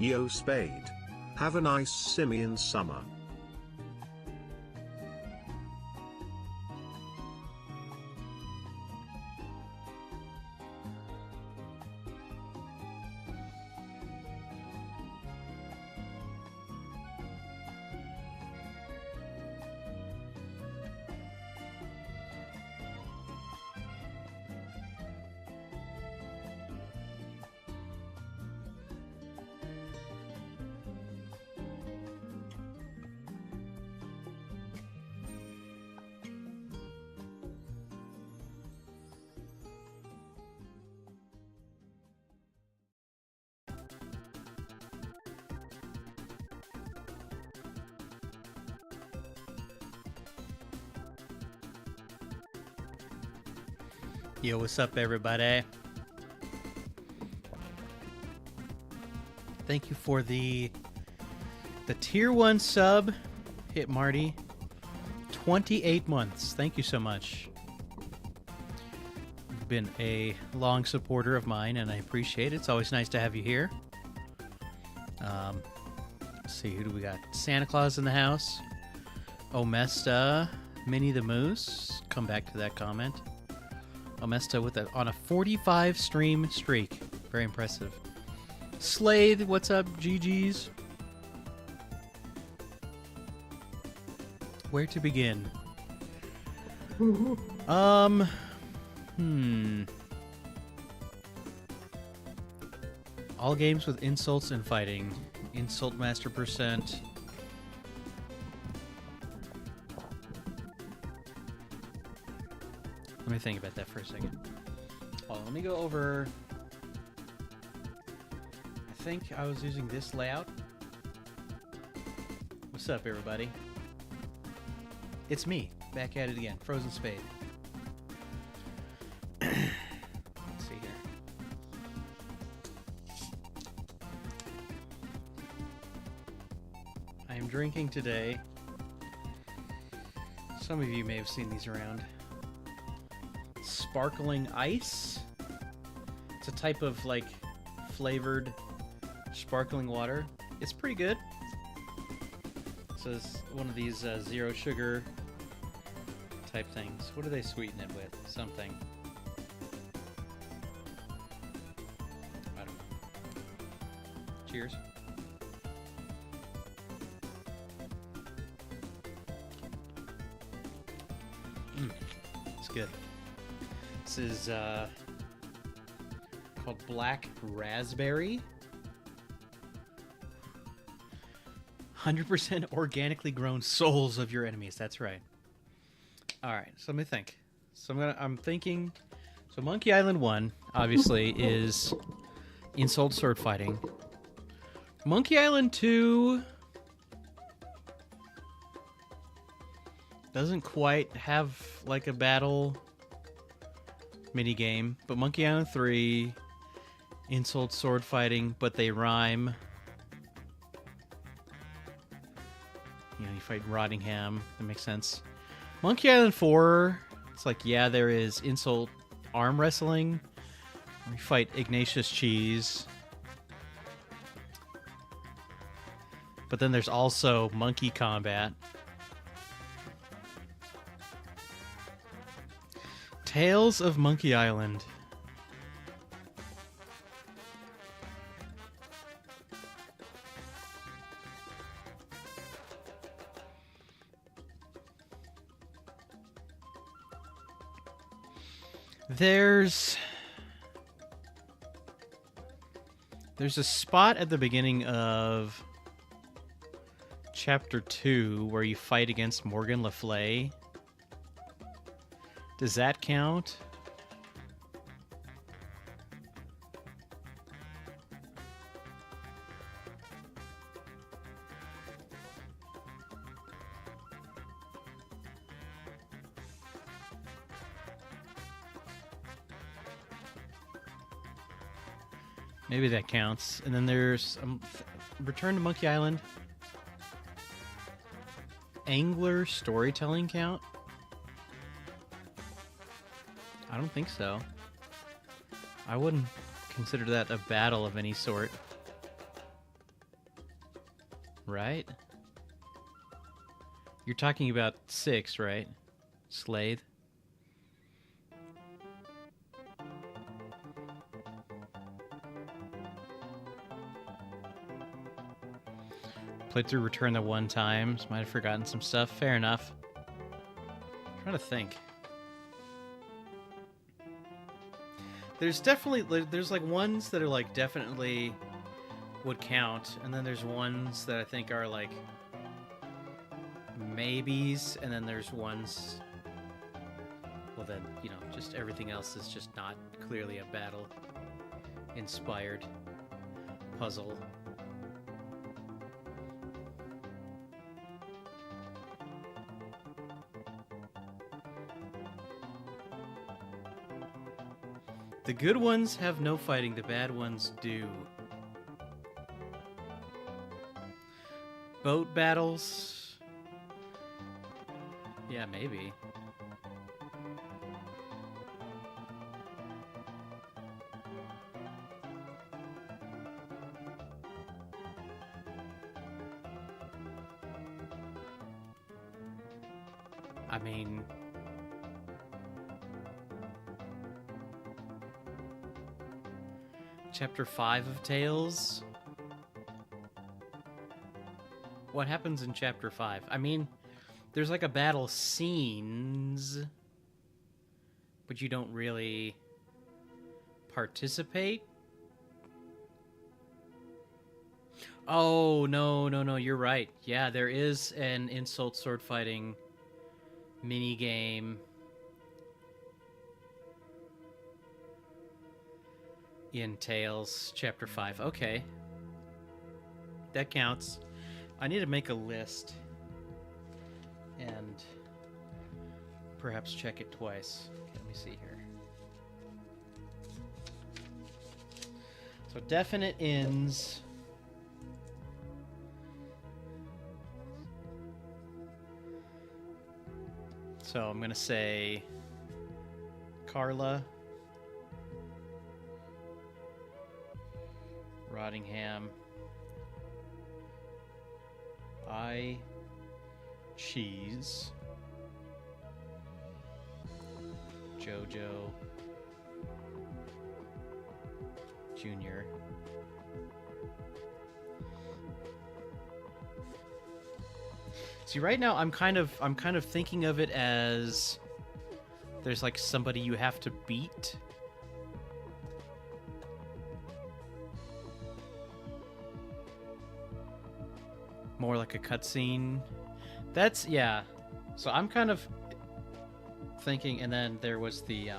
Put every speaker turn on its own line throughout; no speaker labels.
Yo Spade. Have a nice simian summer.
Yo, what's up, everybody? Thank you for the tier 1 sub. Hit Marty. 28 months. Thank you so much. You've been a long supporter of mine, and I appreciate it. It's always nice to have you here. Let's see, who do we got? Santa Claus in the house. Omesta. Minnie the Moose. Come back to that comment. Omesta with on a 45 stream streak. Very impressive. Slade, what's up? GG's. Where to begin? All games with insults and fighting. Insult master percent. Let me think about that for a second. Hold on, let me go over... I think I was using this layout. What's up, everybody? It's me, back at it again. Frozen Spade. Let's see here. I am drinking today. Some of you may have seen these around. Sparkling ice. It's a type of like flavored sparkling water. It's pretty good. So it's one of these zero sugar type things. What do they sweeten it with? Something. I don't know. Cheers. It's good. This is called Black Raspberry. 100% organically grown souls of your enemies. That's right. All right, so let me think. So I'm thinking. So Monkey Island 1 obviously is insult sword fighting. Monkey Island 2 doesn't quite have like a battle mini game, but Monkey Island 3 insult sword fighting, but they rhyme. You know, you fight Rottingham. That makes sense. Monkey Island 4, it's like, yeah, there is insult arm wrestling. We fight Ignatius Cheese. But then there's also monkey combat. Tales of Monkey Island. There's a spot at the beginning of Chapter 2 where you fight against Morgan Le Fay. Does that count? Maybe that counts. And then there's Return to Monkey Island. Angler storytelling count? I don't think so. I wouldn't consider that a battle of any sort. right? You're talking about 6, right? Slade. Played through Return the one time. Might have forgotten some stuff. Fair enough. I'm trying to think. There's definitely there's like ones that are like definitely would count, and then there's ones that I think are like maybes, and then there's ones, well then, you know, just everything else is just not clearly a battle inspired puzzle. The good ones have no fighting, the bad ones do. Boat battles? Yeah, maybe. I mean... Chapter 5 of Tales? What happens in Chapter 5? I mean, there's like a battle scenes, but you don't really participate? Oh, no, you're right. Yeah, there is an insult sword fighting mini game in Tales Chapter 5. Okay. That counts. I need to make a list and perhaps check it twice. Okay, let me see here. So definite ins. So I'm going to say Carla, Rottingham, I, Cheese, Jojo, Junior, see, right now I'm kind of thinking of it as there's like somebody you have to beat. More like a cutscene. That's, yeah. So I'm kind of thinking, and then there was the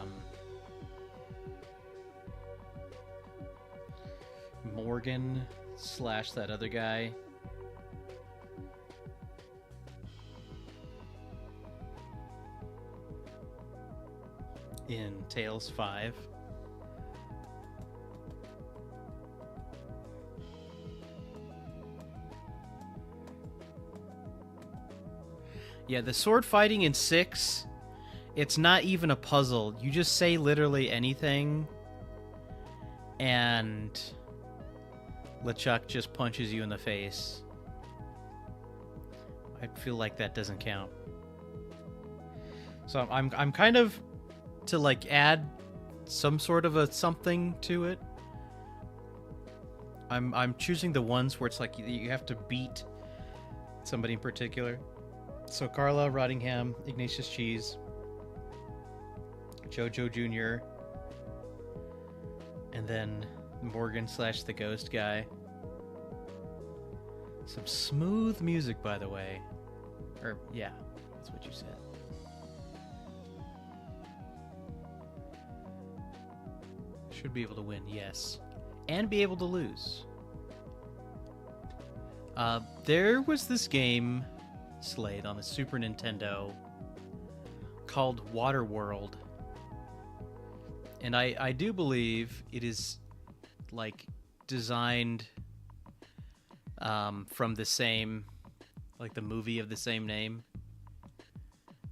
Morgan / that other guy. In Tales 5. Yeah, the sword fighting in 6, it's not even a puzzle. You just say literally anything, and LeChuck just punches you in the face. I feel like that doesn't count. So I'm kind of to like add some sort of a something to it. I'm choosing the ones where it's like you have to beat somebody in particular. So Carla, Rottingham, Ignatius Cheese, Jojo Jr., and then Morgan / the ghost guy. Some smooth music, by the way. Or, yeah, that's what you said. Should be able to win, yes. And be able to lose. There was this game, Slade, on the Super Nintendo called Waterworld. And I do believe it is, like, designed from the same, like, the movie of the same name.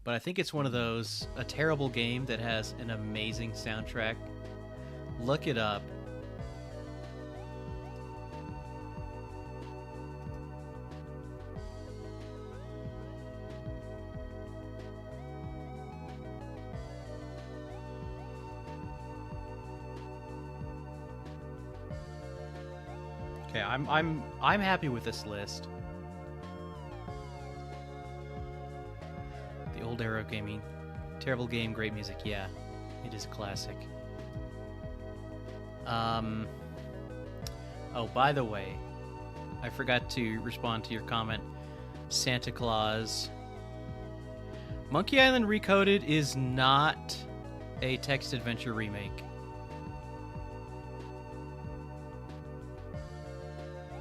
But I think it's one of those, a terrible game that has an amazing soundtrack. Look it up. Okay, I'm happy with this list. The old era of gaming. Terrible game, great music. Yeah, it is a classic. Oh, by the way, I forgot to respond to your comment. Santa Claus. Monkey Island Recoded is not a text adventure remake.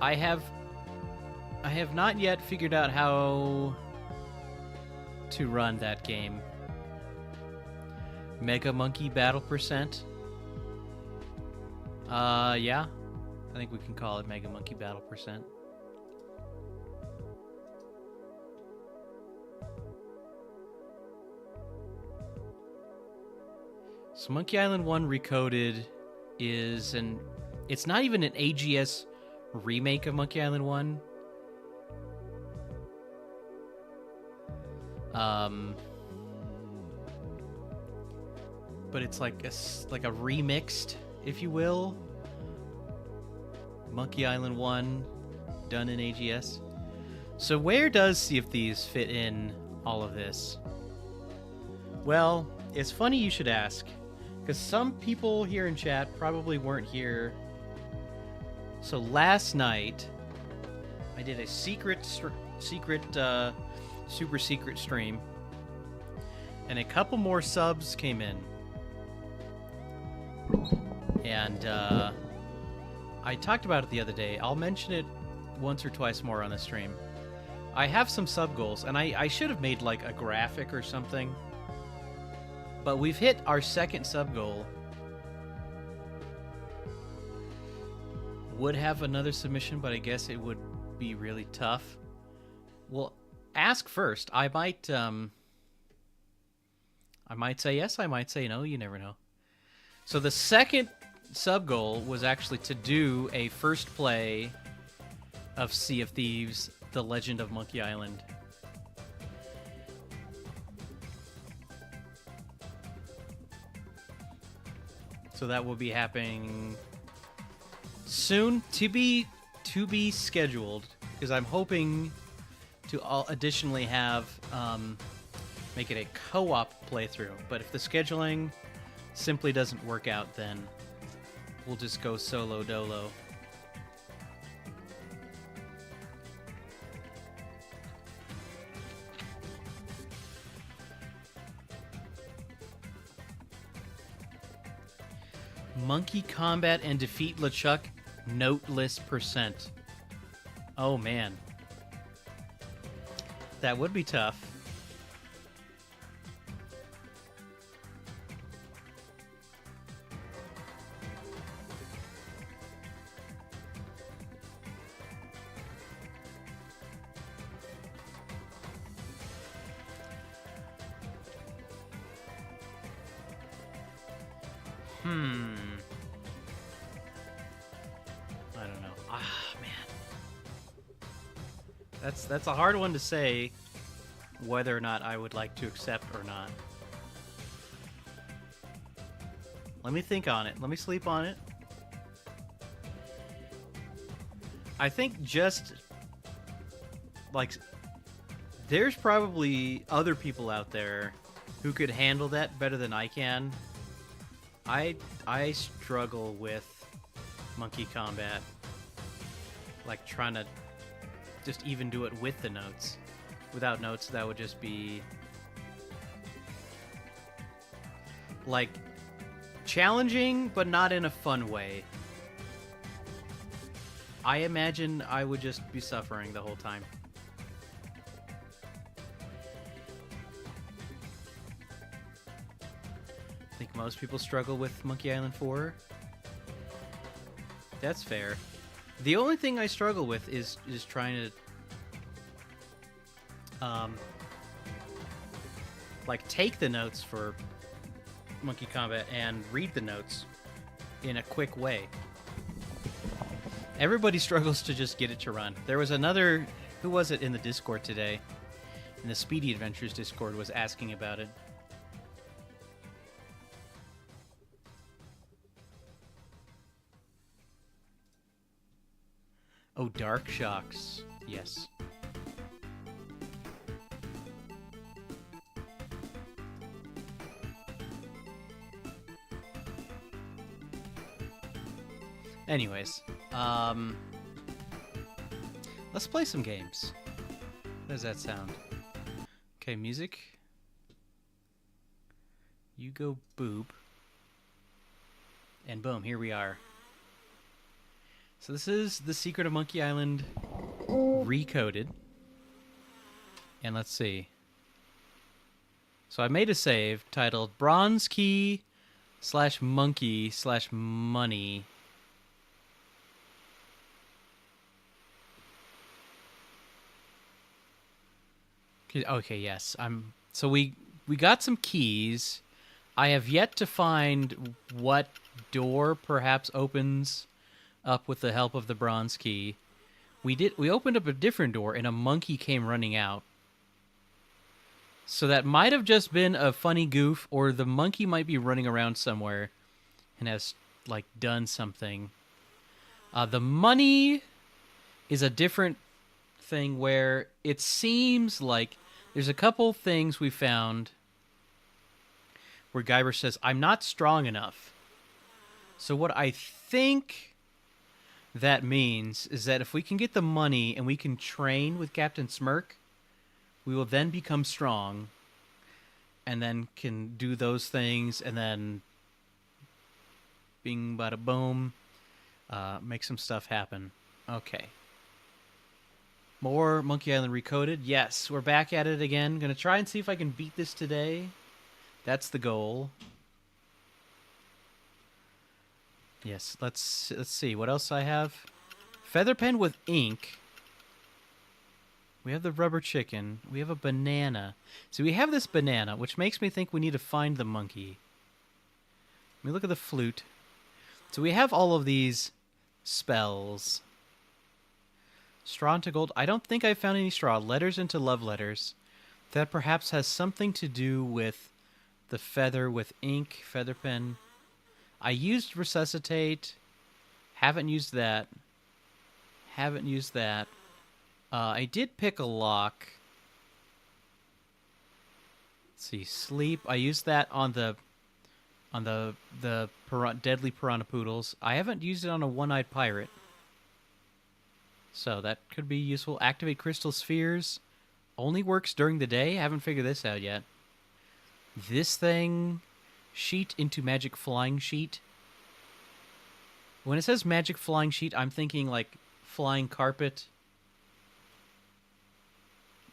I have not yet figured out how to run that game. Mega Monkey Battle Percent. Yeah. I think we can call it Mega Monkey Battle Percent. So Monkey Island 1 Recoded is it's not even an AGS remake of Monkey Island 1. But it's like a remixed, if you will, Monkey Island 1 done in AGS. So where does Sea of Thieves fit in all of this? Well, it's funny you should ask, because some people here in chat probably weren't here. So last night, I did a super secret stream, and a couple more subs came in. And I talked about it the other day. I'll mention it once or twice more on the stream. I have some sub goals, and I should have made like a graphic or something. But we've hit our second sub goal. Would have another submission, but I guess it would be really tough. Well, ask first. I might say yes, I might say no, you never know. So the second sub goal was actually to do a first play of Sea of Thieves, The Legend of Monkey Island. So that will be happening soon, to be scheduled, because I'm hoping to additionally have make it a co-op playthrough. But if the scheduling simply doesn't work out, then we'll just go solo dolo. Monkey combat and defeat LeChuck, noteless percent. Oh man. That would be tough. I don't know. Man. That's a hard one to say whether or not I would like to accept or not. Let me think on it. Let me sleep on it. I think just like there's probably other people out there who could handle that better than I can. I struggle with monkey combat, like trying to just even do it with the notes. Without notes, that would just be like challenging, but not in a fun way. I imagine I would just be suffering the whole time. I think most people struggle with Monkey Island 4. That's fair. The only thing I struggle with is trying to like take the notes for Monkey Combat and read the notes in a quick way. Everybody struggles to just get it to run. There was another, who was it in the Discord today? In the Speedy Adventures Discord was asking about it. Dark shocks. Yes. Anyways, let's play some games. How does that sound? Okay, music. You go boob. And boom, here we are. So this is The Secret of Monkey Island recoded. And let's see. So I made a save titled Bronze Key / Monkey / Money. Okay, yes. So we got some keys. I have yet to find what door perhaps opens up with the help of the bronze key. We opened up a different door and a monkey came running out. So that might have just been a funny goof, or the monkey might be running around somewhere and has like done something. The money is a different thing where it seems like there's a couple things we found where Guybrush says, I'm not strong enough. So what I think that means is that if we can get the money and we can train with Captain Smirk, we will then become strong and then can do those things and then bing, bada, boom, make some stuff happen. Okay. More Monkey Island Recoded. Yes, we're back at it again. Gonna try and see if I can beat this today. That's the goal. Yes, let's see. What else I have? Feather pen with ink. We have the rubber chicken. We have a banana. So we have this banana, which makes me think we need to find the monkey. Let me look at the flute. So we have all of these spells. Straw into gold. I don't think I found any straw. Letters into love letters. That perhaps has something to do with the feather with ink, feather pen. I used resuscitate. Haven't used that. Haven't used that. I did pick a lock. Let's see, sleep. I used that on the deadly piranha poodles. I haven't used it on a one-eyed pirate. So that could be useful. Activate crystal spheres. Only works during the day. I haven't figured this out yet. This thing, sheet into magic flying sheet. When it says magic flying sheet, I'm thinking like flying carpet.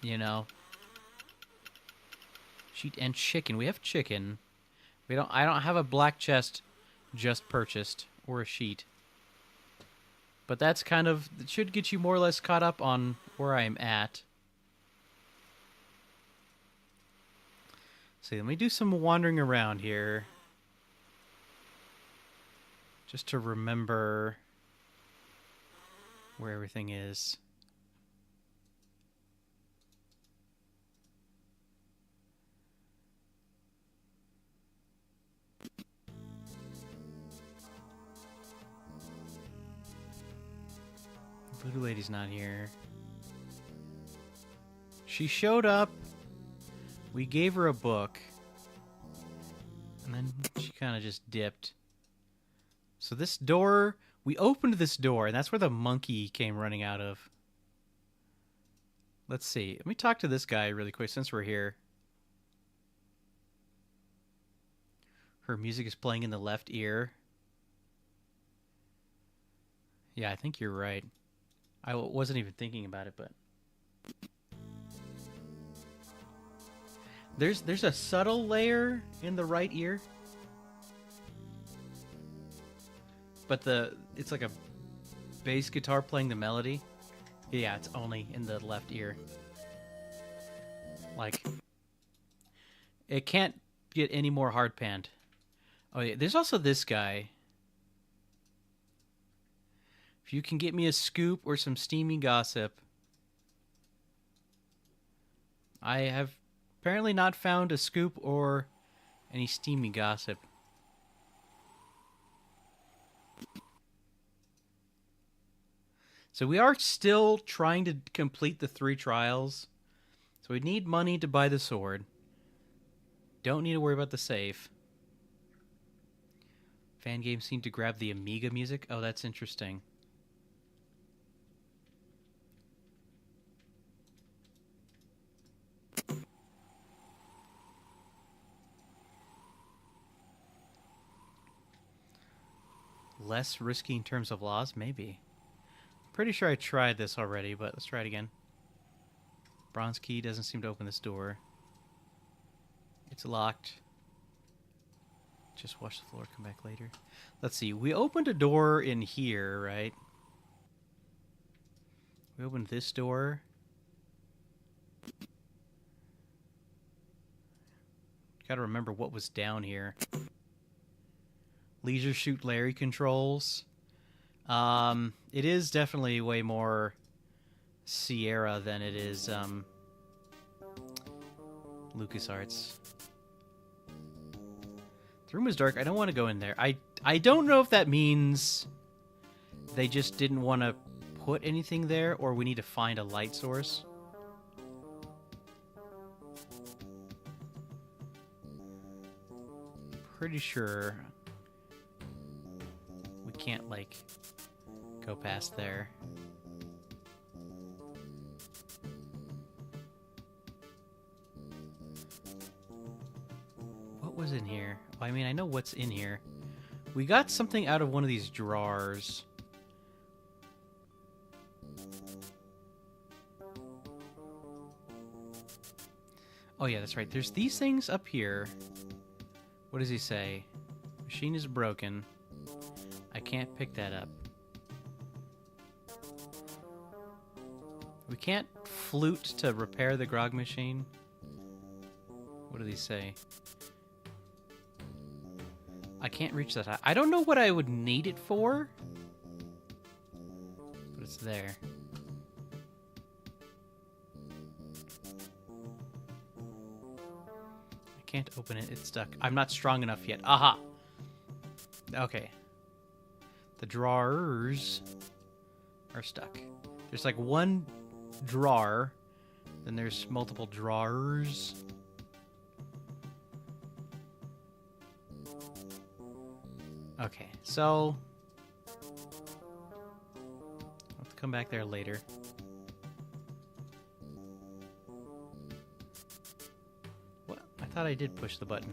You know. Sheet and chicken. We have chicken. I don't have a black chest just purchased or a sheet. But that's kind of, it should get you more or less caught up on where I'm at. So let me do some wandering around here. Just to remember where everything is. Voodoo Lady's not here. She showed up. We gave her a book. And then she kind of just dipped. So this door, we opened this door, and that's where the monkey came running out of. Let's see. Let me talk to this guy really quick since we're here. Her music is playing in the left ear. Yeah, I think you're right. I wasn't even thinking about it, but... There's a subtle layer in the right ear. But it's like a bass guitar playing the melody. Yeah, it's only in the left ear. Like, it can't get any more hard panned. Oh yeah, there's also this guy. If you can get me a scoop or some steamy gossip. I have apparently not found a scoop or any steamy gossip. So So we are still trying to complete the 3 trials. So we need money to buy the sword. Don't need to worry about the save. Fan games seem to grab the Amiga music. Oh, that's interesting. Less risky in terms of laws? Maybe. Pretty sure I tried this already, but let's try it again. Bronze key doesn't seem to open this door. It's locked. Just watch the floor, come back later. Let's see. We opened a door in here, right? We opened this door. Gotta remember what was down here. Leisure Suit Larry controls. It is definitely way more Sierra than it is LucasArts. The room is dark. I don't want to go in there. I don't know if that means they just didn't want to put anything there, or we need to find a light source. Pretty sure we can't, like, go past there. What was in here? Well, I mean, I know what's in here. We got something out of one of these drawers. Oh yeah, that's right. There's these things up here. What does he say? Machine is broken. I can't pick that up. We can't flute to repair the grog machine. What did he say? I can't reach that. I don't know what I would need it for, but it's there. I can't open it. It's stuck. I'm not strong enough yet. Aha! Okay. The drawers are stuck. There's like one drawer, then there's multiple drawers. Okay, so I'll have to come back there later. What? I thought I did push the button.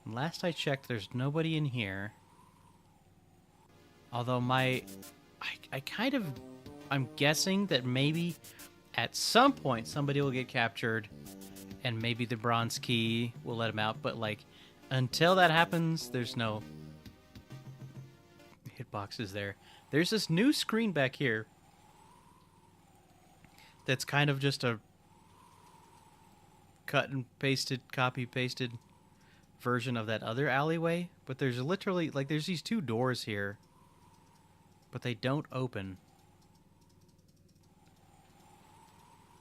Last I checked, there's nobody in here. Although I'm guessing that maybe at some point somebody will get captured and maybe the bronze key will let him out. But like, until that happens, there's no hitboxes there. There's this new screen back here that's kind of just a cut and pasted, copy pasted version of that other alleyway, but there's literally, like, there's these 2 doors here, but they don't open,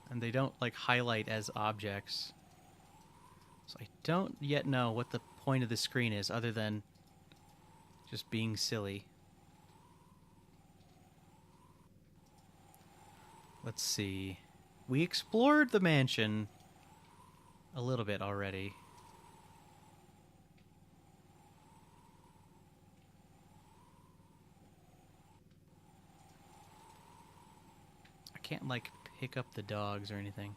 and they don't, like, highlight as objects, so I don't yet know what the point of the screen is other than just being silly. Let's see. We explored the mansion a little bit already. Can't, like, pick up the dogs or anything.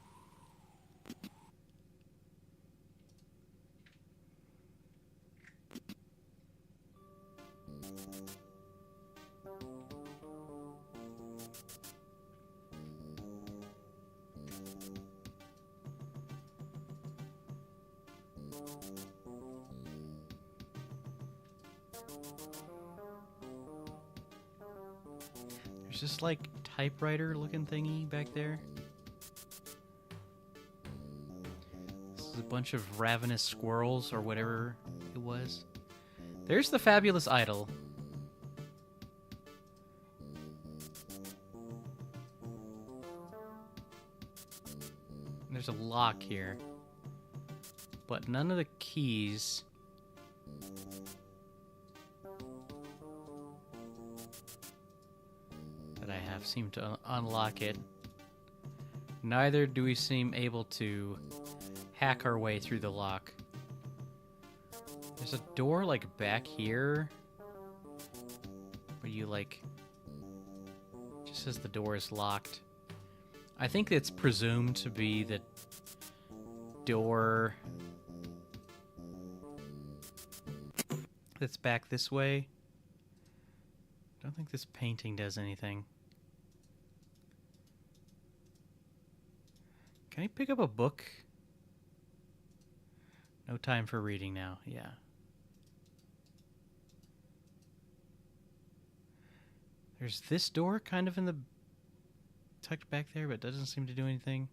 There's this, like, typewriter looking thingy back there. This is a bunch of ravenous squirrels or whatever it was. There's the fabulous idol. There's a lock here, but none of the keys. That I have seem to unlock it. Neither do we seem able to hack our way through the lock. There's a door, like, back here, where you, like, just says the door is locked. I think it's presumed to be the door that's back this way. I don't think this painting does anything. Can I pick up a book? No time for reading now, yeah. There's this door kind of in the tucked back there, but doesn't seem to do anything.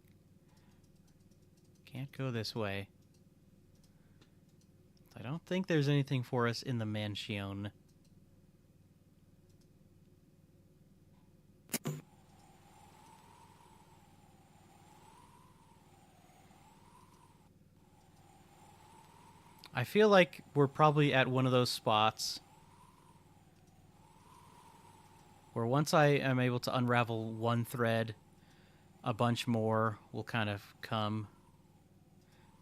Can't go this way. I don't think there's anything for us in the mansion. I feel like we're probably at one of those spots where once I am able to unravel one thread, a bunch more will kind of come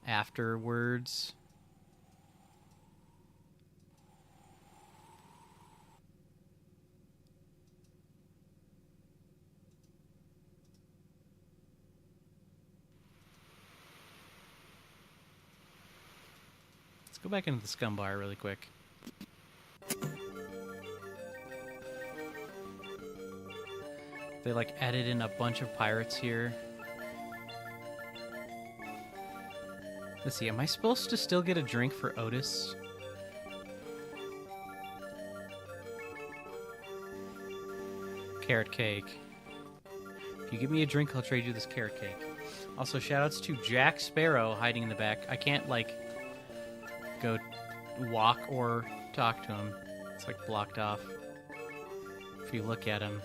afterwards. Let's go back into the scum bar really quick. They, like, added in a bunch of pirates here. Let's see, am I supposed to still get a drink for Otis? Carrot cake. If you give me a drink, I'll trade you this carrot cake. Also, shoutouts to Jack Sparrow hiding in the back. I can't, like, go walk or talk to him. It's, like, blocked off. If you look at him.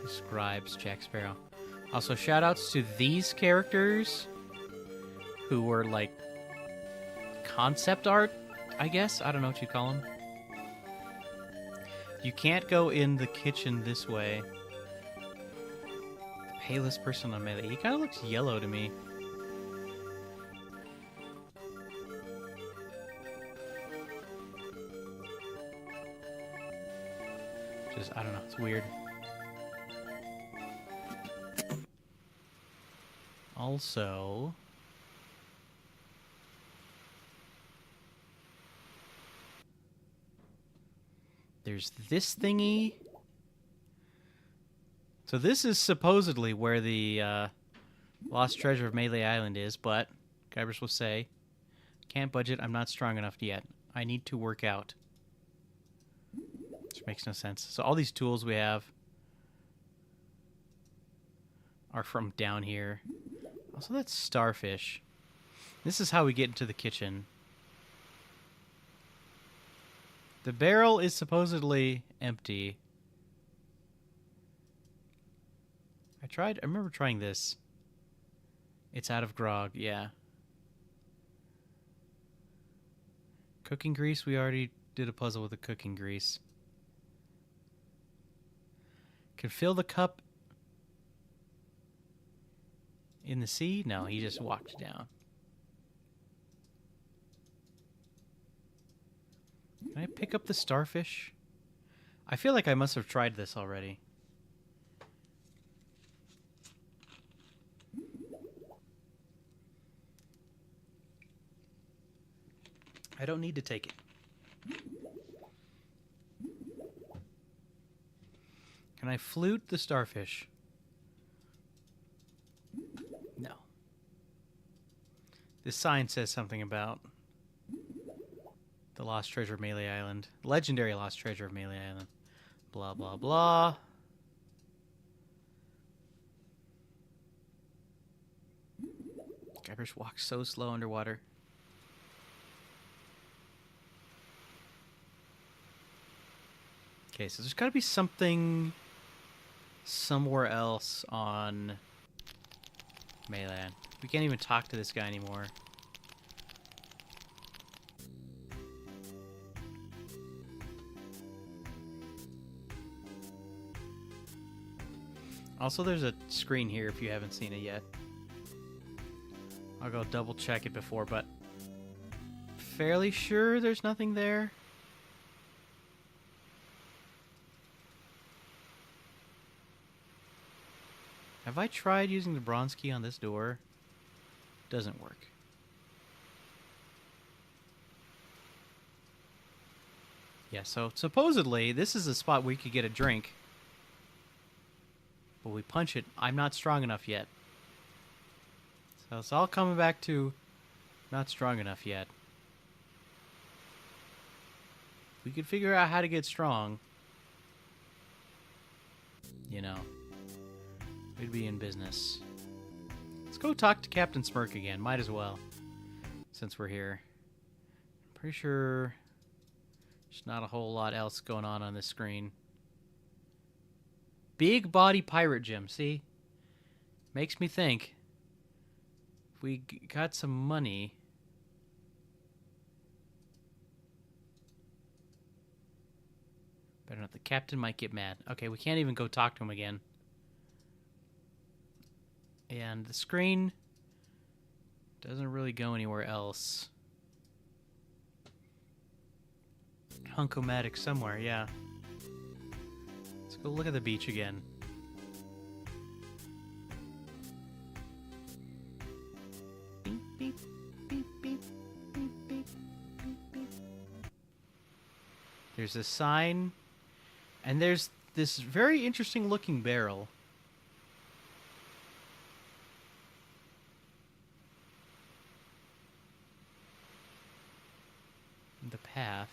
Describes Jack Sparrow. Also, shoutouts to these characters who were, like, concept art, I guess? I don't know what you call them. You can't go in the kitchen this way. The palest person on Melee. He kind of looks yellow to me. Just, I don't know, it's weird. Also, there's this thingy. So this is supposedly where the lost treasure of Melee Island is, but Guybrush will say, can't budget, I'm not strong enough yet. I need to work out. Which makes no sense. So all these tools we have are from down here. Also, that's starfish. This is how we get into the kitchen. The barrel is supposedly empty. I remember trying this. It's out of grog, yeah. Cooking grease, we already did a puzzle with the cooking grease. Can fill the cup in the sea? No, he just walked down. Can I pick up the starfish? I feel like I must have tried this already. I don't need to take it. Can I flute the starfish? No. This sign says something about the lost treasure of Melee Island. Legendary lost treasure of Melee Island. Blah, blah, blah. Guybrush walks so slow underwater. Okay, so there's got to be something somewhere else on Mayland. We can't even talk to this guy anymore. Also, there's a screen here if you haven't seen it yet. I'll go double check it before, but fairly sure there's nothing there. Have I tried using the bronze key on this door? Doesn't work. Yeah, so supposedly this is a spot where you could get a drink. But we punch it. I'm not strong enough yet. So it's all coming back to not strong enough yet. If we could figure out how to get strong, you know, we'd be in business. Let's go talk to Captain Smirk again. Might as well, since we're here. I'm pretty sure there's not a whole lot else going on this screen. Big body pirate gym, see? Makes me think. If we got some money... Better not, the captain might get mad. Okay, we can't even go talk to him again. And the screen doesn't really go anywhere else. Hunk-o-matic somewhere, yeah. Let's go look at the beach again. Beep, beep, beep, beep, beep, beep, beep, beep. There's a sign, and there's this very interesting looking barrel. The path.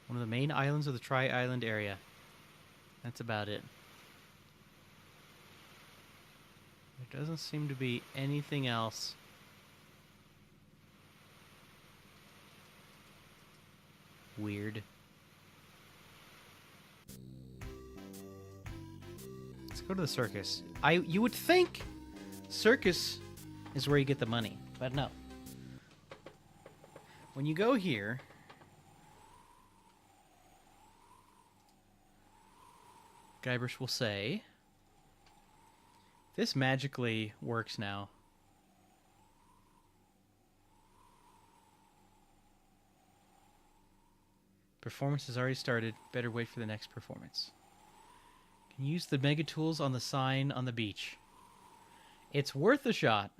One of the main islands of the Tri-Island area. That's about it. There doesn't seem to be anything else. Weird. Let's go to the circus. You would think circus is where you get the money, but no. When you go here, Guybrush will say, this magically works now. Performance has already started. Better wait for the next performance. Can use the mega tools on the sign on the beach. It's worth a shot.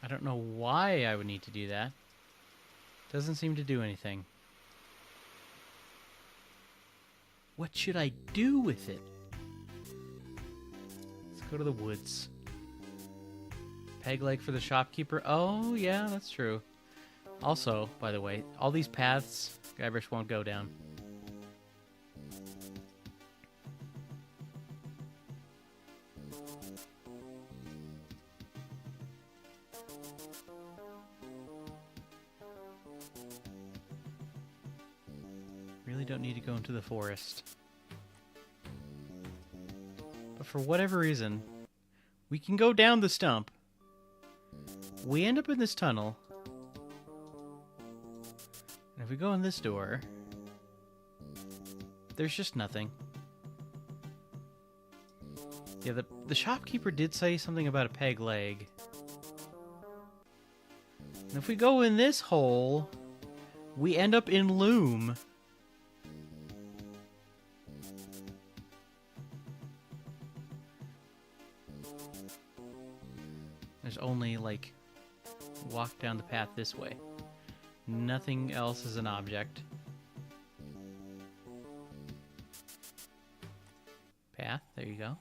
I don't know why I would need to do that. Doesn't seem to do anything. What should I do with it? Let's go to the woods. Peg leg for the shopkeeper. Oh, yeah, that's true. Also, by the way, all these paths, Guybrush won't go down. Really don't need to go into the forest. But for whatever reason, we can go down the stump. We end up in this tunnel. And if we go in this door, there's just nothing. Yeah, the shopkeeper did say something about a peg leg. And if we go in this hole, we end up in Loom. There's only, like, walk down the path this way. Nothing else is an object. Path. path. There you go.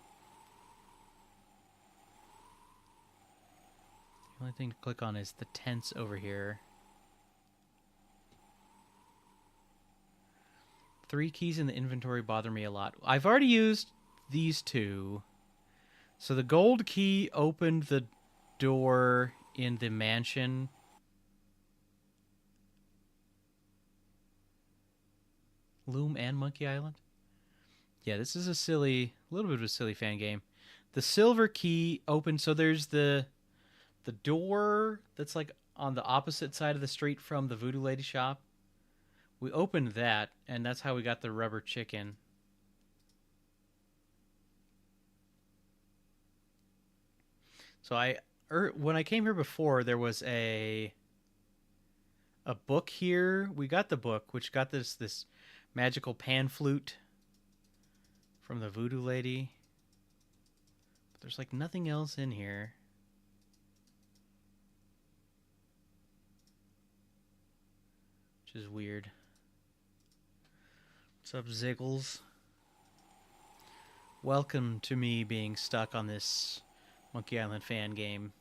The only thing to click on is the tents over here. 3 keys in the inventory bother me a lot. I've already used these 2. So the gold key opened the door in the mansion. Loom and Monkey Island? Yeah, this is a little bit of a silly fan game. The silver key opened, so there's the door that's like on the opposite side of the street from the Voodoo Lady shop. We opened that, and that's how we got the rubber chicken. So when I came here before, there was a book here. We got the book, which got this magical pan flute from the Voodoo Lady. But there's like nothing else in here. Which is weird. What's up, Ziggles? Welcome to me being stuck on this Monkey Island fan game.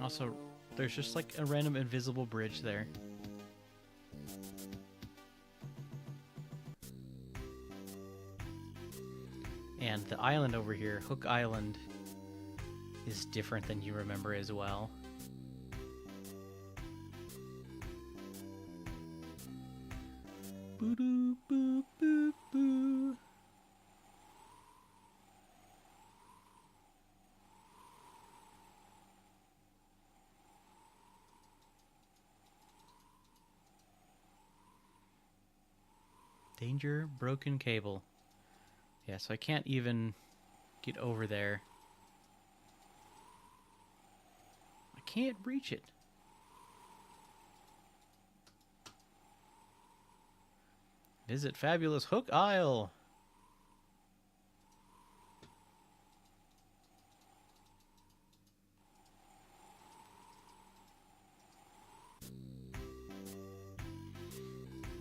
Also, there's just like a random invisible bridge there. And the island over here, Hook Island, is different than you remember as well. Boo-doo, boo, boo, boo. Danger, broken cable. Yeah, so I can't even get over there. I can't reach it. Visit fabulous Hook Isle.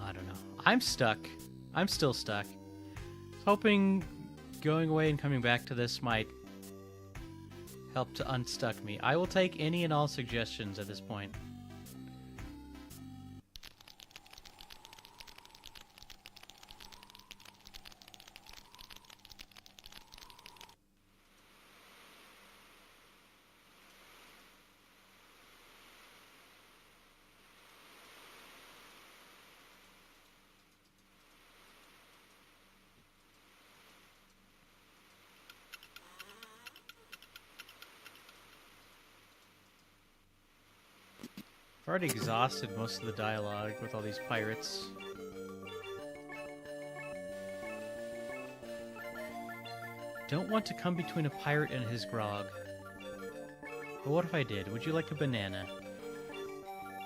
I don't know. I'm stuck. I'm still stuck. Hoping going away and coming back to this might help to unstuck me. I will take any and all suggestions at this point. I've already exhausted most of the dialogue with all these pirates. Don't want to come between a pirate and his grog. But what if I did? Would you like a banana?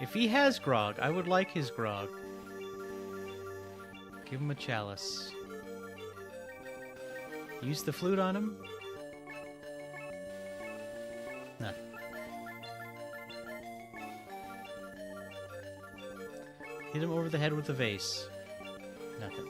If he has grog, I would like his grog. Give him a chalice. Use the flute on him? Nothing. Hit him over the head with a vase. Nothing.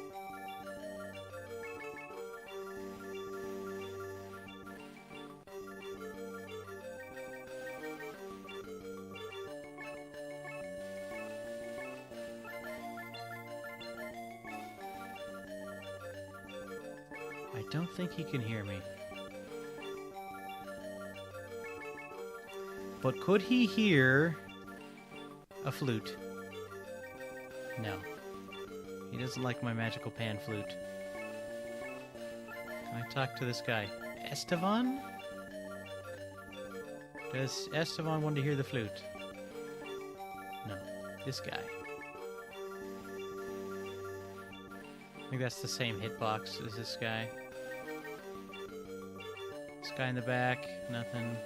I don't think he can hear me. But could he hear a flute? No. He doesn't like my magical pan flute. Can I talk to this guy? Esteban? Does Esteban want to hear the flute? No. This guy. I think that's the same hitbox as this guy. This guy in the back, nothing.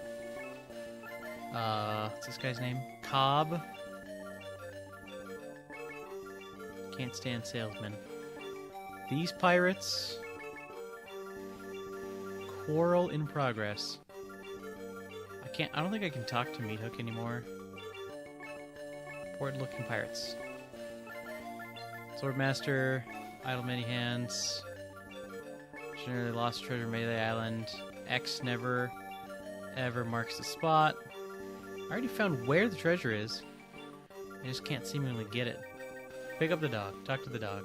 What's this guy's name? Cobb. Can't stand salesmen. These pirates. Quarrel in progress. I don't think I can talk to Meat Hook anymore. Bored-looking pirates. Swordmaster. Idle many hands. Generally lost treasure Melee Island. X never ever marks the spot. I already found where the treasure is. I just can't seemingly get it. Pick up the dog. Talk to the dog.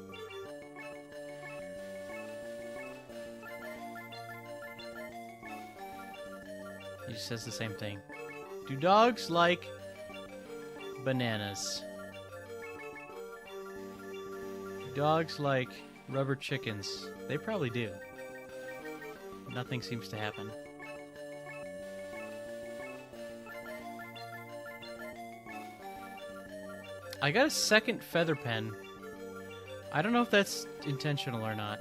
He just says the same thing. Do dogs like bananas? Do dogs like rubber chickens? They probably do. Nothing seems to happen. I got a second feather pen. I don't know if that's intentional or not.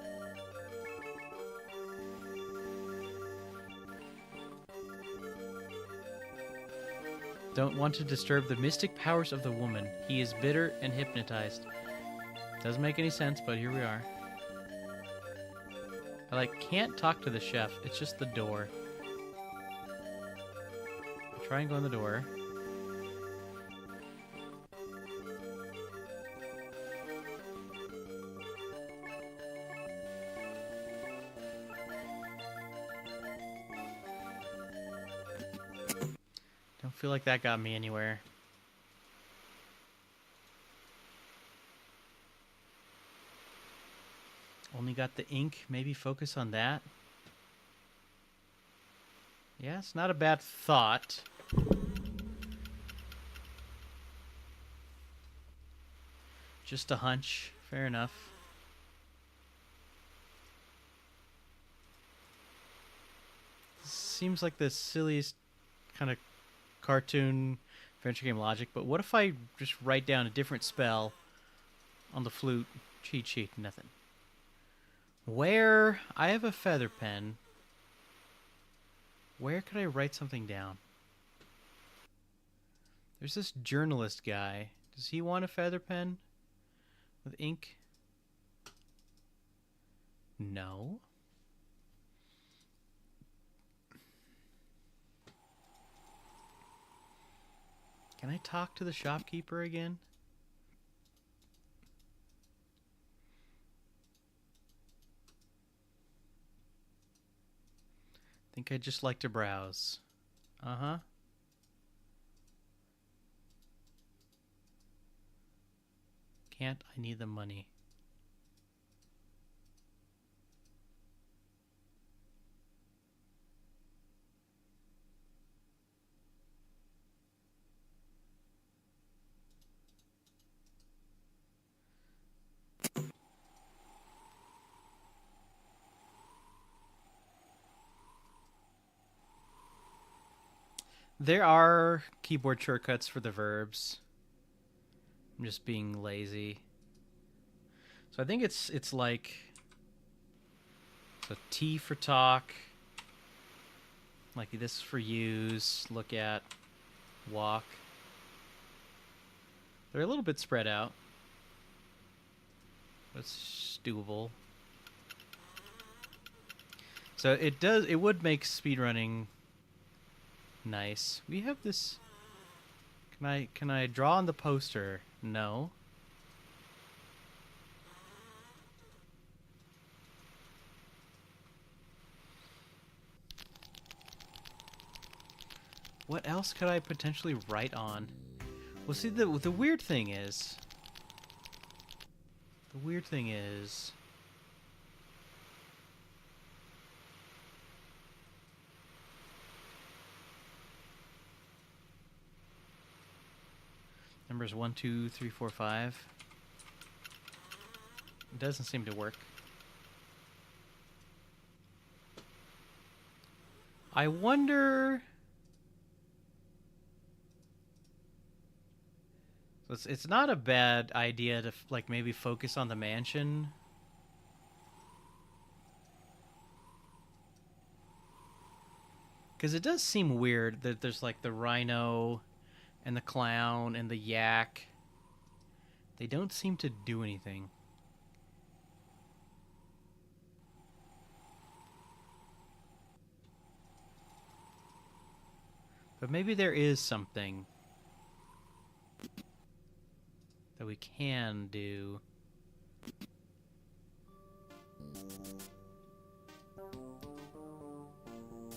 Don't want to disturb the mystic powers of the woman. He is bitter and hypnotized. Doesn't make any sense, but here we are. I can't talk to the chef. It's just the door. I try and go in the door. Don't feel like that got me anywhere. Only got the ink. Maybe focus on that. Yeah, it's not a bad thought. Just a hunch. Fair enough. Seems like the silliest kind of cartoon adventure game logic, but what if I just write down a different spell on the flute? Cheat sheet, nothing. Where? I have a feather pen. Where could I write something down? There's this journalist guy. Does he want a feather pen with ink? No. Can I talk to the shopkeeper again? Think I'd just like to browse. Uh-huh. Can't. I need the money. There are keyboard shortcuts for the verbs. I'm just being lazy. So I think it's like so T for talk, like this for use, look at, walk. They're a little bit spread out. That's doable. So it would make speedrunning nice. We have this. Can I draw on the poster? No. What else could I potentially write on? Well, see, the weird thing is. Numbers 1, 2, 3, 4, 5. It doesn't seem to work. I wonder. So it's not a bad idea to like maybe focus on the mansion. Because it does seem weird that there's like the rhino and the clown and the yak. They don't seem to do anything. But maybe there is something that we can do.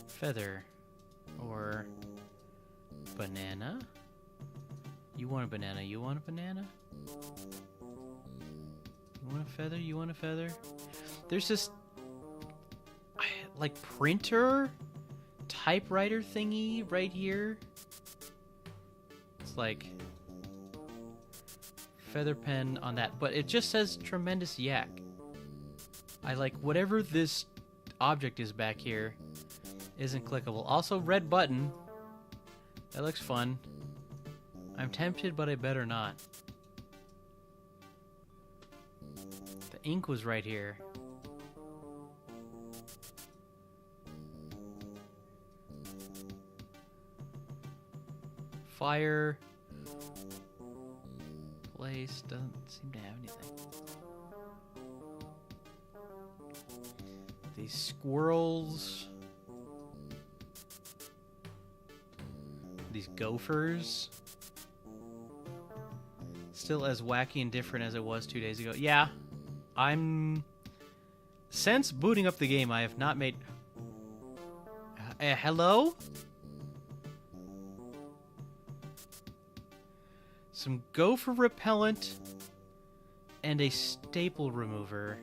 Feather. Or banana? You want a banana? You want a banana? You want a feather? You want a feather? There's this like printer typewriter thingy right here. It's like feather pen on that, but it just says tremendous yak. I like whatever this object is back here isn't clickable. Also, red button. That looks fun. I'm tempted, but I better not. The ink was right here. Fire. Place doesn't seem to have anything. These squirrels. These gophers. Still as wacky and different as it was 2 days ago. Yeah, since booting up the game, I have not made... hello? Some gopher repellent and a staple remover.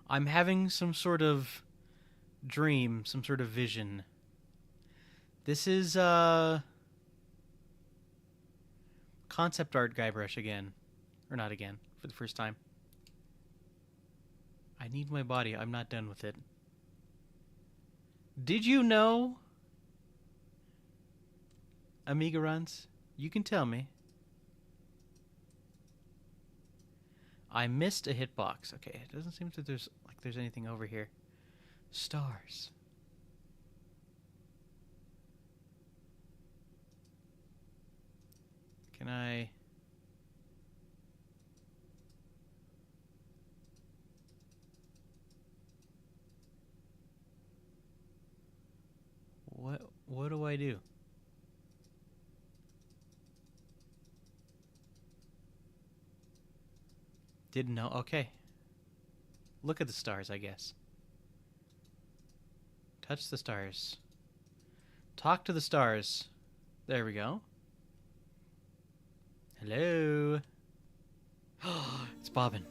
I'm having some sort of dream, some sort of vision. This is concept art Guybrush again. Or not again, for the first time. I need my body. I'm not done with it. Did you know, Amiga Runs? You can tell me. I missed a hitbox. Okay, it doesn't seem that there's anything over here. Stars. Can I... What do I do? Didn't know. Okay. Look at the stars, I guess. Touch the stars. Talk to the stars. There we go. Hello. It's bobbing.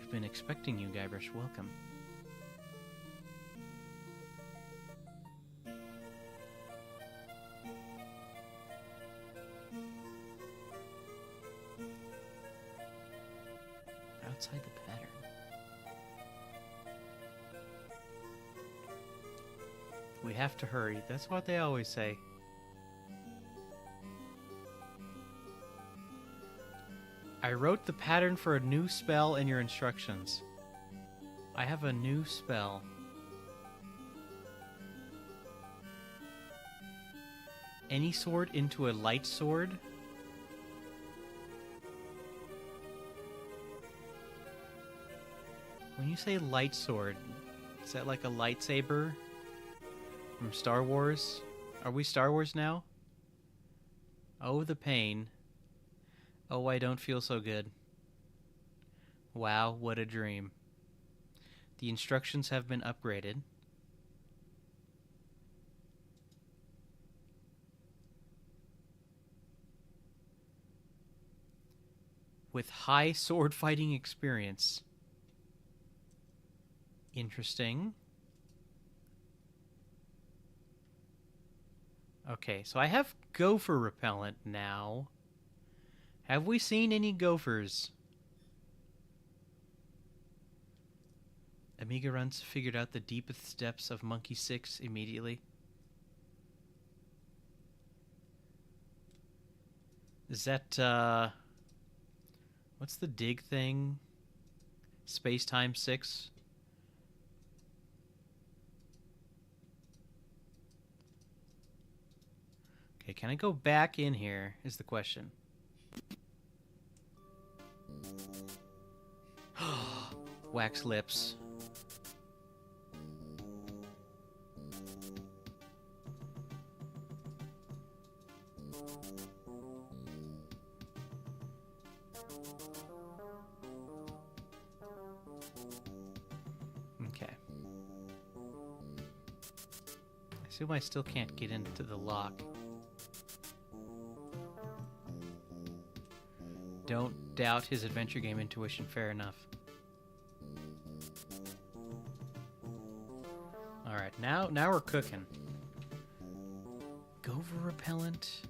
We've been expecting you, Guybrush. Welcome. Outside the pattern. We have to hurry. That's what they always say. I wrote the pattern for a new spell in your instructions. I have a new spell. Any sword into a light sword? When you say light sword, is that like a lightsaber from Star Wars? Are we Star Wars now? Oh, the pain. Oh, I don't feel so good. Wow, what a dream. The instructions have been upgraded. With high sword fighting experience. Interesting. Okay, so I have gopher repellent now. Have we seen any gophers? Amiga Runs figured out the deepest depths of Monkey 6 immediately. Is that, what's the dig thing? Space-Time 6? Okay, can I go back in here, is the question. Wax lips. Okay. I assume I still can't get into the lock. Don't doubt his adventure game intuition, fair enough. Alright, now we're cooking. Gopher repellent.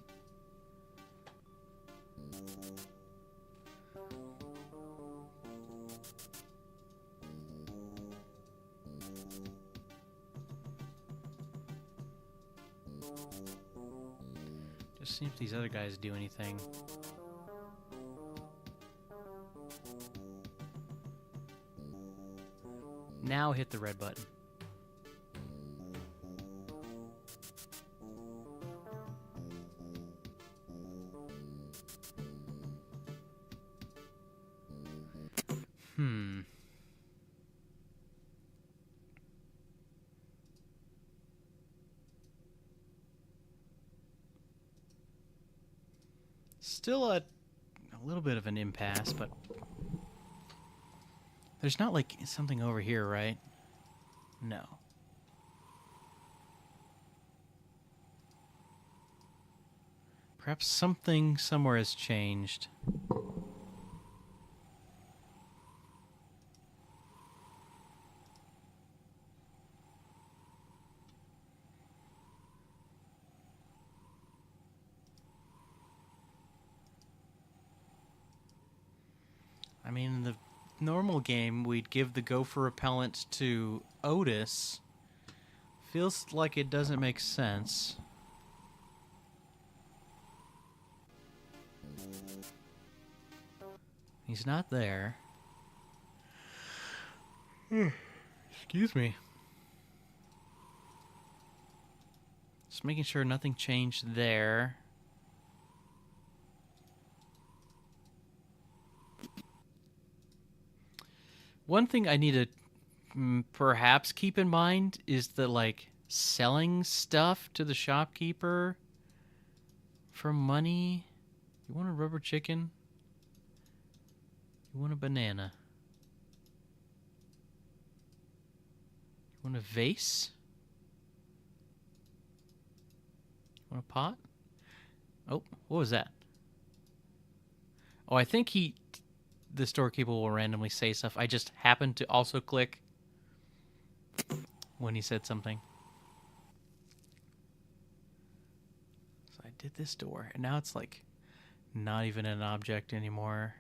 Just see if these other guys do anything. Now hit the red button. Still a little bit of an impasse, but there's not like something over here, right? No. Perhaps something somewhere has changed. I mean, in the normal game, we'd give the gopher repellent to Otis. Feels like it doesn't make sense. He's not there. Excuse me. Just making sure nothing changed there. One thing I need to perhaps keep in mind is that, like, selling stuff to the shopkeeper for money. You want a rubber chicken? You want a banana? You want a vase? You want a pot? Oh, what was that? Oh, I think the storekeeper will randomly say stuff. I just happened to also click when he said something. So I did this door, and now it's like not even an object anymore.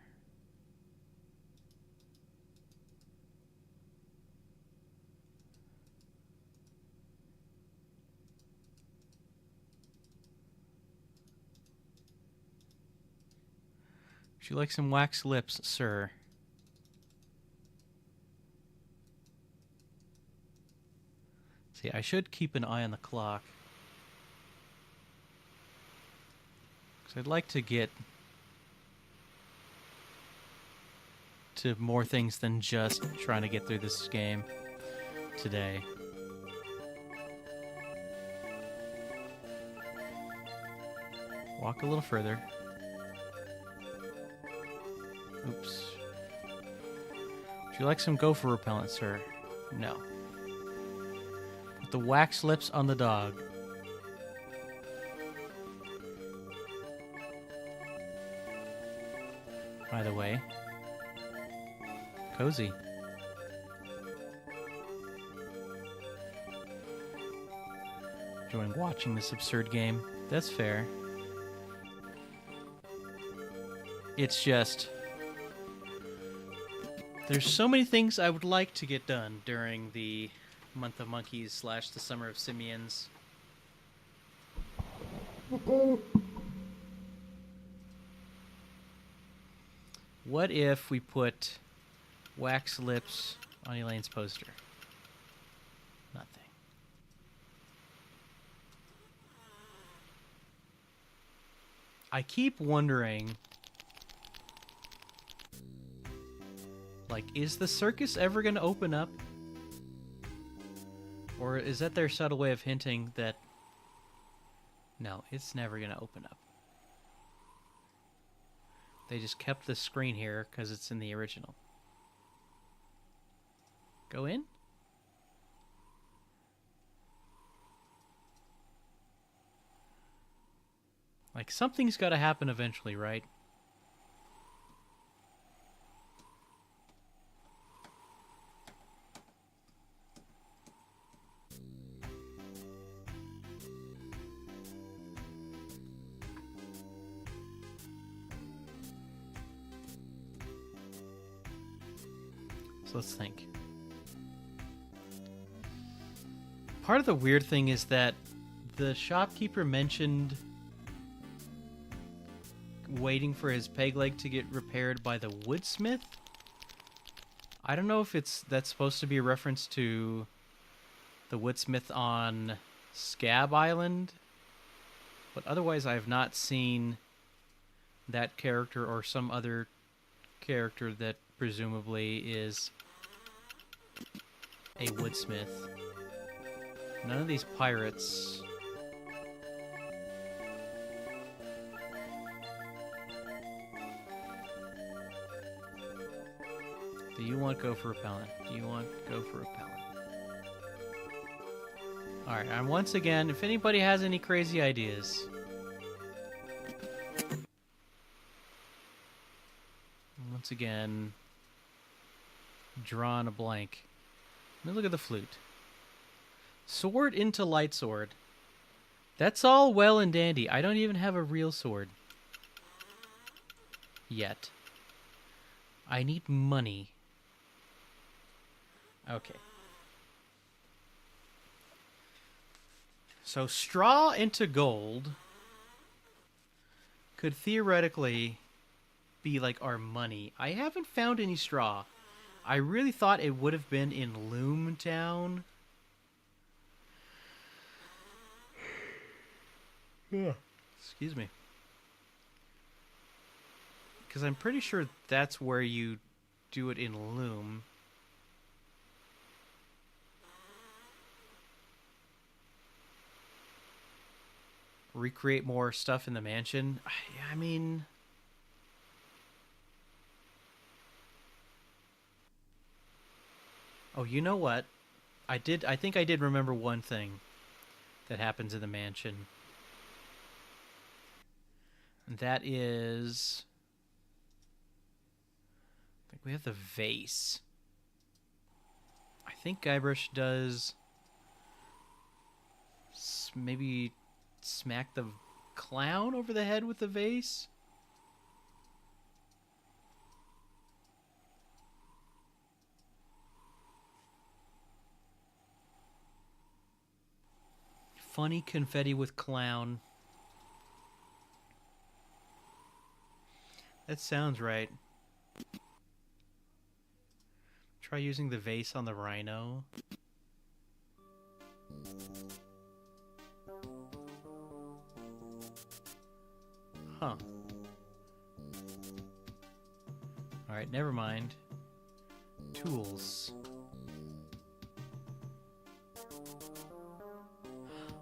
Would you like some wax lips, sir? See, I should keep an eye on the clock. Because I'd like to get to more things than just trying to get through this game today. Walk a little further. Oops. Would you like some gopher repellent, sir? No. Put the wax lips on the dog. By the way, cozy. enjoying watching this absurd game. That's fair. It's just... there's so many things I would like to get done during the Month of Monkeys / the Summer of Simians. What if we put wax lips on Elaine's poster? Nothing. I keep wondering, like, is the circus ever going to open up? Or is that their subtle way of hinting that, no, it's never going to open up? They just kept the screen here because it's in the original. Go in? Like, something's got to happen eventually, right? So let's think. Part of the weird thing is that the shopkeeper mentioned waiting for his peg leg to get repaired by the woodsmith. I don't know if that's supposed to be a reference to the woodsmith on Scab Island, but otherwise I have not seen that character or some other character that presumably is a woodsmith. None of these pirates. Do you want gopher repellent? Do you want gopher repellent? Alright, and once again, if anybody has any crazy ideas. Once again, drawn a blank. Let me look at the flute. Sword into light sword. That's all well and dandy. I don't even have a real sword. Yet. I need money. Okay. So straw into gold could theoretically be like our money. I haven't found any straw. I really thought it would have been in Loomtown. Yeah. Excuse me. Because I'm pretty sure that's where you do it in Loom. Recreate more stuff in the mansion. I mean... Oh, you know what? I think I did remember one thing that happens in the mansion. And that is... I think we have the vase. I think Guybrush does... maybe smack the clown over the head with the vase? Funny confetti with clown. That sounds right. Try using the vase on the rhino. Huh. Alright, never mind. Tools.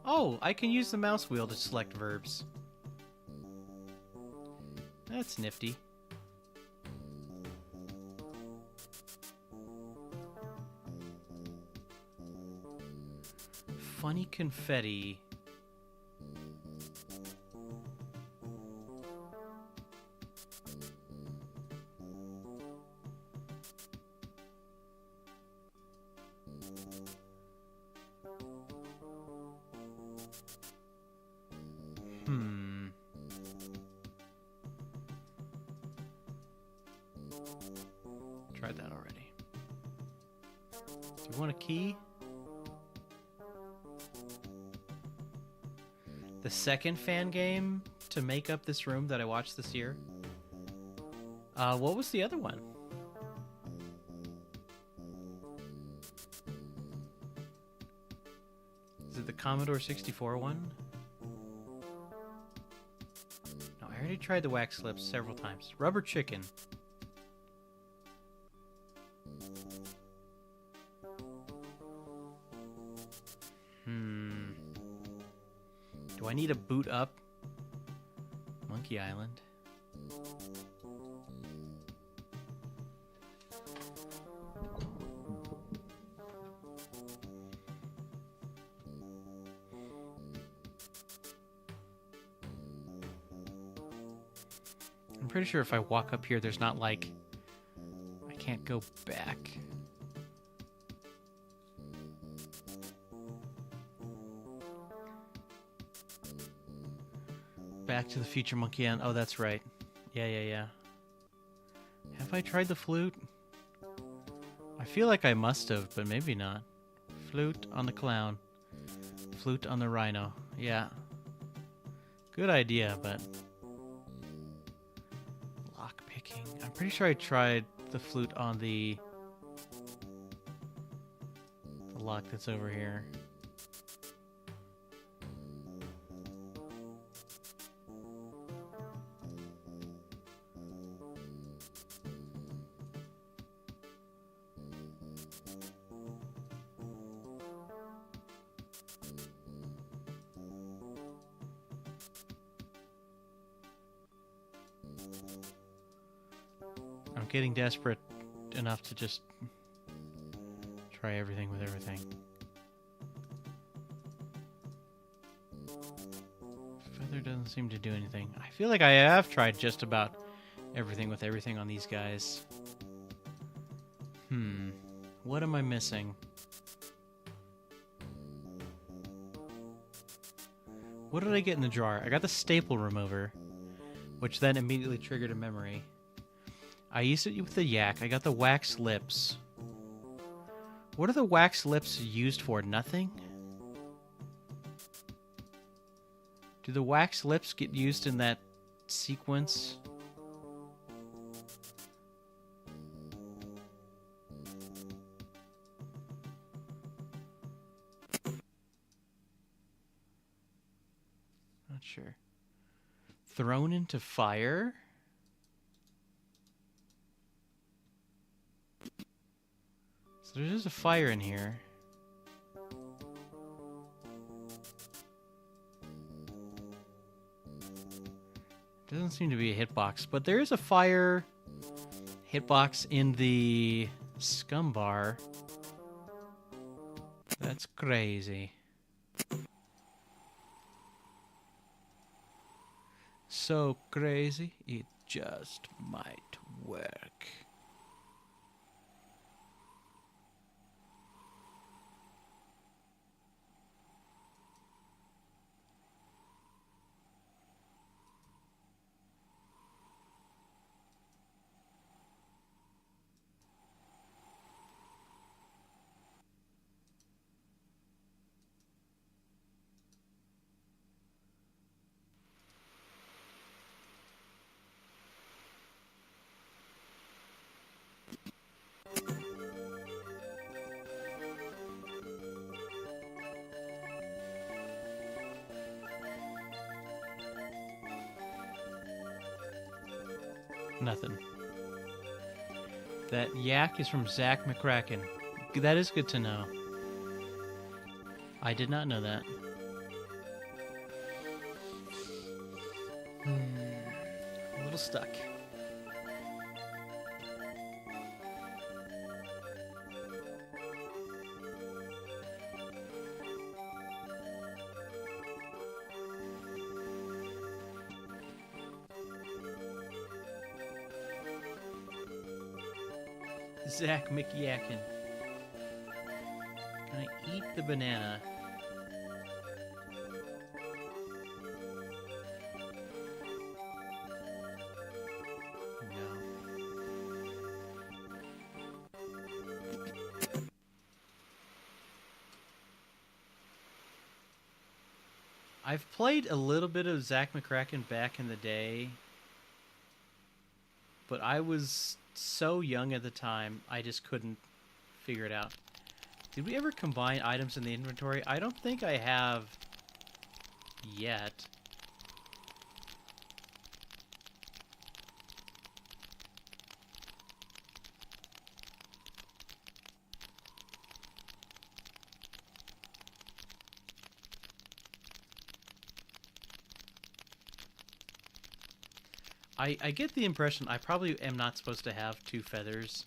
Oh, I can use the mouse wheel to select verbs. That's nifty. Funny confetti. Do you want a key? The second fan game to make up this room that I watched this year. What was the other one? Is it the Commodore 64 one? No, I already tried the wax lips several times. Rubber chicken. Do I need to boot up Monkey Island? I'm pretty sure if I walk up here, there's not like... I can't go back. Back to the Future Monkey Island. Oh, that's right. Yeah. Have I tried the flute? I feel like I must have, but maybe not. Flute on the clown. Flute on the rhino. Yeah. Good idea, but... Lock picking. I'm pretty sure I tried the flute on the lock that's over here. I'm getting desperate enough to just try everything with everything. Feather doesn't seem to do anything. I feel like I have tried just about everything with everything on these guys. What am I missing? What did I get in the drawer? I got the staple remover, which then immediately triggered a memory. I used it with the yak. I got the wax lips. What are the wax lips used for? Nothing? Do the wax lips get used in that sequence? Not sure. Thrown into fire? So there's a fire in here. Doesn't seem to be a hitbox, but there is a fire hitbox in the scum bar. That's crazy. So crazy, it just might work. Nothing. That yak is from Zach McCracken. That is good to know. I did not know that. A little stuck. Zach McYakin. Can I eat the banana? No. I've played a little bit of Zack McCracken back in the day, but I was so young at the time, I just couldn't figure it out. Did we ever combine items in the inventory? I don't think I have yet. I get the impression I probably am not supposed to have 2 feathers.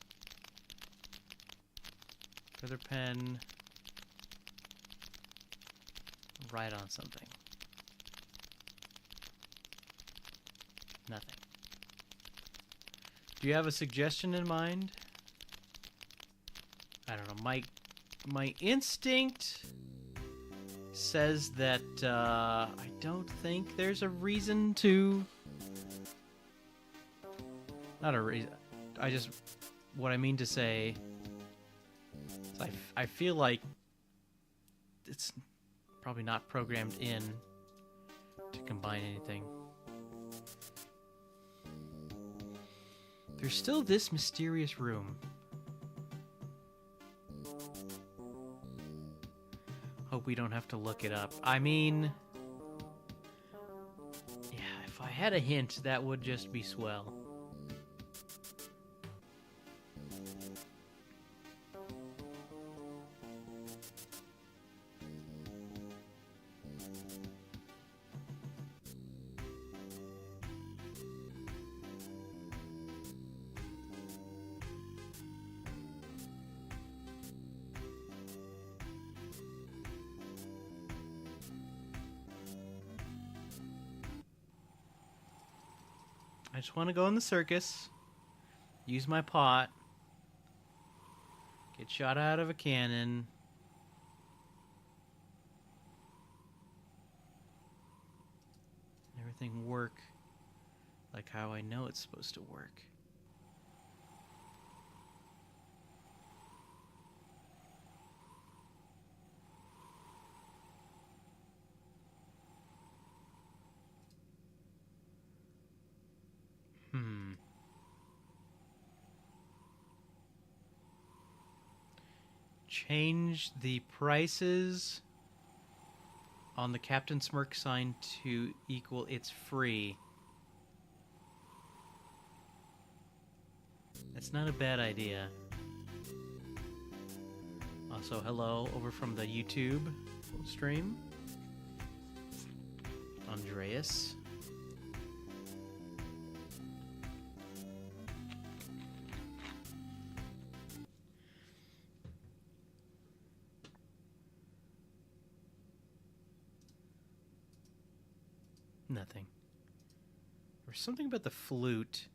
Feather pen. Write on something. Nothing. Do you have a suggestion in mind? I don't know. My instinct says that I don't think there's a reason to... Not a reason. What I mean to say is I feel like it's probably not programmed in to combine anything. There's still this mysterious room. Hope we don't have to look it up. I mean, yeah, if I had a hint, that would just be swell. I just want to go in the circus, use my pot, get shot out of a cannon. Everything work like how I know it's supposed to work. Change the prices on the Captain Smirk sign to equal it's free. That's not a bad idea. Also, hello over from the YouTube stream. Andreas. Nothing. There's something about the flute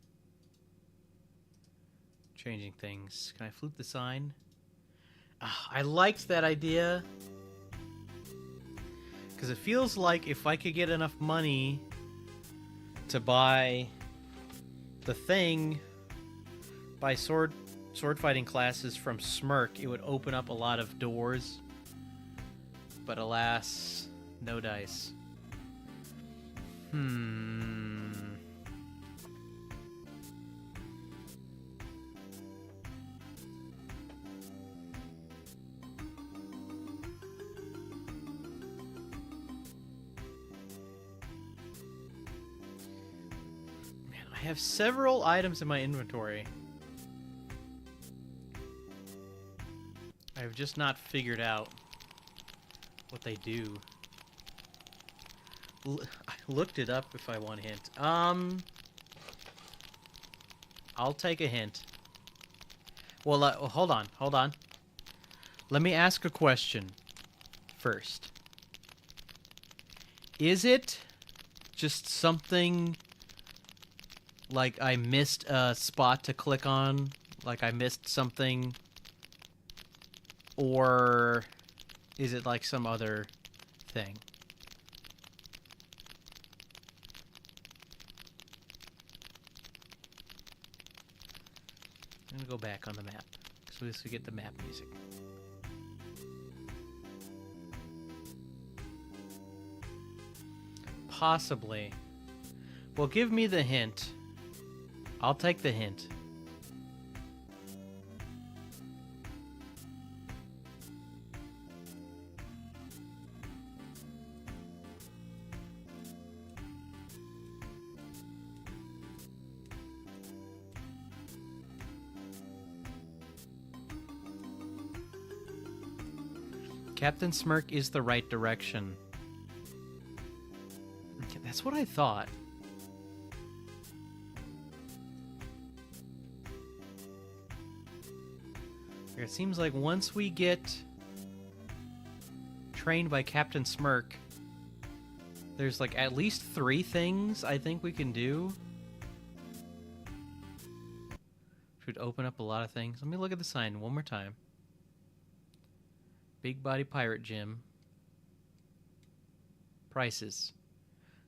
changing things. Can I flute the sign? I liked that idea because it feels like if I could get enough money to buy the thing, buy sword fighting classes from Smirk, it would open up a lot of doors. But alas, no dice. I have several items in my inventory. I've just not figured out what they do. I looked it up if I want a hint. I'll take a hint. Well, hold on. Let me ask a question first. Is it just something like I missed a spot to click on? Like I missed something? Or is it like some other thing? I'm gonna go back on the map so we get the map music. Possibly. Well, give me the hint. I'll take the hint. Captain Smirk is the right direction. Okay, that's what I thought. It seems like once we get trained by Captain Smirk, there's like at least 3 things I think we can do. Should open up a lot of things. Let me look at the sign one more time. Big Body Pirate Gym. Prices.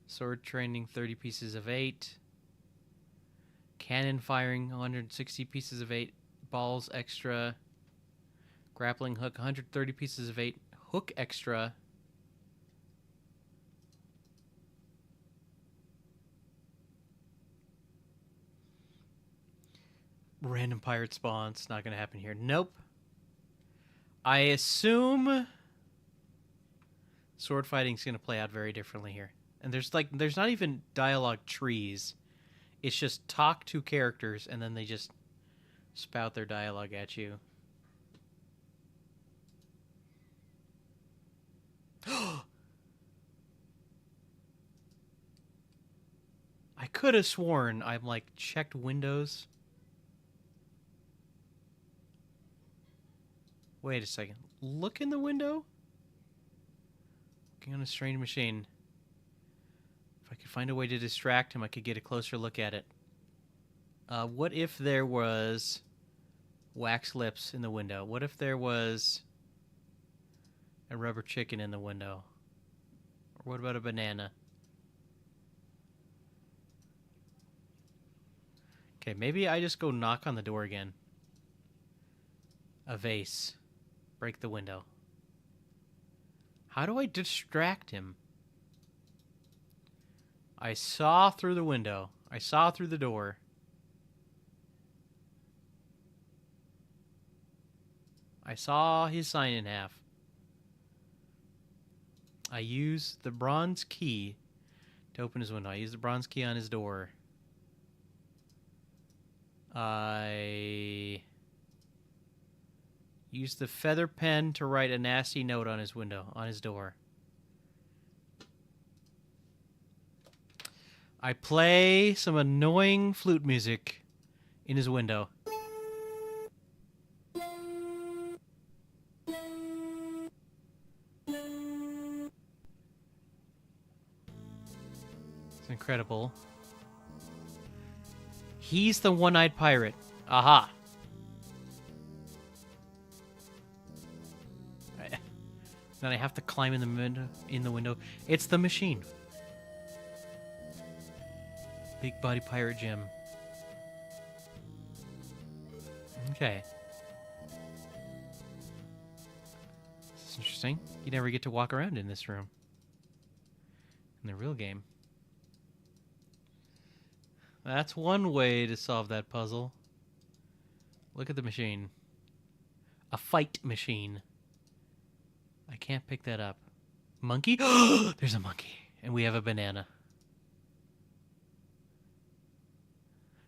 Sword training, 30 pieces of 8. Cannon firing, 160 pieces of 8. Balls extra. Grappling hook, 130 pieces of 8. Hook extra. Random pirate spawns. Not going to happen here. Nope. I assume sword fighting is going to play out very differently here. And there's not even dialogue trees. It's just talk to characters and then they just spout their dialogue at you. I could have sworn I'm like checked windows. Wait a second. Look in the window? Looking on a strange machine. If I could find a way to distract him, I could get a closer look at it. What if there was wax lips in the window? What if there was a rubber chicken in the window? Or what about a banana? Okay, maybe I just go knock on the door again. A vase. Break the window. How do I distract him? I saw through the window. I saw through the door. I saw his sign in half. I use the bronze key to open his window. I use the bronze key on his door. I use the feather pen to write a nasty note on his window, on his door. I play some annoying flute music in his window. It's incredible. He's the one-eyed pirate. Aha. Then I have to climb in the window. It's the machine. Big Body Pirate Gym. Okay. This is interesting. You never get to walk around in this room. In the real game. That's one way to solve that puzzle. Look at the machine. A fight machine. I can't pick that up. Monkey? There's a monkey. And we have a banana.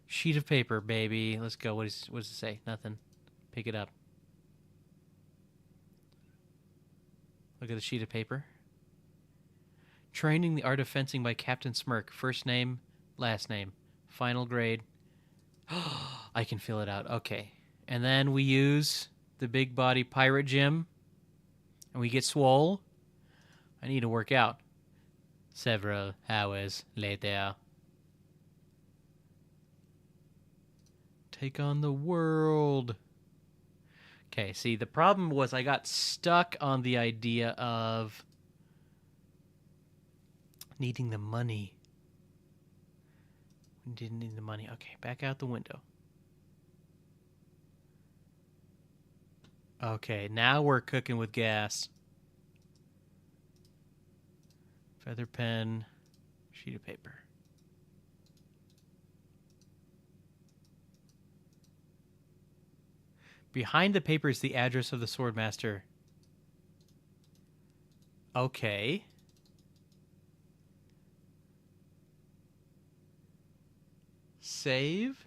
Sheet of paper, baby. Let's go. What does it say? Nothing. Pick it up. Look at the sheet of paper. Training the Art of Fencing by Captain Smirk. First name, last name. Final grade. I can fill it out. Okay. And then we use the Big Body Pirate Gym. And we get swole. I need to work out. Several hours later. Take on the world. Okay, see, the problem was I got stuck on the idea of needing the money. We didn't need the money. Okay, back out the window. Okay, now we're cooking with gas. Feather pen. Sheet of paper. Behind the paper is the address of the Swordmaster. Okay. Save.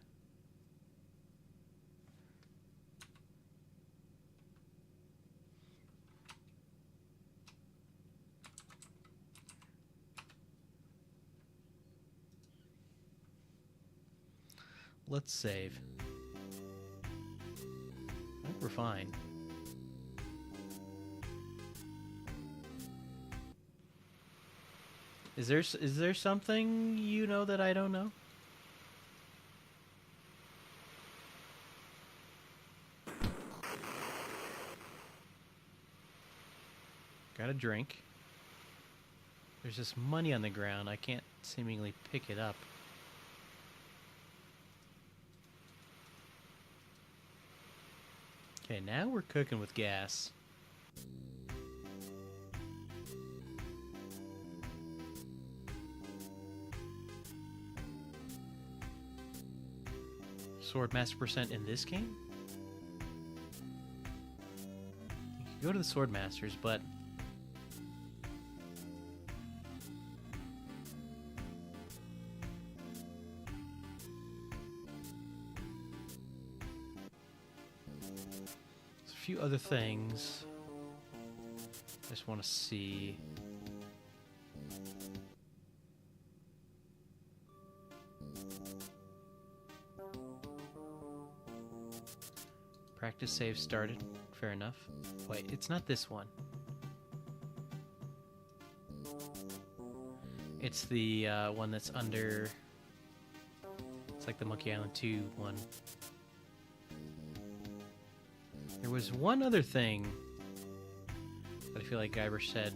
Let's save. I think we're fine. Is there something you know that I don't know? Got a drink. There's just money on the ground. I can't seemingly pick it up. Okay, now we're cooking with gas. Swordmaster percent in this game? You can go to the Swordmasters, but there's a few other things I just want to see. Practice save started. Fair enough. Wait, it's not this one. It's the one that's under... It's like the Monkey Island 2 one. There was one other thing that I feel like Guybrush said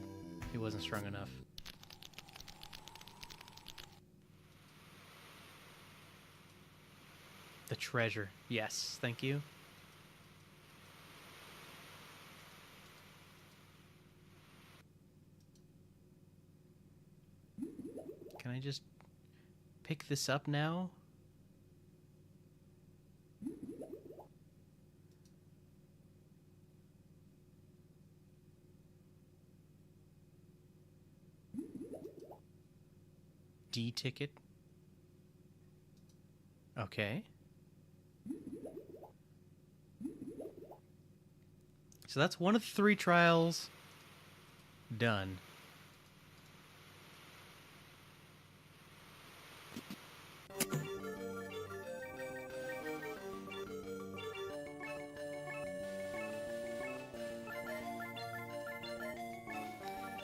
he wasn't strong enough. The treasure. Yes, thank you. Can I just pick this up now? D ticket. Okay. So that's one of the 3 trials done.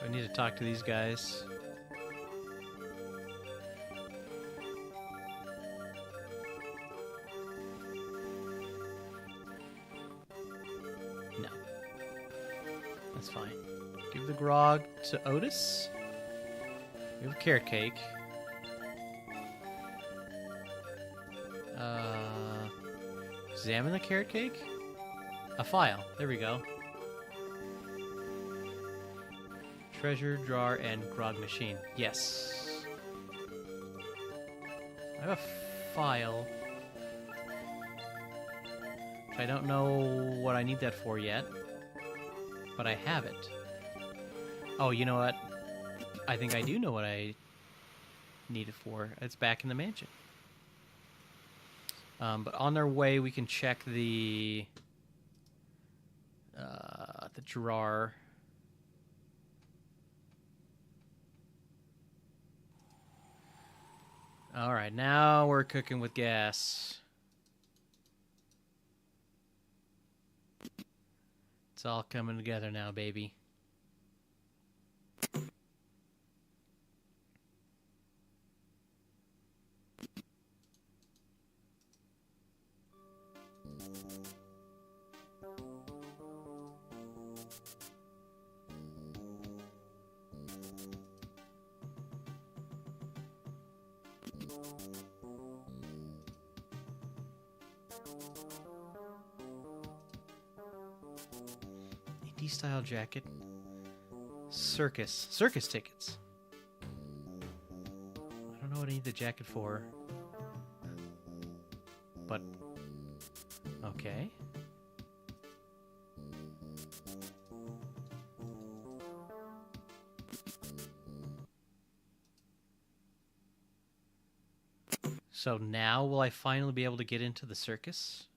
I need to talk to these guys. No. That's fine. Give the grog to Otis. We have a carrot cake. Examine the carrot cake? A file. There we go. Treasure, drawer, and grog machine. Yes. I have a file. I don't know what I need that for yet. But I have it. Oh, you know what? I think I do know what I need it for. It's back in the mansion. But on our way, we can check the drawer. All right, now we're cooking with gas. It's all coming together now, baby. Indie style jacket. Circus tickets. know what I need the jacket for. But, okay. So now will I finally be able to get into the circus?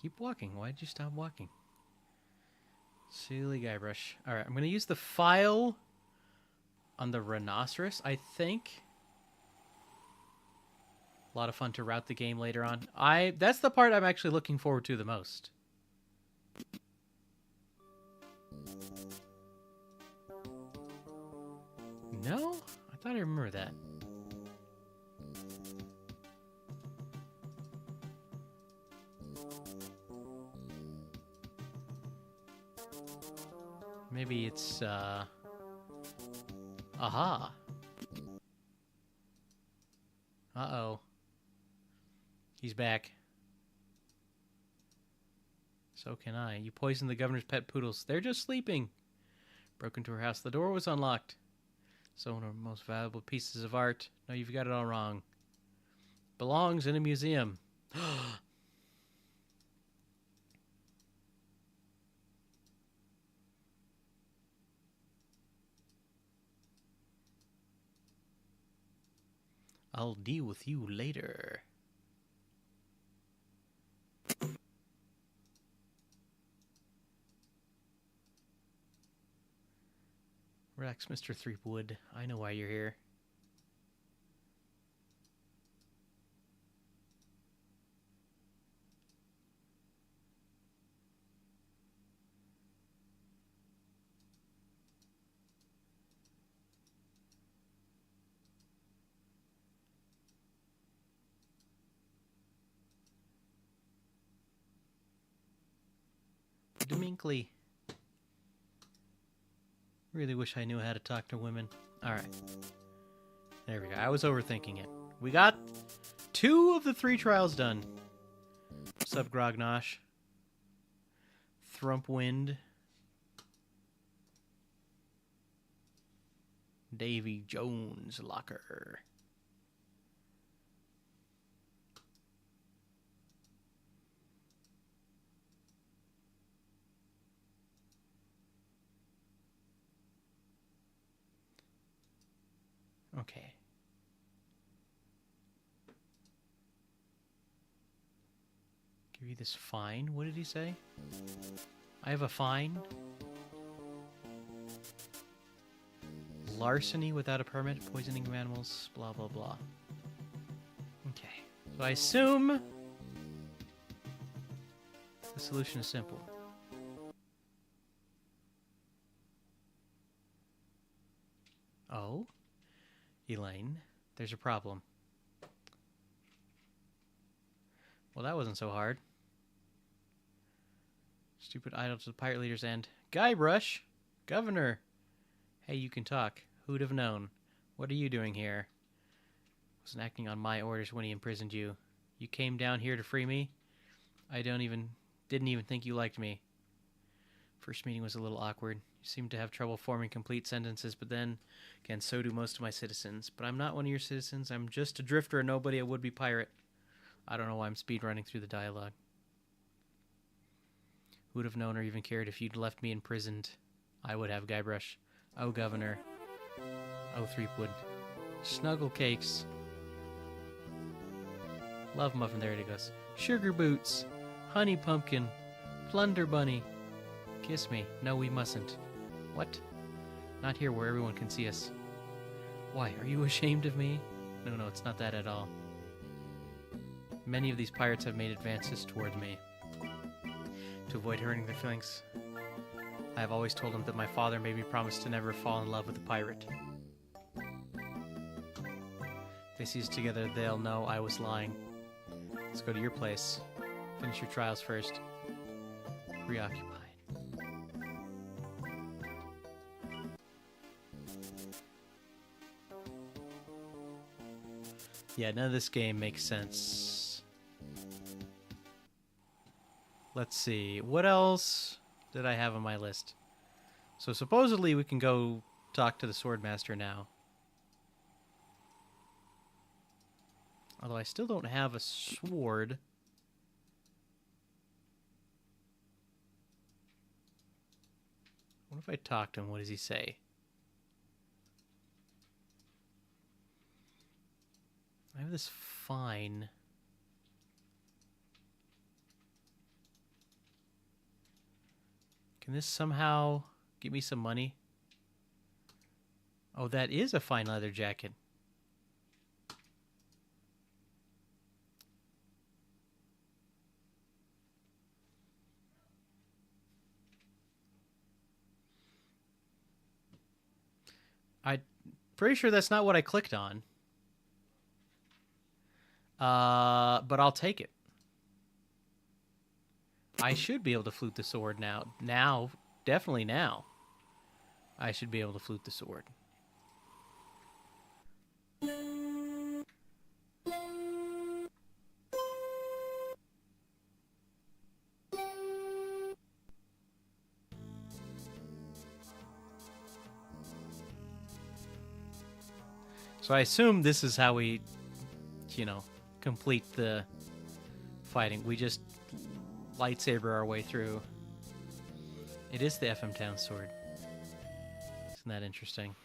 Keep walking. Why'd you stop walking? Silly Guybrush. Alright, I'm going to use the file on the rhinoceros, I think. A lot of fun to route the game later on. That's the part I'm actually looking forward to the most. No? I thought I remember that. Maybe it's, aha. Uh-oh. He's back. So can I. You poisoned the governor's pet poodles. They're just sleeping. Broke into her house. The door was unlocked. So one of her most valuable pieces of art. No, you've got it all wrong. Belongs in a museum. I'll deal with you later. Relax, Mr. Threepwood. I know why you're here. Deminkly. Really wish I knew how to talk to women. Alright. There we go. I was overthinking it. We got 2 of the 3 trials done. What's up, Grognosh? Thrumpwind. Davy Jones Locker. Okay. Give you this fine. What did he say? I have a fine. Larceny without a permit, poisoning of animals, blah, blah, blah. Okay. So I assume the solution is simple. Oh? Elaine, there's a problem. Well, that wasn't so hard. Stupid idol to the pirate leader's end. Guybrush! Governor! Hey, you can talk. Who'd have known? What are you doing here? Wasn't acting on my orders when he imprisoned you. You came down here to free me? I didn't even think you liked me. First meeting was a little awkward. You seemed to have trouble forming complete sentences, but then, again, so do most of my citizens. But I'm not one of your citizens. I'm just a drifter and nobody a would-be pirate. I don't know why I'm speedrunning through the dialogue. Who would have known or even cared if you'd left me imprisoned? I would have, Guybrush. Oh, Governor. Oh, Threepwood. Snuggle cakes. Love muffin. There it goes. Sugar boots. Honey pumpkin. Plunder bunny. Kiss me. No, we mustn't. What? Not here where everyone can see us. Why, are you ashamed of me? No, it's not that at all. Many of these pirates have made advances toward me. To avoid hurting their feelings, I have always told them that my father made me promise to never fall in love with a pirate. If they see us together, they'll know I was lying. Let's go to your place. Finish your trials first. Preoccupied. Yeah, none of this game makes sense. Let's see. What else did I have on my list? So supposedly we can go talk to the Swordmaster now. Although I still don't have a sword. What if I talk to him? What does he say? I have this fine. Can this somehow get me some money? Oh, that is a fine leather jacket. I'm pretty sure that's not what I clicked on. But I'll take it. I should be able to flute the sword now. Now, definitely now. I should be able to flute the sword. So I assume this is how we, complete the fighting. We just lightsaber our way through. It is the FM Town sword. Isn't that interesting?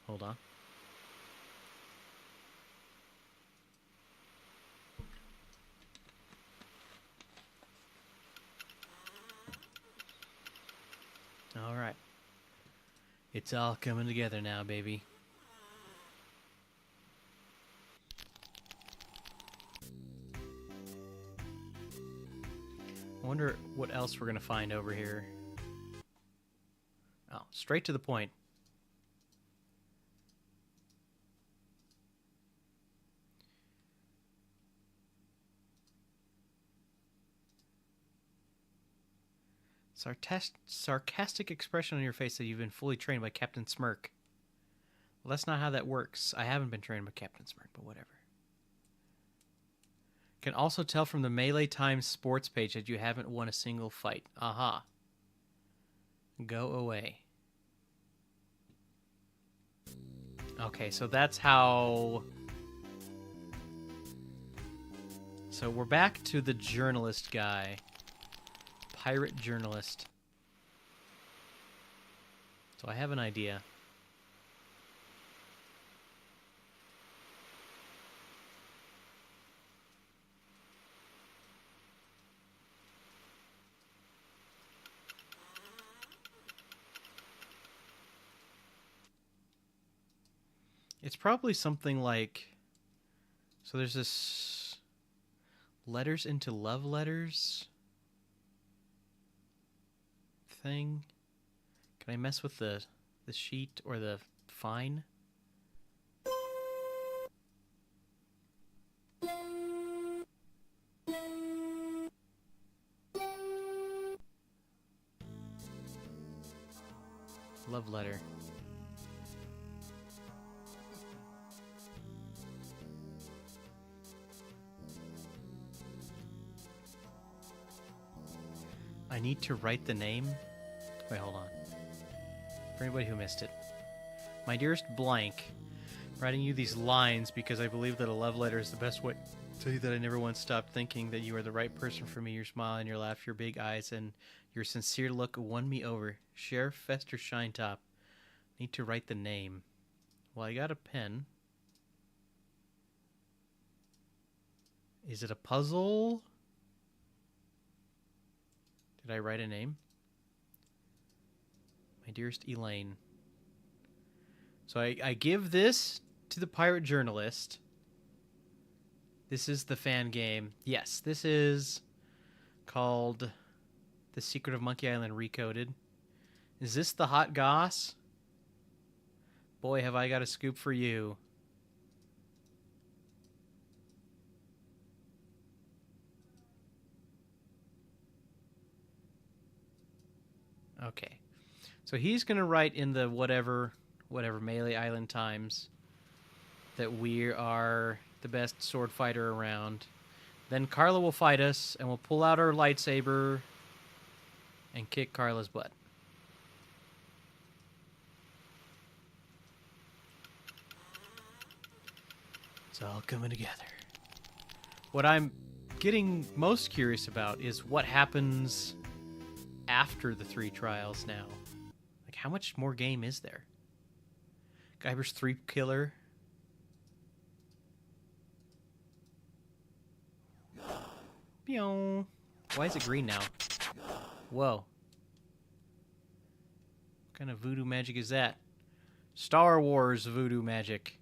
Hold on. All right. It's all coming together now, baby. I wonder what else we're going to find over here. Oh, straight to the point. Sarcastic expression on your face that you've been fully trained by Captain Smirk. Well, that's not how that works. I haven't been trained by Captain Smirk, but whatever. Can also tell from the Melee Times sports page that you haven't won a single fight. Aha. Go away. Okay, so that's how... So we're back to the journalist guy. Pirate journalist. So I have an idea. It's probably something like... So there's this... Letters into love letters... thing. Can I mess with the sheet or the fine? Love letter. I need to write the name. Wait, hold on. For anybody who missed it. My dearest blank, writing you these lines because I believe that a love letter is the best way to tell you that I never once stopped thinking that you are the right person for me. Your smile and your laugh, your big eyes, and your sincere look won me over. Sheriff Fester Shinetop. Need to write the name. Well, I got a pen. Is it a puzzle? Did I write a name? My dearest Elaine. So I give this to the pirate journalist. This is the fan game. Yes, this is called The Secret of Monkey Island Recoded. Is this the hot goss? Boy, have I got a scoop for you. Okay. So he's going to write in the whatever Melee Island Times that we are the best sword fighter around. Then Carla will fight us, and we'll pull out our lightsaber and kick Carla's butt. It's all coming together. What I'm getting most curious about is what happens after the 3 trials now. Like, how much more game is there? Guyver's 3 killer. Pew. Why is it green now? Whoa. What kind of voodoo magic is that? Star Wars voodoo magic.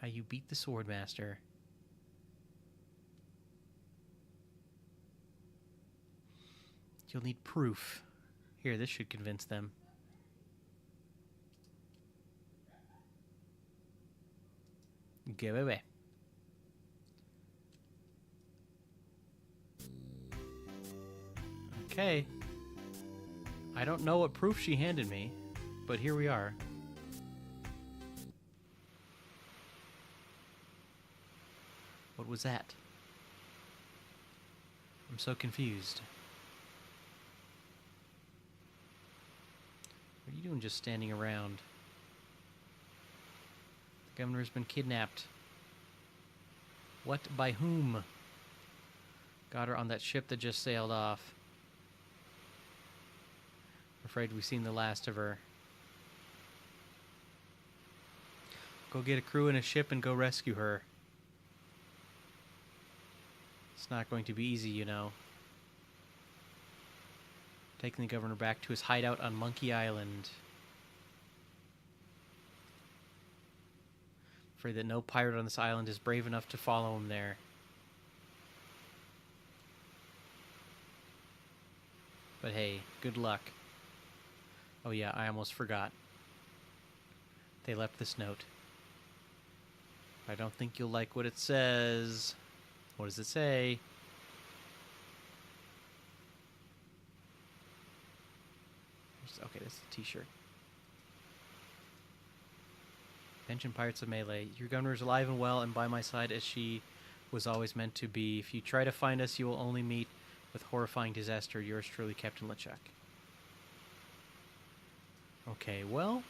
How you beat the Swordmaster. You'll need proof. Here, this should convince them. Go away. Okay. I don't know what proof she handed me, but here we are. What was that? I'm so confused. What are you doing just standing around? The governor's been kidnapped. What? By whom? Got her on that ship that just sailed off. I'm afraid we've seen the last of her. Go get a crew and a ship and go rescue her. It's not going to be easy, you know. Taking the governor back to his hideout on Monkey Island. Afraid that no pirate on this island is brave enough to follow him there. But hey, good luck. Oh yeah, I almost forgot. They left this note. I don't think you'll like what it says. What does it say? Okay, this is a t-shirt. Attention, Pirates of Melee. Your governor is alive and well and by my side as she was always meant to be. If you try to find us, you will only meet with horrifying disaster. Yours truly, Captain LeChuck. Okay, well.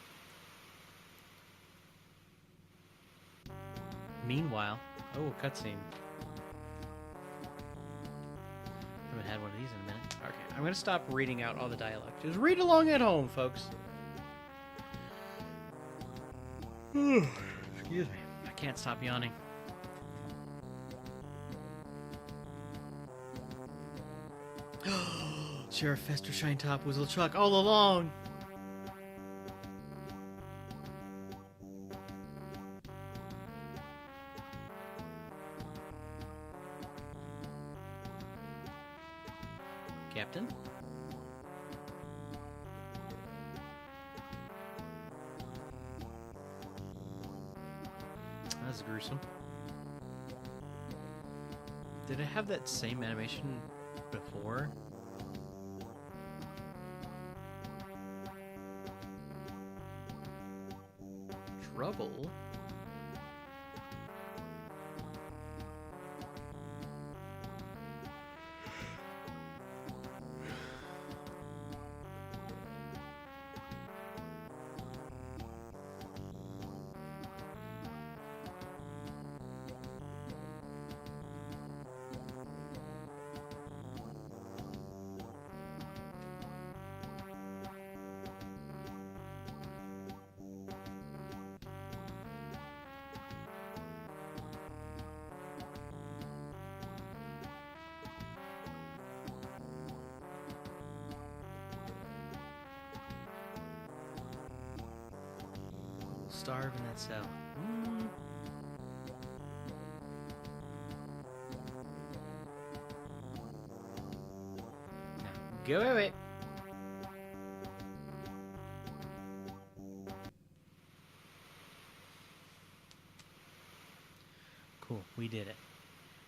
Meanwhile. Oh, cutscene. Haven't had one of these in a minute. Okay, I'm going to stop reading out all the dialogue. Just read along at home, folks. Excuse me. I can't stop yawning. Sheriff Fester Shinetop was LeChuck all along. Captain? That's gruesome. Did it have that same animation before? Trouble? Starve in that cell. Now, go away. Cool, we did it.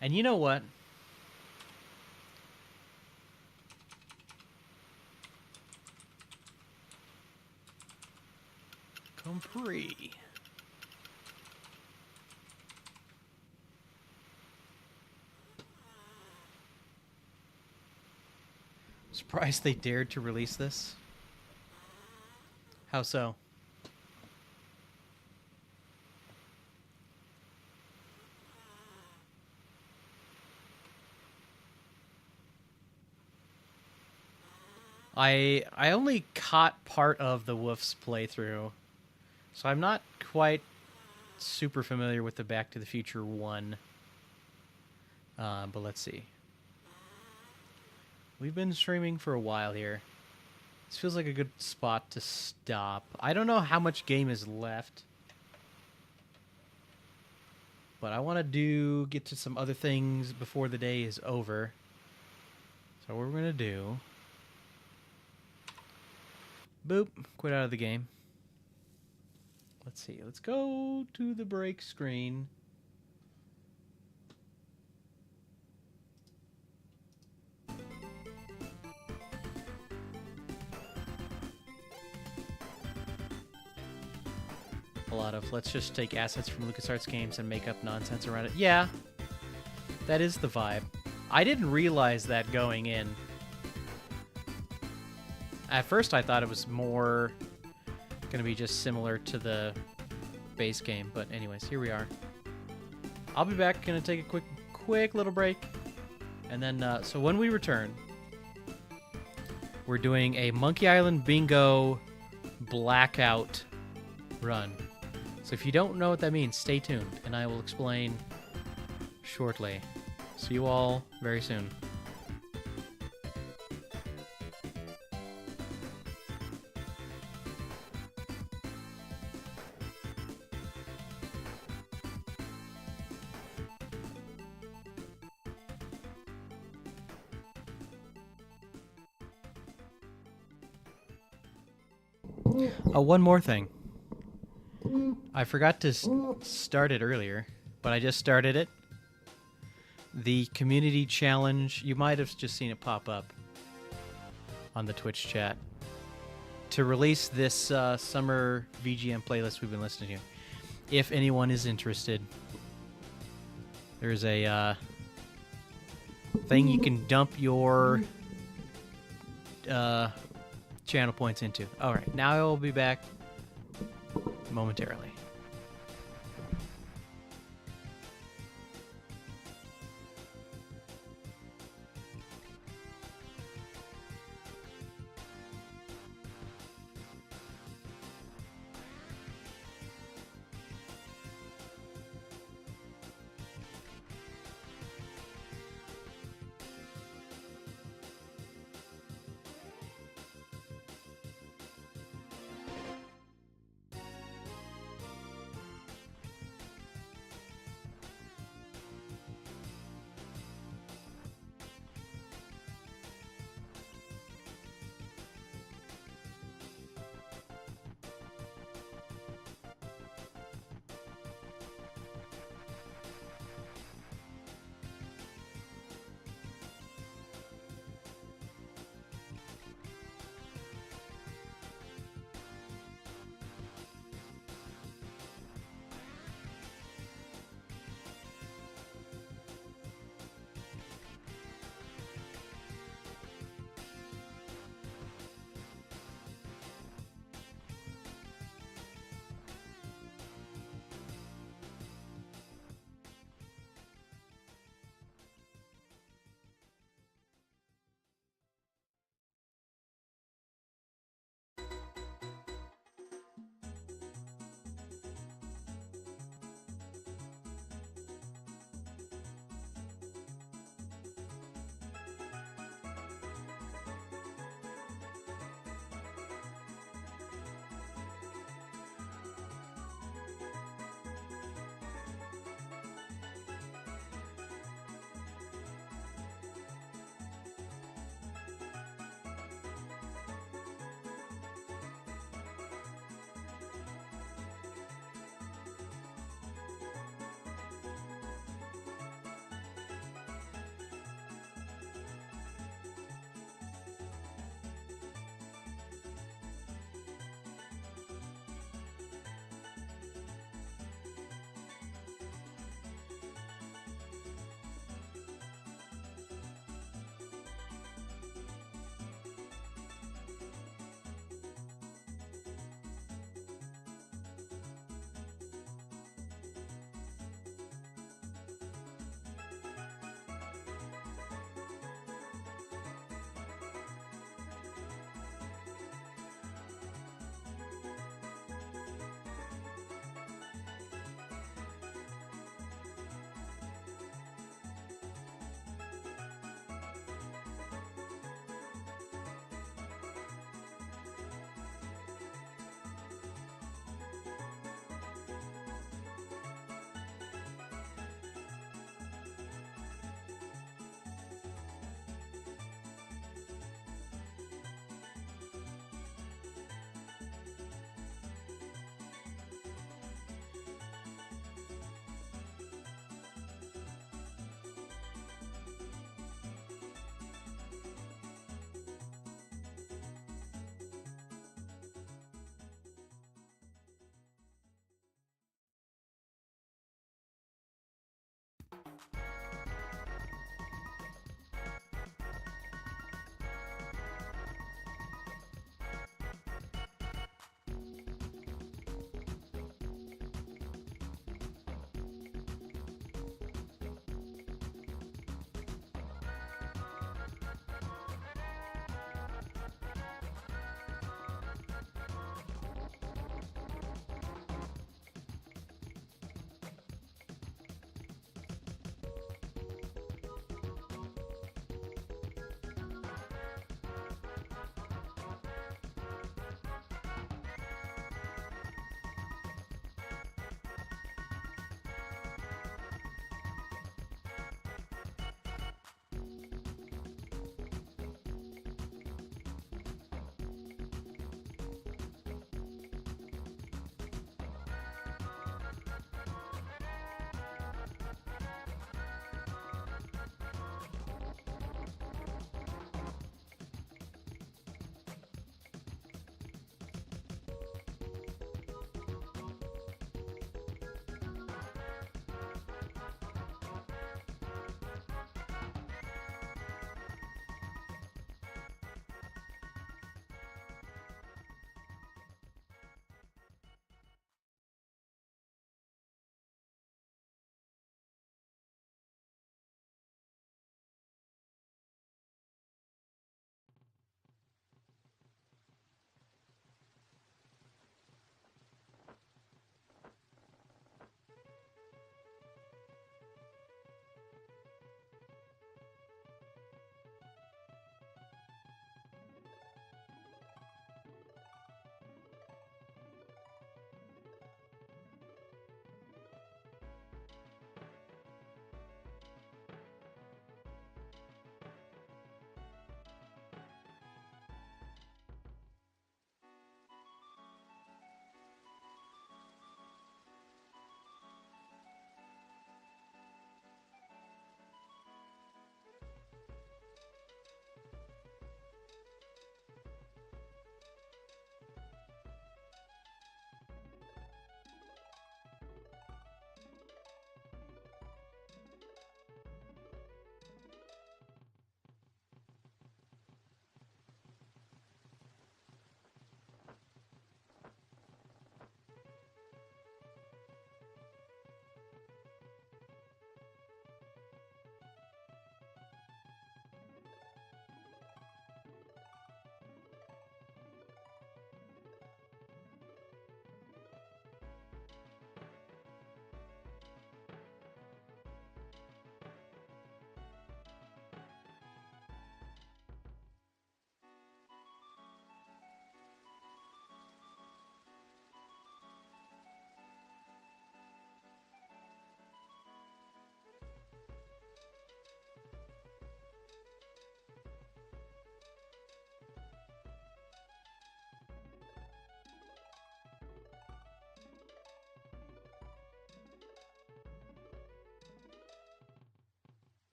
And you know what? free. Surprised they dared to release this. How so? I only caught part of the Wolf's playthrough, so I'm not quite super familiar with the Back to the Future 1. But let's see. We've been streaming for a while here. This feels like a good spot to stop. I don't know how much game is left, but I want to get to some other things before the day is over. So what we're going to do... Boop. Quit out of the game. Let's see. Let's go to the break screen. A lot of, let's just take assets from LucasArts games and make up nonsense around it. Yeah. That is the vibe. I didn't realize that going in. At first, I thought it was more going to be just similar to the base game. But anyways, here we are. I'll be back. Going to take a quick little break. And then, so when we return, we're doing a Monkey Island Bingo Blackout run. So if you don't know what that means, stay tuned. And I will explain shortly. See you all very soon. Oh, one more thing. I forgot to start it earlier, but I just started it. The community challenge, you might have just seen it pop up on the Twitch chat, to release this summer VGM playlist we've been listening to. If anyone is interested, there's a thing you can dump your channel points into. All right, now I will be back momentarily.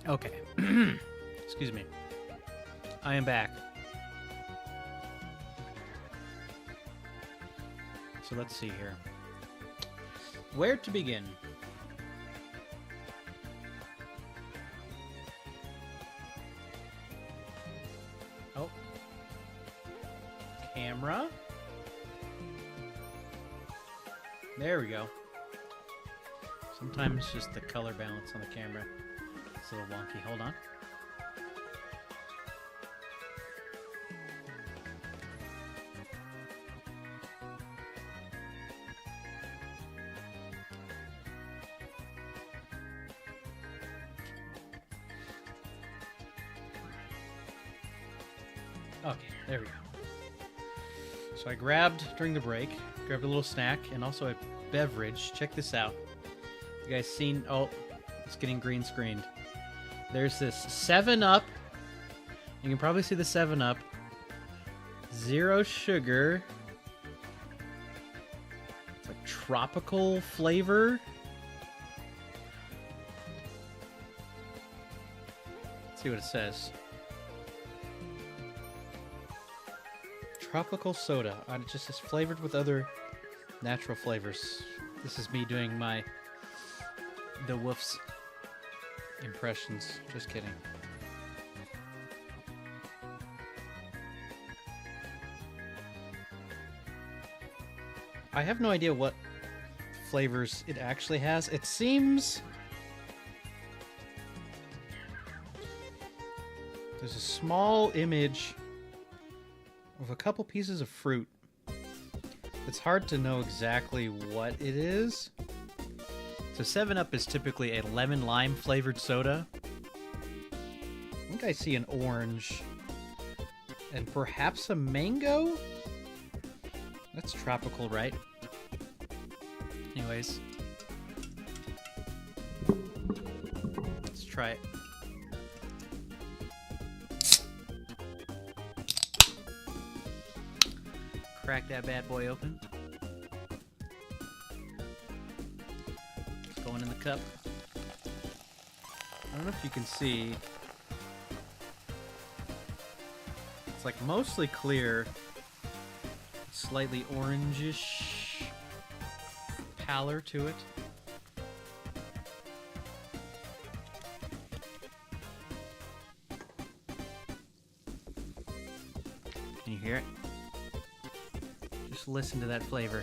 Okay. Excuse me. I am back. So let's see here. Where to begin? Oh. Camera. There we go. Sometimes just the color balance on the camera is a little wonky. Hold on. Okay, there we go. So I grabbed, during the break, grabbed a little snack and also a beverage. Check this out. You guys seen? Oh, it's getting green screened. There's this 7-Up. You can probably see the 7-Up. Zero sugar. It's like tropical flavor. Let's see what it says. Tropical soda. It just is flavored with other natural flavors. This is me doing the Woof's impressions. Just kidding. I have no idea what flavors it actually has. It seems there's a small image of a couple pieces of fruit. It's hard to know exactly what it is. So 7-Up is typically a lemon lime flavored soda. I think I see an orange and perhaps a mango? That's tropical, right? Anyways, let's try it. Crack that bad boy open. It's going in the cup. I don't know if you can see. It's like mostly clear, slightly orangish pallor to it. Can you hear it? Just listen to that flavor.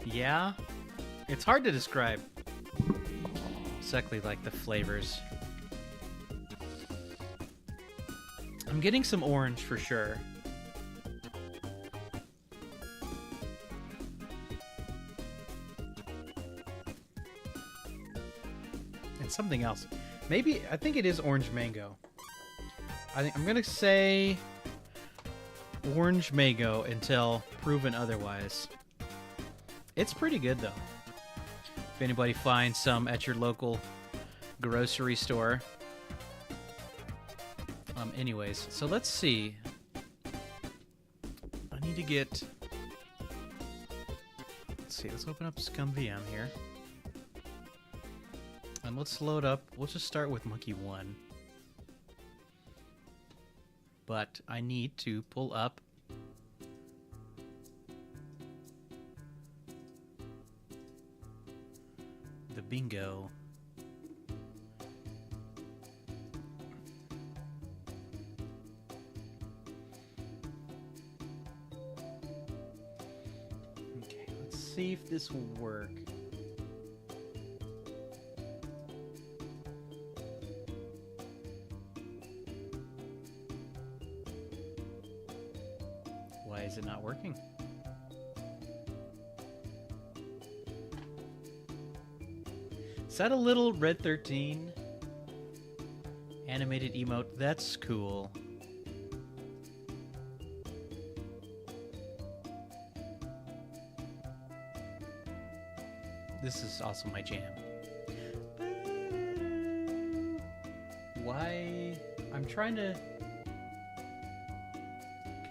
Yeah, it's hard to describe exactly like the flavors. I'm getting some orange for sure. And something else. Maybe, I think it is orange mango. I'm gonna say orange mango until proven otherwise. It's pretty good though. If anybody finds some at your local grocery store. Anyways, so let's see. I need to get... Let's see, let's open up ScumVM here. And let's load up, we'll just start with Monkey 1. But I need to pull up the bingo. Okay, let's see if this will work. Why is it not working? Is that a little Red 13 animated emote? That's cool. This is also my jam. Why? I'm trying to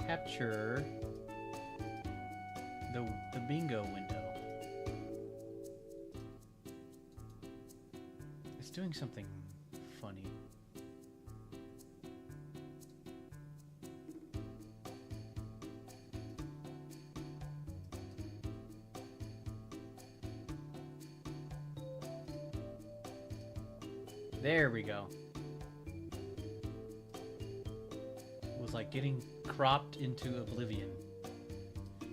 capture the bingo window. It's doing something funny. There we go. It was like getting cropped into oblivion. I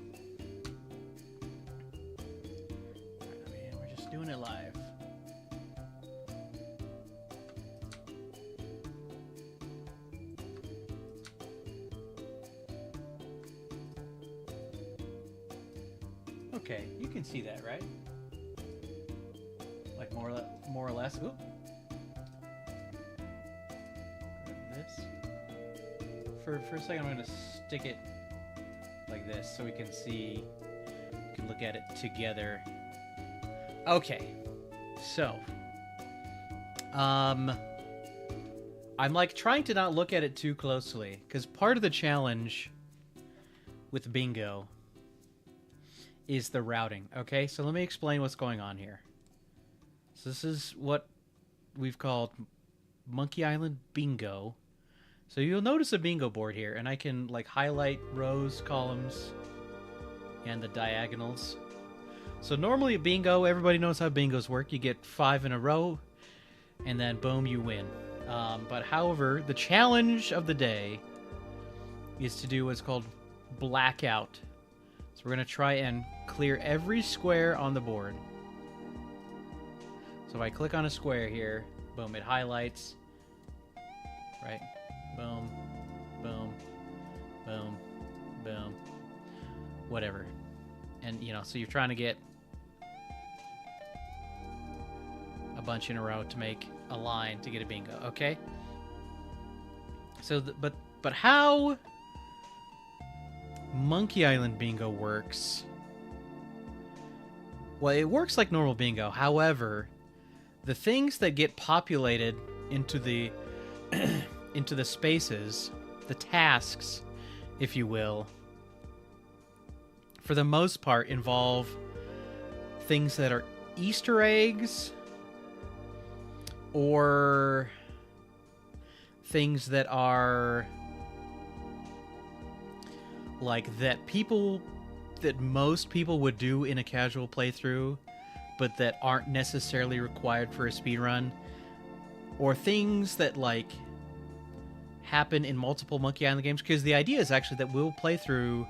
mean, we're just doing it live. Okay, you can see that, right? Like more or less. Oop. This. For a second, I'm going to stick it like this so we can see, we can look at it together. Okay, so, I'm like trying to not look at it too closely, because part of the challenge with bingo is the routing. Okay, so let me explain what's going on here. So this is what we've called Monkey Island Bingo. So you'll notice a bingo board here, and I can like highlight rows, columns, and the diagonals. So normally at bingo, everybody knows how bingos work. You get 5 in a row, and then boom, you win. But however, the challenge of the day is to do what's called blackout. So we're going to try and clear every square on the board. So if I click on a square here, boom, it highlights, right? Boom, boom, boom, boom, whatever. And, you know, so you're trying to get a bunch in a row to make a line to get a bingo, okay? So, but how Monkey Island Bingo works... Well, it works like normal bingo. However, the things that get populated into the into the spaces, the tasks, if you will, for the most part involve things that are Easter eggs or things that are like that most people would do in a casual playthrough, but that aren't necessarily required for a speedrun, or things that like happen in multiple Monkey Island games, because the idea is actually that we'll play through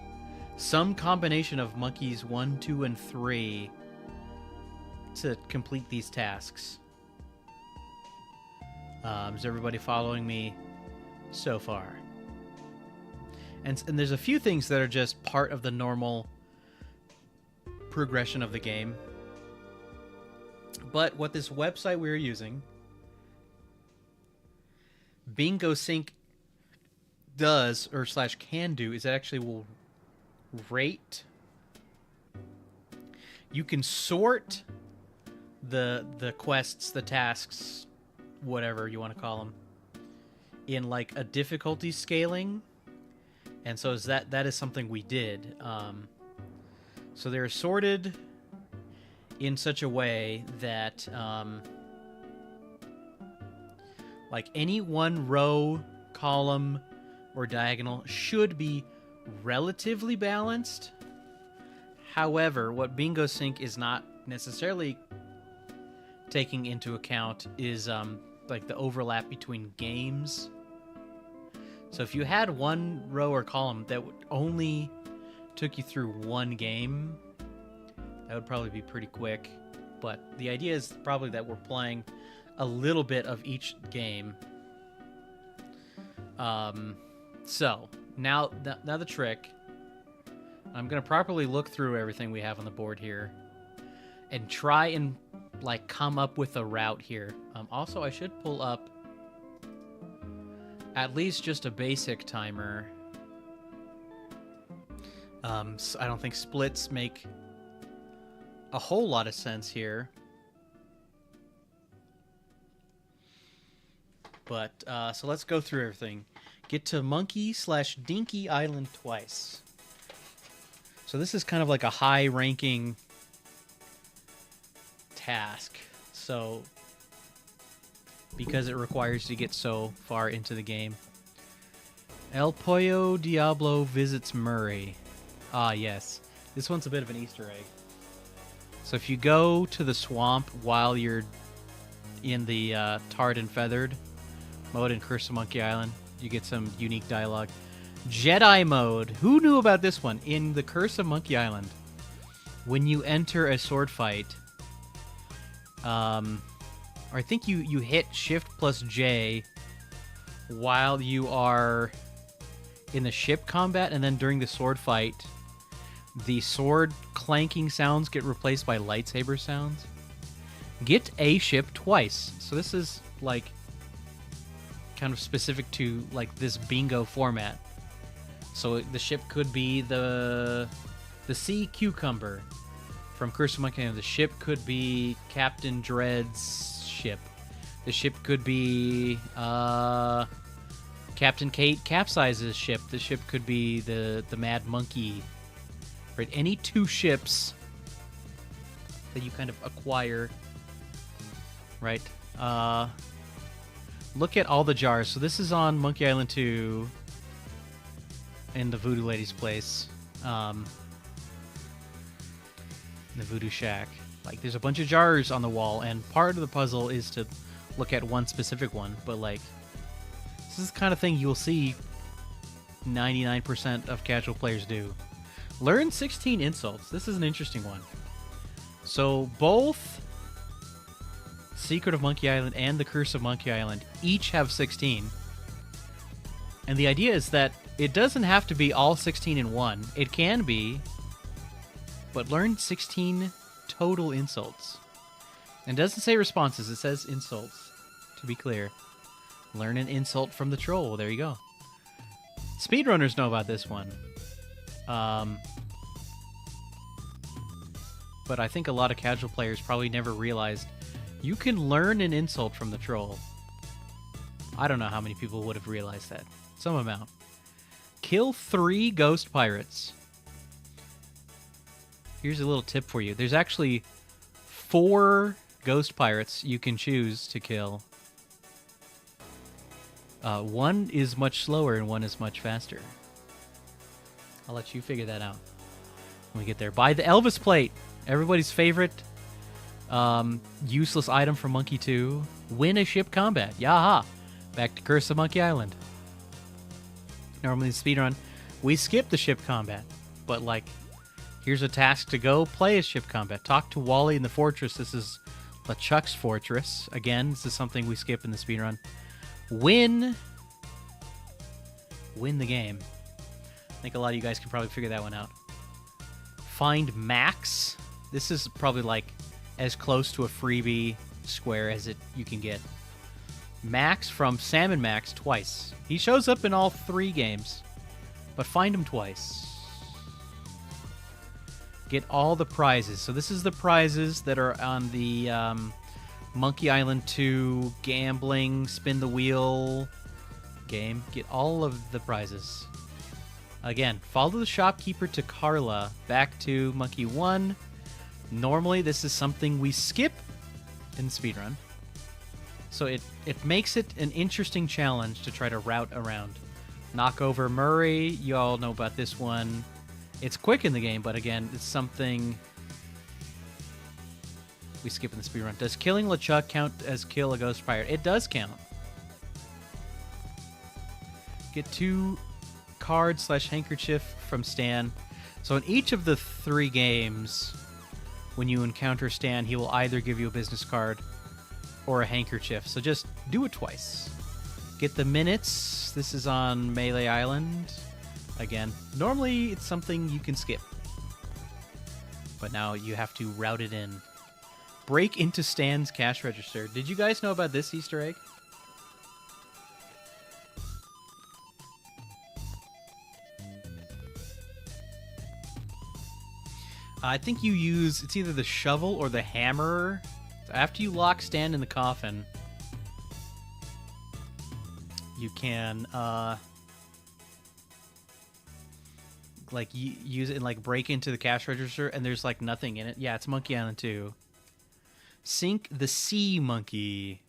some combination of Monkeys 1, 2, and 3 to complete these tasks. Is everybody following me so far? And there's a few things that are just part of the normal progression of the game. But what this website we're using, Bingo Sync, does, or / can do, is it actually will rate. You can sort the quests, the tasks, whatever you want to call them, in like a difficulty scaling. And so that is something we did. So they're sorted in such a way that like any one row, column, or diagonal should be relatively balanced. However, what Bingo Sync is not necessarily taking into account is like the overlap between games. So if you had one row or column that only took you through one game, that would probably be pretty quick. But the idea is probably that we're playing a little bit of each game. So now the trick, I'm going to properly look through everything we have on the board here and try and like come up with a route here. Also, I should pull up at least just a basic timer. So I don't think splits make a whole lot of sense here. But, so let's go through everything. Get to Monkey/Dinky Island twice. So this is kind of like a high-ranking task. So, because it requires you to get so far into the game. El Pollo Diablo visits Murray. Ah, yes. This one's a bit of an Easter egg. So if you go to the swamp while you're in the Tarred and Feathered mode in Curse of Monkey Island, you get some unique dialogue. Jedi mode. Who knew about this one? In the Curse of Monkey Island, when you enter a sword fight, or I think you hit Shift plus J while you are in the ship combat, and then during the sword fight, the sword clanking sounds get replaced by lightsaber sounds. Get a ship twice. So this is like kind of specific to like this bingo format. So the ship could be the Sea Cucumber from Curse of Monkey Island. The ship could be Captain Dread's ship. The ship could be Captain Kate Capsize's ship. The ship could be the Mad Monkey. Right? Any two ships that you kind of acquire. Right? Look at all the jars. So this is on Monkey Island 2 in the Voodoo Lady's place. The Voodoo Shack. Like, there's a bunch of jars on the wall, and part of the puzzle is to look at one specific one, but like, this is the kind of thing you'll see 99% of casual players do. Learn 16 insults. This is an interesting one. So both Secret of Monkey Island and the Curse of Monkey Island each have 16. And the idea is that it doesn't have to be all 16 in one. It can be, but learn 16 total insults. And it doesn't say responses, it says insults, to be clear. Learn an insult from the troll. There you go. Speedrunners know about this one. But I think a lot of casual players probably never realized you can learn an insult from the troll. I don't know how many people would have realized that. Some amount. Kill 3 ghost pirates. Here's a little tip for you. There's actually 4 ghost pirates you can choose to kill. One is much slower and one is much faster. I'll let you figure that out when we get there. Buy the Elvis plate. Everybody's favorite useless item from Monkey 2. Win a ship combat. Yaha. Back to Curse of Monkey Island. Normally in speedrun, we skip the ship combat. But like, here's a task to go play a ship combat. Talk to Wally in the fortress. This is LeChuck's fortress. Again, this is something we skip in the speedrun. Win the game. I think a lot of you guys can probably figure that one out. Find Max. This is probably like as close to a freebie square as you can get. Max from Salmon Max twice. He shows up in all 3 games, but find him twice. Get all the prizes. So this is the prizes that are on the Monkey Island 2 gambling spin the wheel game. Get all of the prizes. Again, follow the shopkeeper to Carla back to Monkey 1. Normally this is something we skip in speedrun. So it makes it an interesting challenge to try to route around. Knock over Murray. You all know about this one. It's quick in the game, but again, it's something we skip in the speedrun. Does killing LeChuck count as kill a ghost pirate? It does count. Get 2 card/handkerchief from Stan. So in each of the 3 games, when you encounter Stan, he will either give you a business card or a handkerchief. So just do it twice. Get the minutes. This is on Melee Island. Again, normally it's something you can skip, but now you have to route it in. Break into Stan's cash register. Did you guys know about this Easter egg? I think you use, it's either the shovel or the hammer. So after you lock Stan in the coffin, you can like use it and like break into the cash register, and there's like nothing in it. Yeah, it's Monkey Island 2. Sink the Sea Monkey.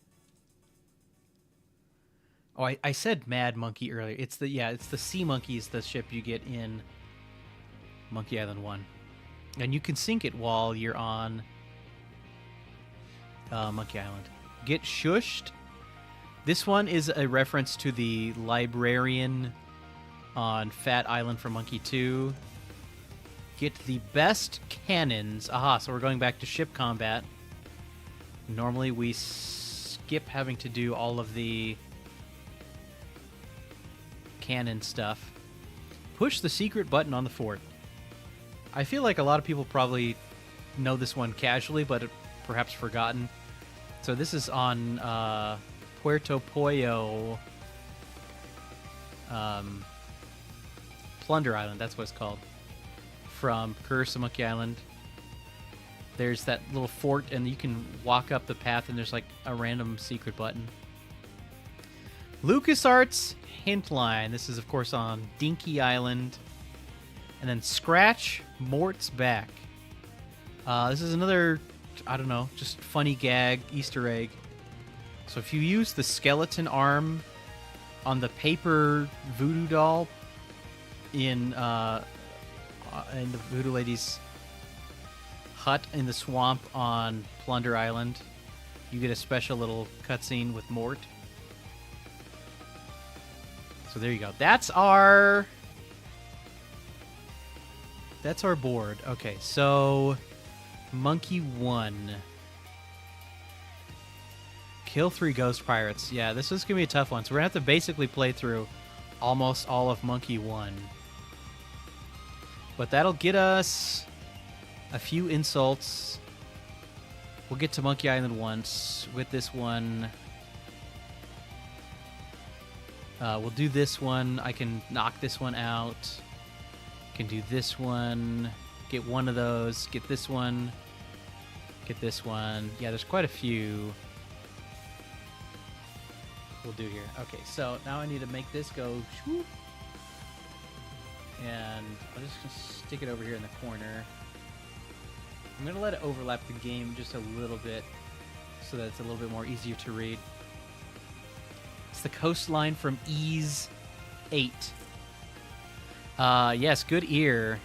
Oh, I said Mad Monkey earlier. It's the Sea Monkey is the ship you get in Monkey Island 1. And you can sink it while you're on Monkey Island. Get shushed. This one is a reference to the librarian on Fat Island from Monkey 2. Get the best cannons. Aha, so we're going back to ship combat. Normally we skip having to do all of the cannon stuff. Push the secret button on the fort. I feel like a lot of people probably know this one casually, but perhaps forgotten. So this is on Puerto Pollo Plunder Island, that's what it's called. From Curse of Monkey Island. There's that little fort, and you can walk up the path, and there's like a random secret button. LucasArts Hint Line. This is, of course, on Dinky Island. And then Scratch Mort's Back. This is another, I don't know, just funny gag, Easter egg. So if you use the skeleton arm on the paper voodoo doll in the voodoo lady's hut in the swamp on Plunder Island, you get a special little cutscene with Mort. So there you go. That's our board. Okay, so Monkey 1. Kill 3 ghost pirates. Yeah, this is going to be a tough one. So we're going to have to basically play through almost all of Monkey 1. But that'll get us a few insults. We'll get to Monkey Island once with this one. We'll do this one. I can knock this one out. Can do this one. Get one of those. Get this one. Get this one. Yeah, there's quite a few we'll do here. Okay, so now I need to make this go. Shoo, and I'm just going to stick it over here in the corner. I'm going to let it overlap the game just a little bit so that it's a little bit more easier to read. It's the coastline from Ease 8. Yes, good ear.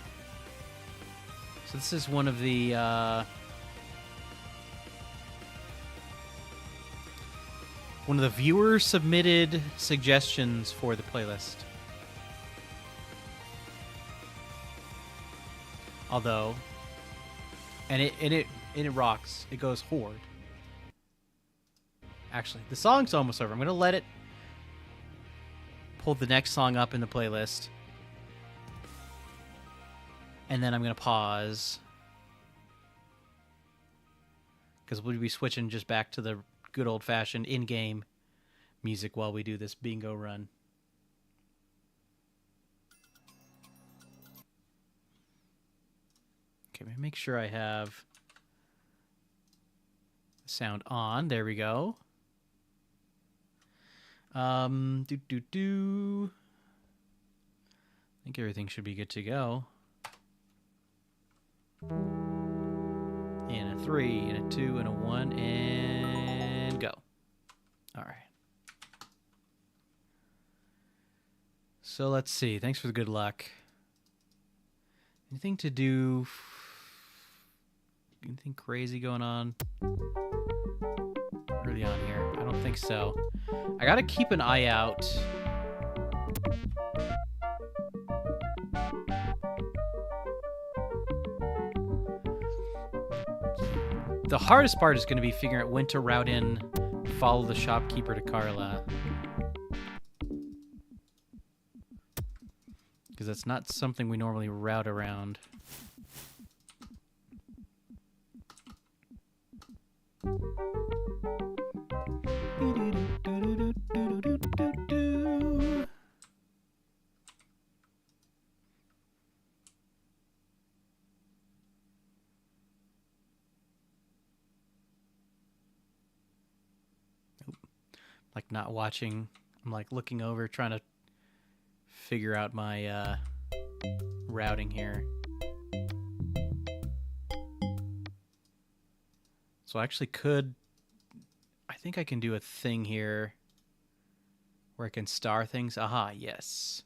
So this is one of the viewer submitted suggestions for the playlist. Although, and it rocks. It goes Horde. Actually, the song's almost over. I'm gonna let it pull the next song up in the playlist. And then I'm going to pause. Because we'll be switching just back to the good old-fashioned in-game music while we do this bingo run. Okay, make sure I have the sound on. There we go. I think everything should be good to go. And a 3, and a 2, and a 1, and go. All right. So let's see. Thanks for the good luck. Anything to do? Anything crazy going on early on here? I don't think so. I gotta keep an eye out. The hardest part is going to be figuring out when to route in, follow the shopkeeper to Carla. Because that's not something we normally route around. Like not watching, I'm like looking over trying to figure out my routing here. So I actually could... I think I can do a thing here where I can star things. Aha, yes.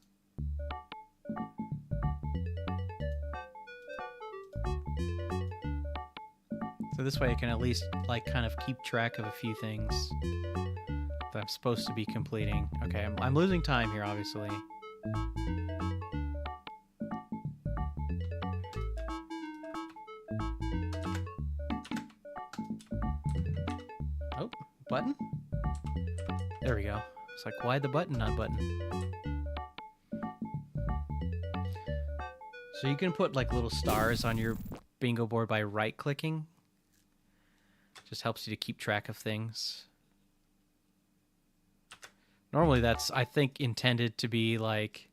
So this way I can at least, like, kind of keep track of a few things that I'm supposed to be completing. Okay, I'm losing time here, obviously. Oh, button? There we go. It's like, why the button not button? So you can put, like, little stars on your bingo board by right-clicking. Just helps you to keep track of things. Normally that's, I think, intended to be like,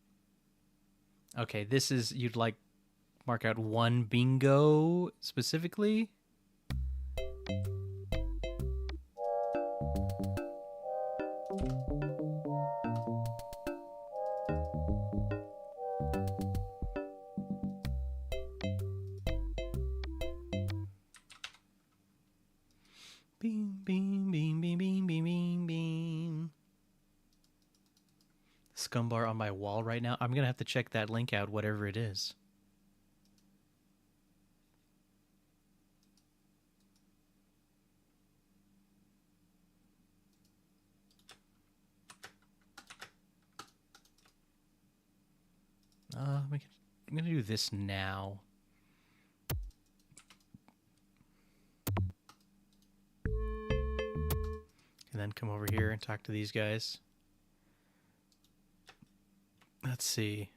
okay, this is, you'd like mark out one bingo specifically. Beam, beam, beam, beam, beam, beam, beam, beam. Scumbar on my wall right now. I'm going to have to check that link out, whatever it is. I'm going to do this now. And then come over here and talk to these guys. Let's see.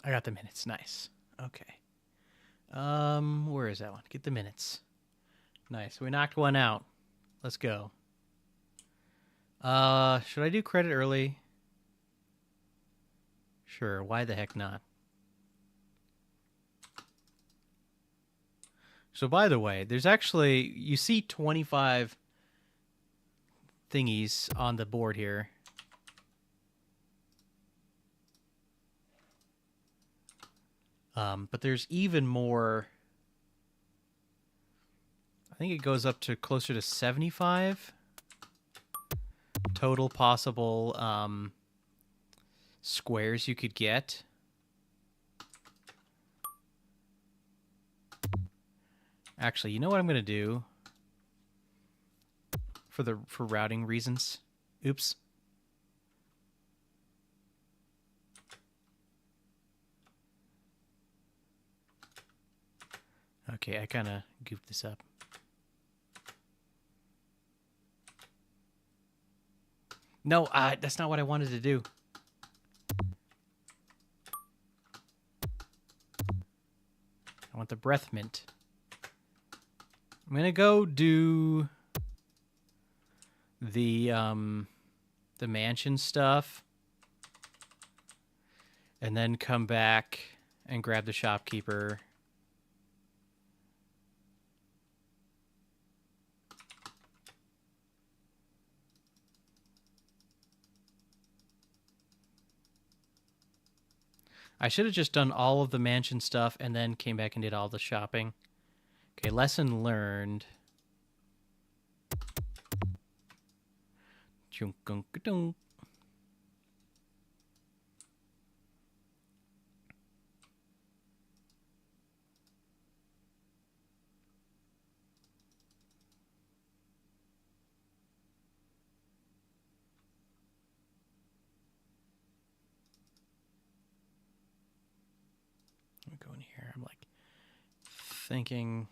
I got the minutes. Nice. Okay. Where is that one? Get the minutes. Nice. We knocked one out. Let's go. Should I do credit early? Sure. Why the heck not? So by the way, there's actually, you see 25 thingies on the board here. But there's even more. I think it goes up to closer to 75 total possible squares you could get. Actually, you know what I'm going to do for routing reasons? Oops. Okay, I kind of goofed this up. No, that's not what I wanted to do. I want the breath mint. I'm gonna go do the mansion stuff, and then come back and grab the shopkeeper. I should have just done all of the mansion stuff and then came back and did all the shopping. Okay, lesson learned. Chunk-unk-a-dunk. I'm going here. I'm like thinking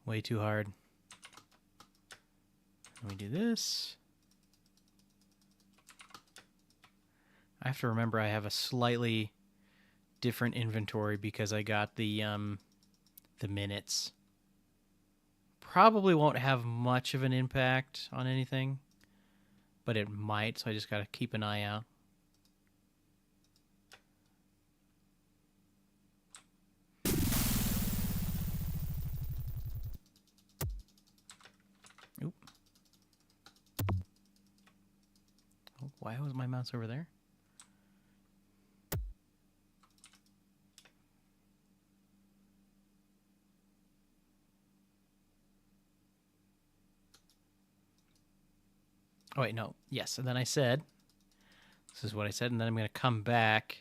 way too hard. Let me do this. I have to remember I have a slightly different inventory because I got the minutes. Probably won't have much of an impact on anything, but it might, so I just got to keep an eye out. Why was my mouse over there? Oh, wait, no. Yes, and then I said, this is what I said, and then I'm going to come back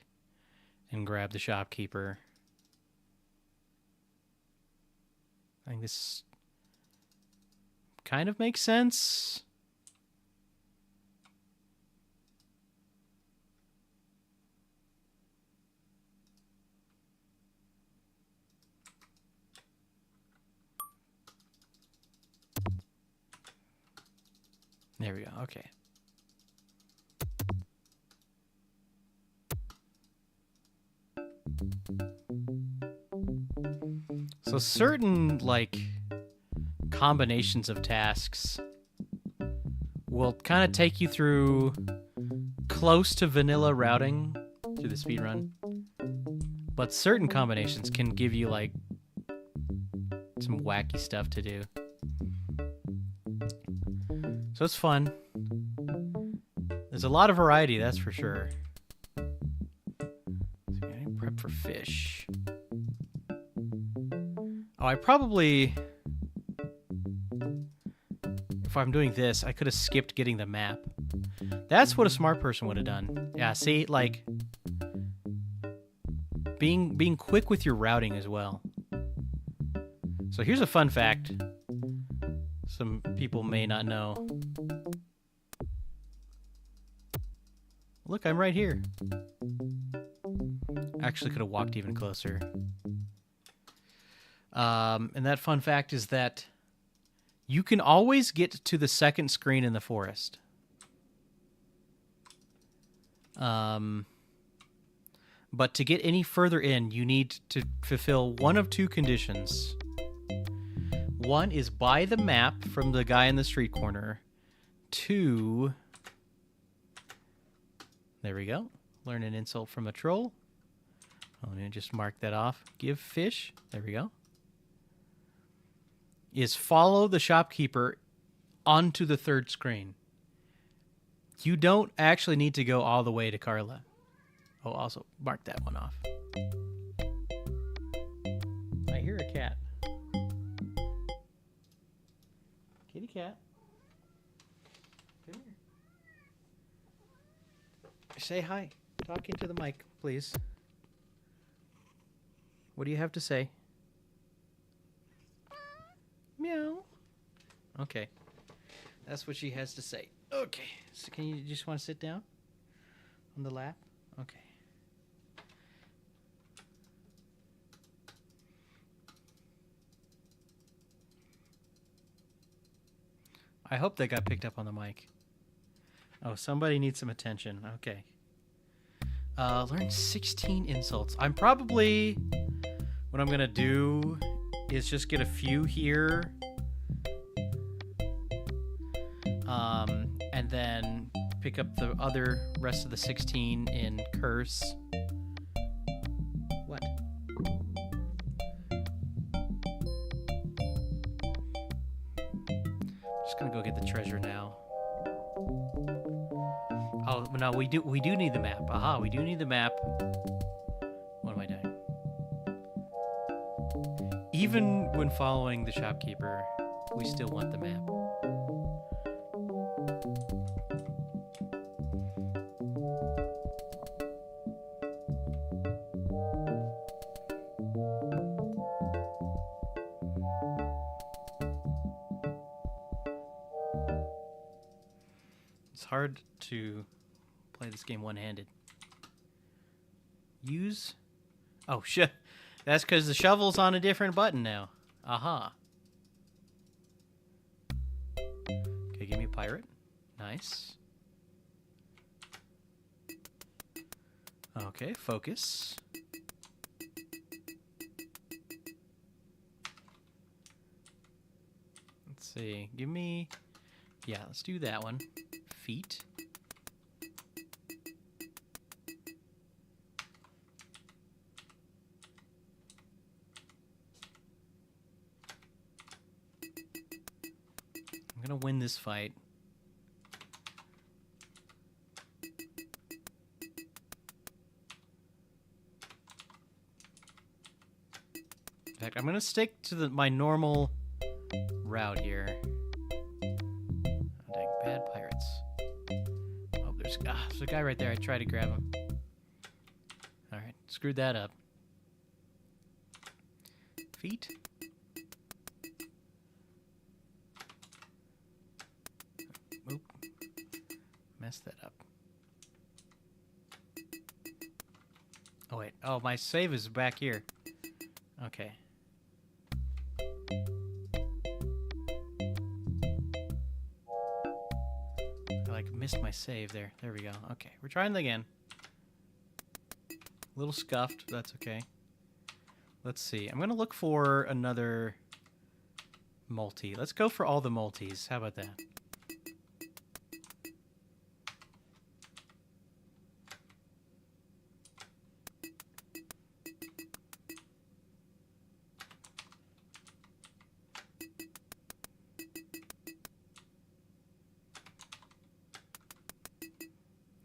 and grab the shopkeeper. I think this kind of makes sense. There we go. Okay. So certain, like, combinations of tasks will kind of take you through close to vanilla routing through the speedrun. But certain combinations can give you, like, some wacky stuff to do. So it's fun. There's a lot of variety, that's for sure. So I need prep for fish. Oh, I probably... If I'm doing this, I could have skipped getting the map. That's what a smart person would have done. Yeah, see, like... Being quick with your routing as well. So here's a fun fact. Some people may not know. Look, I'm right here. Actually could have walked even closer. And that fun fact is that you can always get to the second screen in the forest. But to get any further in, you need to fulfill one of two conditions. One is buy the map from the guy in the street corner. 2... There we go. Learn an insult from a troll. I'm going to just mark that off. Give fish. There we go. Is follow the shopkeeper onto the third screen. You don't actually need to go all the way to Carla. Oh, also mark that one off. I hear a cat. Kitty cat. Come here. Say hi. Talk into the mic, please. What do you have to say? Meow. Okay. That's what she has to say. Okay. So can you just want to sit down on the lap? Okay. I hope that got picked up on the mic. Oh, somebody needs some attention. Okay. Learn 16 insults. I'm probably... What I'm going to do is just get a few here. And then pick up the other rest of the 16 in Curse. What? Just going to go get the treasure now. Oh, no, we do need the map. Aha, we do need the map. What am I doing? Even when following the shopkeeper, we still want the map. It's hard to play this game one-handed. Use... Oh, shit. That's because the shovel's on a different button now. Aha. Okay, give me a pirate. Nice. Okay, focus. Let's see. Give me... Yeah, let's do that one. Feet. I'm gonna win this fight. In fact, I'm gonna stick to my normal route here. I'm doing bad pirates. Oh, there's a guy right there. I tried to grab him. All right, screwed that up. Feet. Oop. Messed that up. Oh wait. Oh, my save is back here. Okay. I missed my save there. There we go. Okay, we're trying it again. A little scuffed, that's okay. Let's see. I'm gonna look for another multi. Let's go for all the multis. How about that?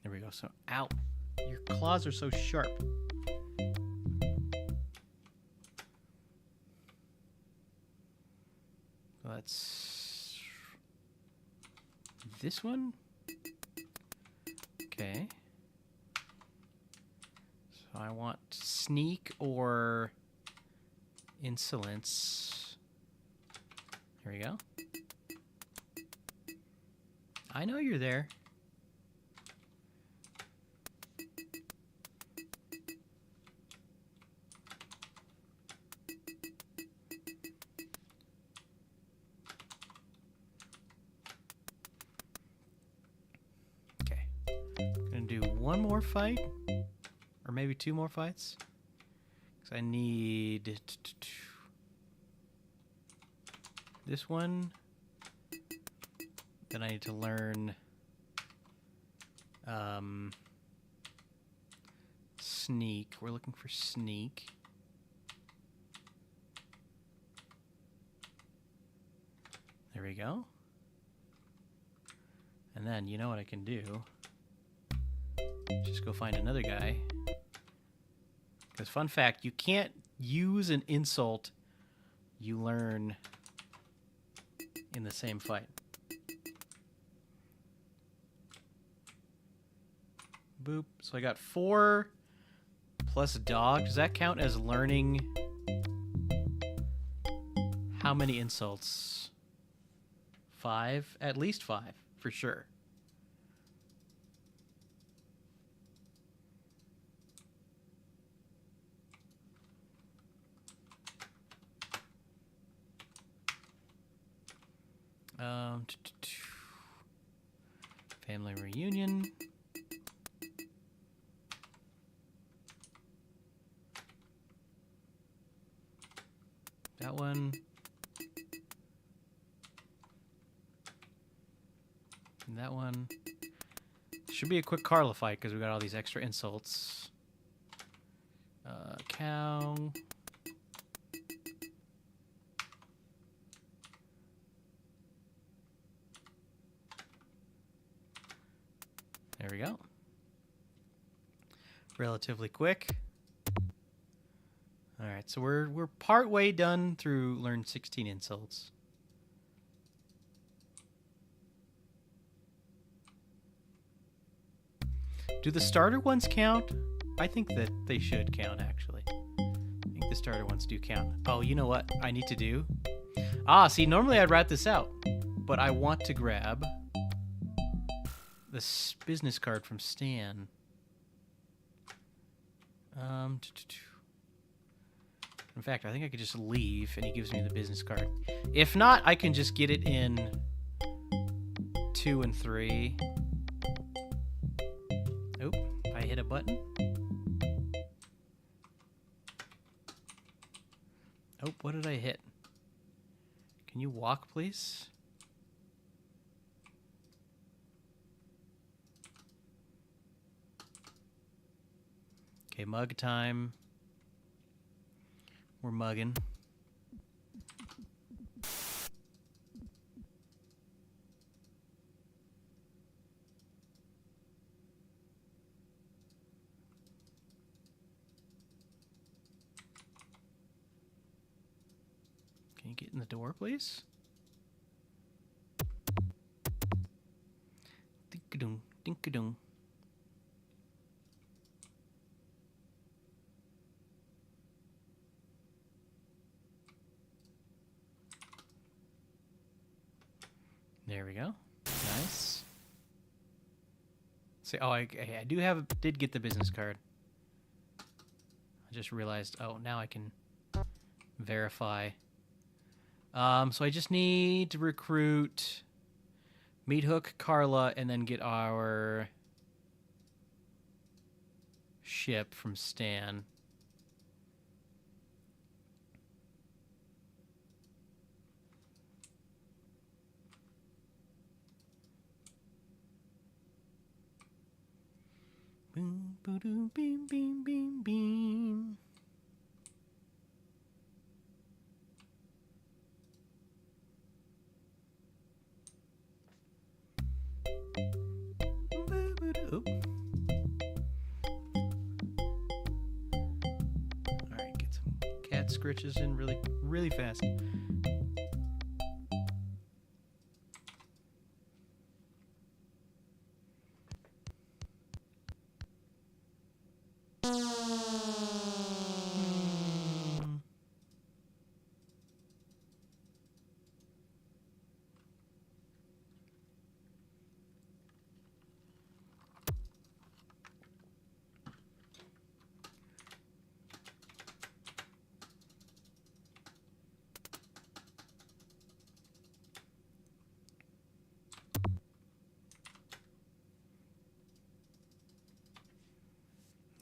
There we go. So, ow. Your claws are so sharp. Let's... this one? Okay. So I want sneak or insolence. There we go. I know you're there. One more fight, or maybe two more fights, because I need this one. Then I need to learn sneak. We're looking for sneak. There we go. And then you know what I can do. Just go find another guy. Because fun fact, you can't use an insult you learn in the same fight. Boop. So I got 4 plus dog. Does that count as learning how many insults? 5? At least 5, for sure. Family reunion. That one. And that one. Should be a quick Carla fight because we got all these extra insults. Cow. There we go. Relatively quick. All right, so we're part way done through learn 16 insults. Do the starter ones count? I think that they should count, actually. I think the starter ones do count. Oh, you know what I need to do? Ah, see, normally I'd write this out, but I want to grab this business card from Stan. In fact, I think I could just leave and he gives me the business card. If not, I can just get it in 2 and 3. Oop, I hit a button. Oh, what did I hit? Can you walk, please? Okay, mug time. We're mugging. you get in the door, please? Dink-a-doom, dink-a-doom. There we go. Nice. See, oh, I did get the business card. I just realized, oh, now I can verify. So I just need to recruit Meat Hook, Carla, and then get our ship from Stan. Boom, boom, beam, beam, beam, beam. Oop. All right, get some cat scritches in really, really fast.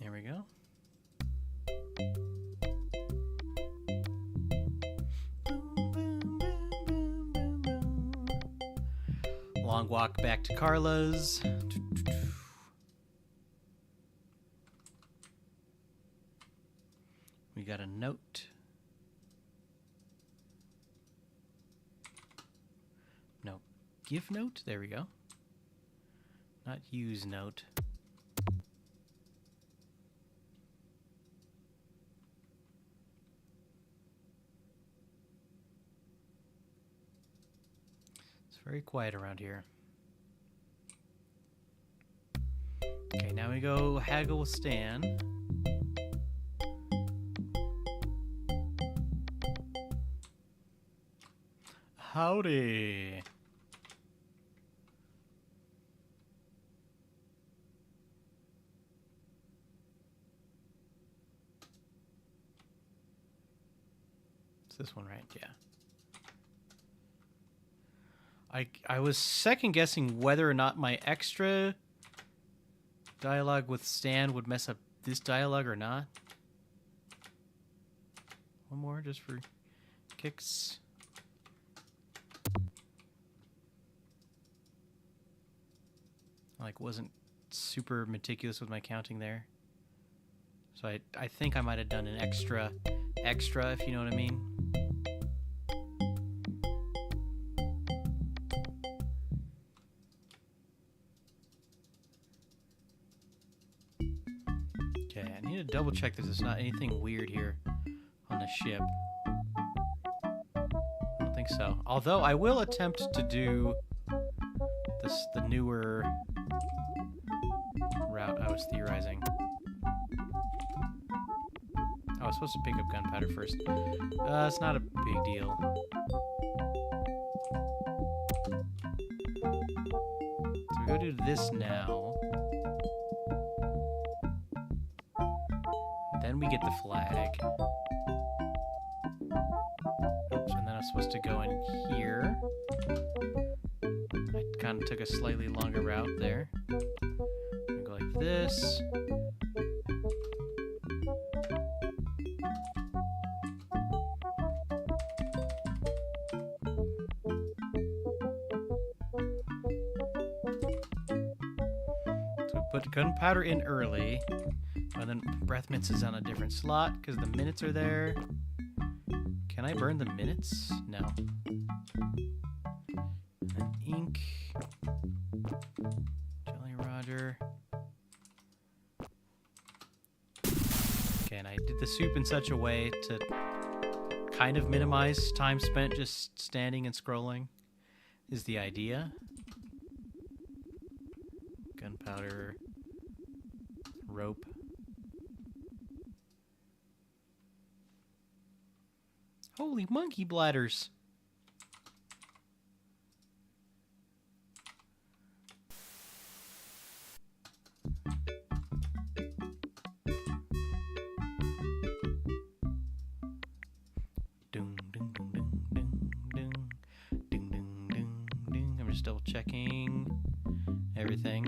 There we go. Long walk back to Carla's. We got a note. No, give note? There we go. Not use note. Very quiet around here. Okay, now we go haggle with Stan. Howdy. It's this one, right? Yeah. I was second guessing whether or not my extra dialogue with Stan would mess up this dialogue or not. One more just for kicks. I wasn't super meticulous with my counting there. So I think I might have done an extra if you know what I mean. Double check that there's not anything weird here on the ship. I don't think so. Although I will attempt to do the newer route I was theorizing. I was supposed to pick up gunpowder first. It's not a big deal. So we go do this now. Then we get the flag. Oops, and then I'm supposed to go in here. I kind of took a slightly longer route there. And go like this. So we put gunpowder in early. And then breath mints is on a different slot because the minutes are there. Can I burn the minutes? No. And then ink. Jolly Roger. Okay, and I did the soup in such a way to kind of minimize time spent just standing and scrolling is the idea. Gunpowder, rope. Holy monkey bladders. I'm just double checking everything.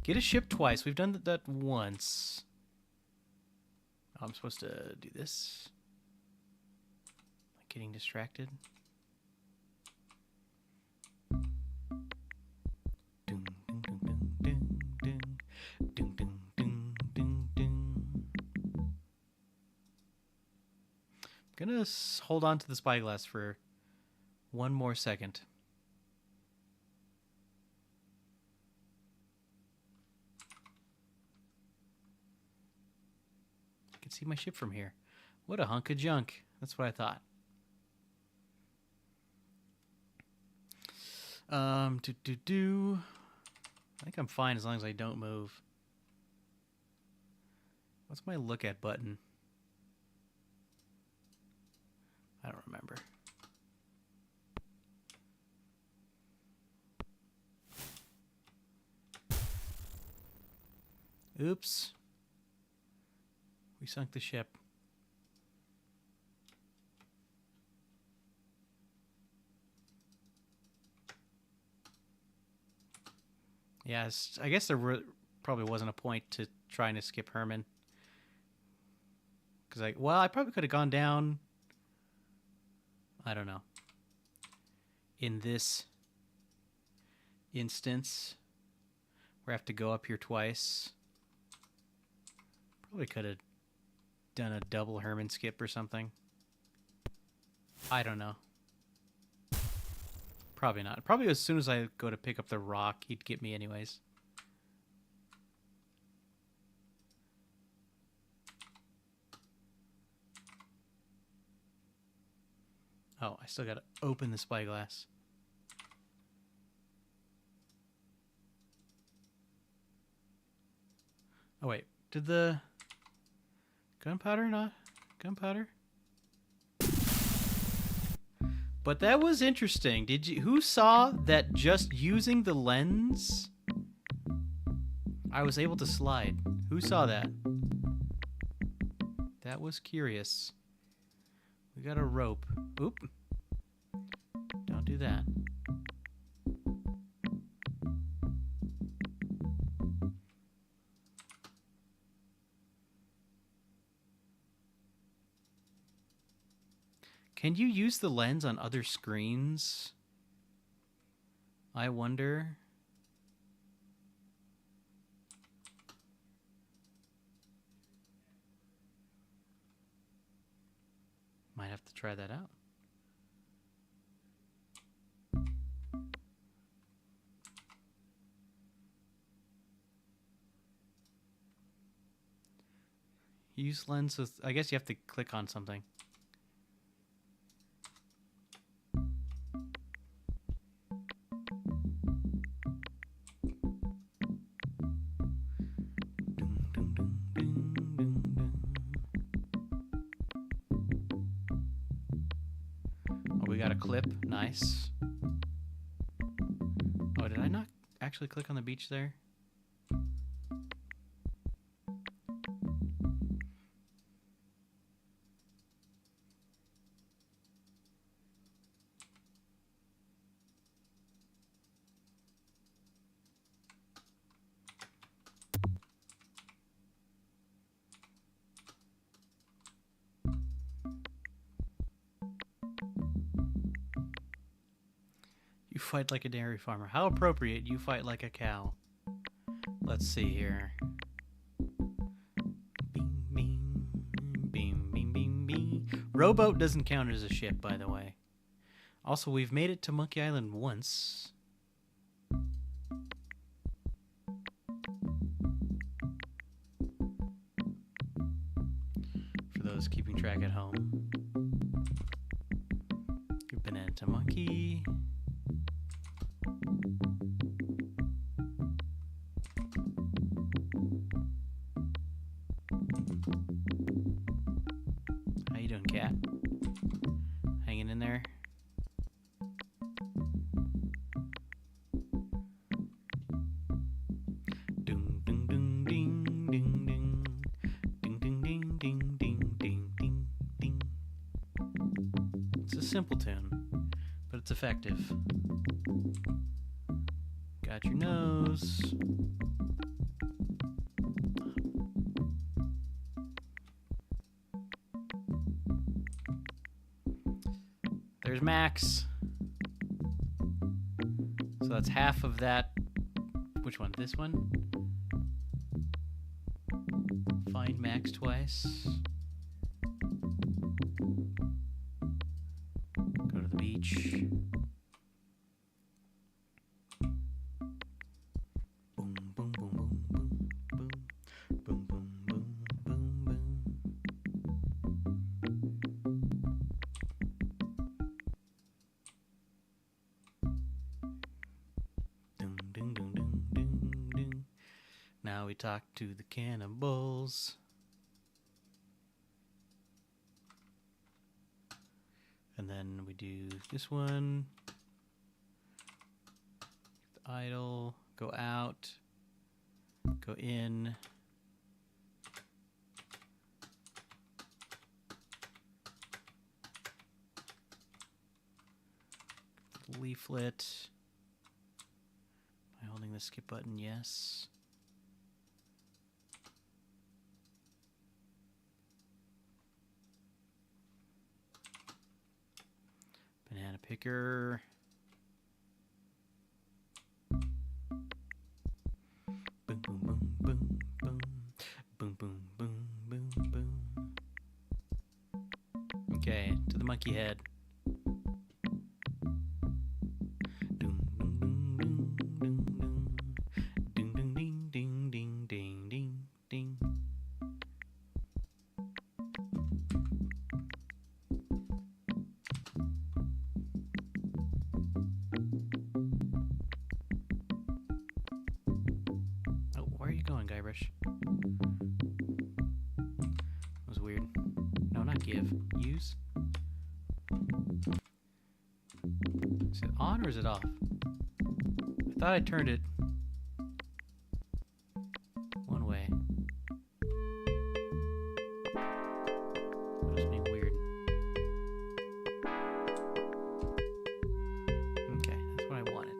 Get a ship twice. We've done that once. Oh, I'm supposed to do this. Getting distracted. I'm gonna hold on to the spyglass for one more second. I can see my ship from here. What a hunk of junk. That's what I thought. I think I'm fine as long as I don't move. What's my look at button? I don't remember. Oops. We sunk the ship. Yes, I guess there probably wasn't a point to trying to skip Herman. Because I probably could have gone down. I don't know. In this instance, where I have to go up here twice, probably could have done a double Herman skip or something. I don't know. Probably not. Probably as soon as I go to pick up the rock, he'd get me anyways. Oh, I still gotta open the spyglass. Oh wait, did the gunpowder not? Gunpowder? But that was interesting. Who saw that just using the lens I was able to slide? Who saw that? That was curious. We got a rope. Oop. Don't do that. Can you use the lens on other screens? I wonder. Might have to try that out. Use lens with, I guess you have to click on something. Oh, we got a clip. Nice. Oh, did I not actually click on the beach there? You fight like a dairy farmer. How appropriate, you fight like a cow. Let's see here. Bing, bing, bing, bing, bing, bing. Rowboat doesn't count as a ship, by the way. Also, we've made it to Monkey Island once. For those keeping track at home. to monkey. How you doing, cat? Hanging in there? Ding ding ding ding ding ding ding ding ding ding ding ding ding ding. It's a simple tune, but it's effective. Got your nose. There's Max. So that's half of that. Which one? This one? Find Max twice. Go to the beach. Boom, boom, boom, boom, boom, boom. Boom, boom, boom, boom, boom. Ding, ding, ding, ding, ding, ding. Now we talk to the cannibals. And then we do this one. Idle. Go out. Go in. Leaflet. Am I holding the skip button? Yes. Banana picker. Boom, boom, boom, boom, boom. Boom, boom, boom, boom, boom. Okay, to the monkey head. Ding, ding, ding, ding, ding, ding, ding, ding, ding, ding, ding, ding. Oh, where are you going, Guybrush? That was weird. No, not give. Use. Is it on or is it off? I thought I turned it one way. That was being weird. Okay, that's what I wanted.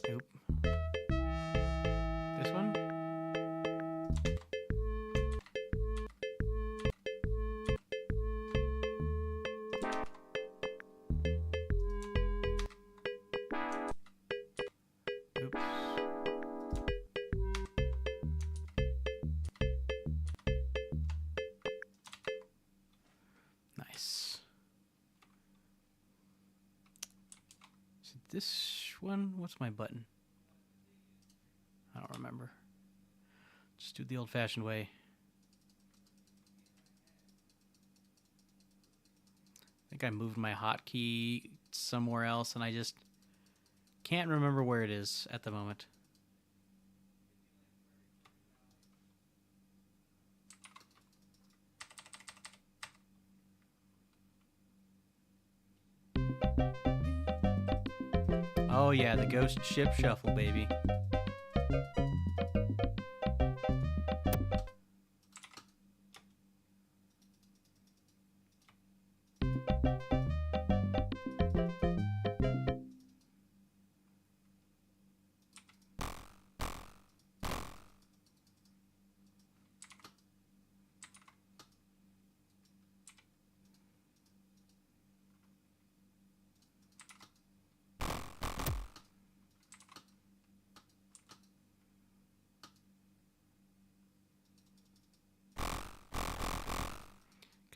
Oop. This one? Oops. Nice. Is it this one? What's my button? I don't remember. Just do it the old-fashioned way. I think I moved my hotkey somewhere else, and I just can't remember where it is at the moment. Oh yeah, the ghost ship shuffle, baby.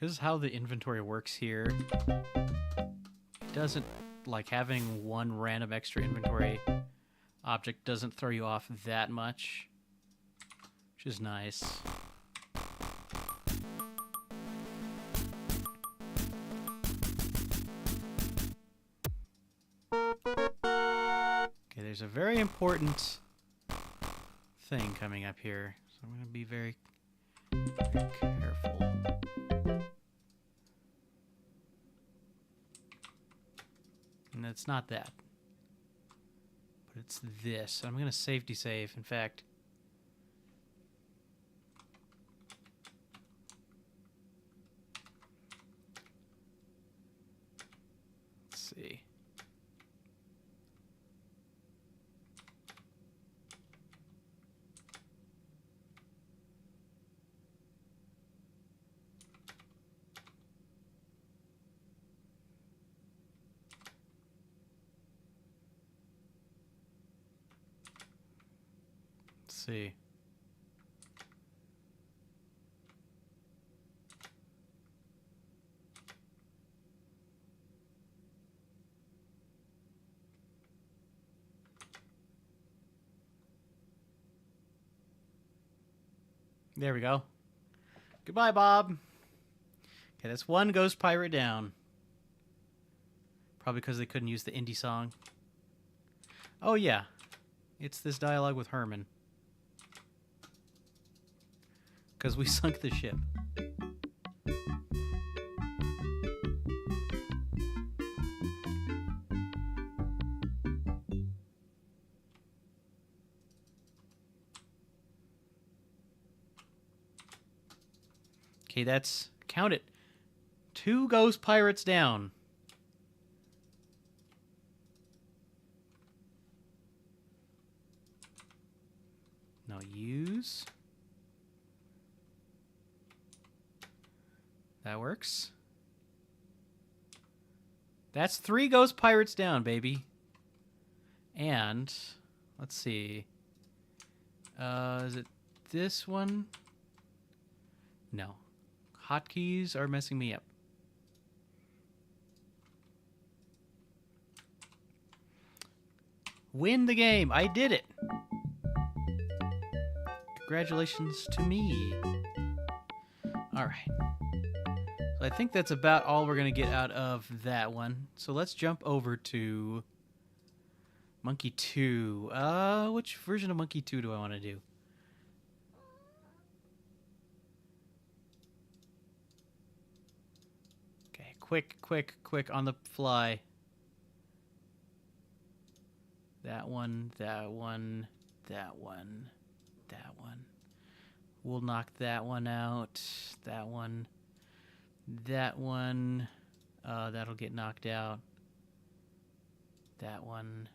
Because how the inventory works here, it doesn't, like, having one random extra inventory object doesn't throw you off that much, which is nice. Okay, there's a very important thing coming up here, so I'm going to be very, very careful. And it's not that, but it's this. I'm going to safety save, in fact. Let's see. See. There we go. Goodbye, Bob. Okay, that's one ghost pirate down. Probably because they couldn't use the indie song. Oh, yeah. It's this dialogue with Herman. Because we sunk the ship. Okay, that's... count it. 2 ghost pirates down. Now use... That works. That's 3 ghost pirates down, baby. And let's see. Is it this one? No. Hotkeys are messing me up. Win the game. I did it. Congratulations to me. All right. So I think that's about all we're going to get out of that one. So let's jump over to Monkey 2. Which version of Monkey 2 do I want to do? Okay, quick on the fly. That one. We'll knock that one out. That one. That'll get knocked out. That one.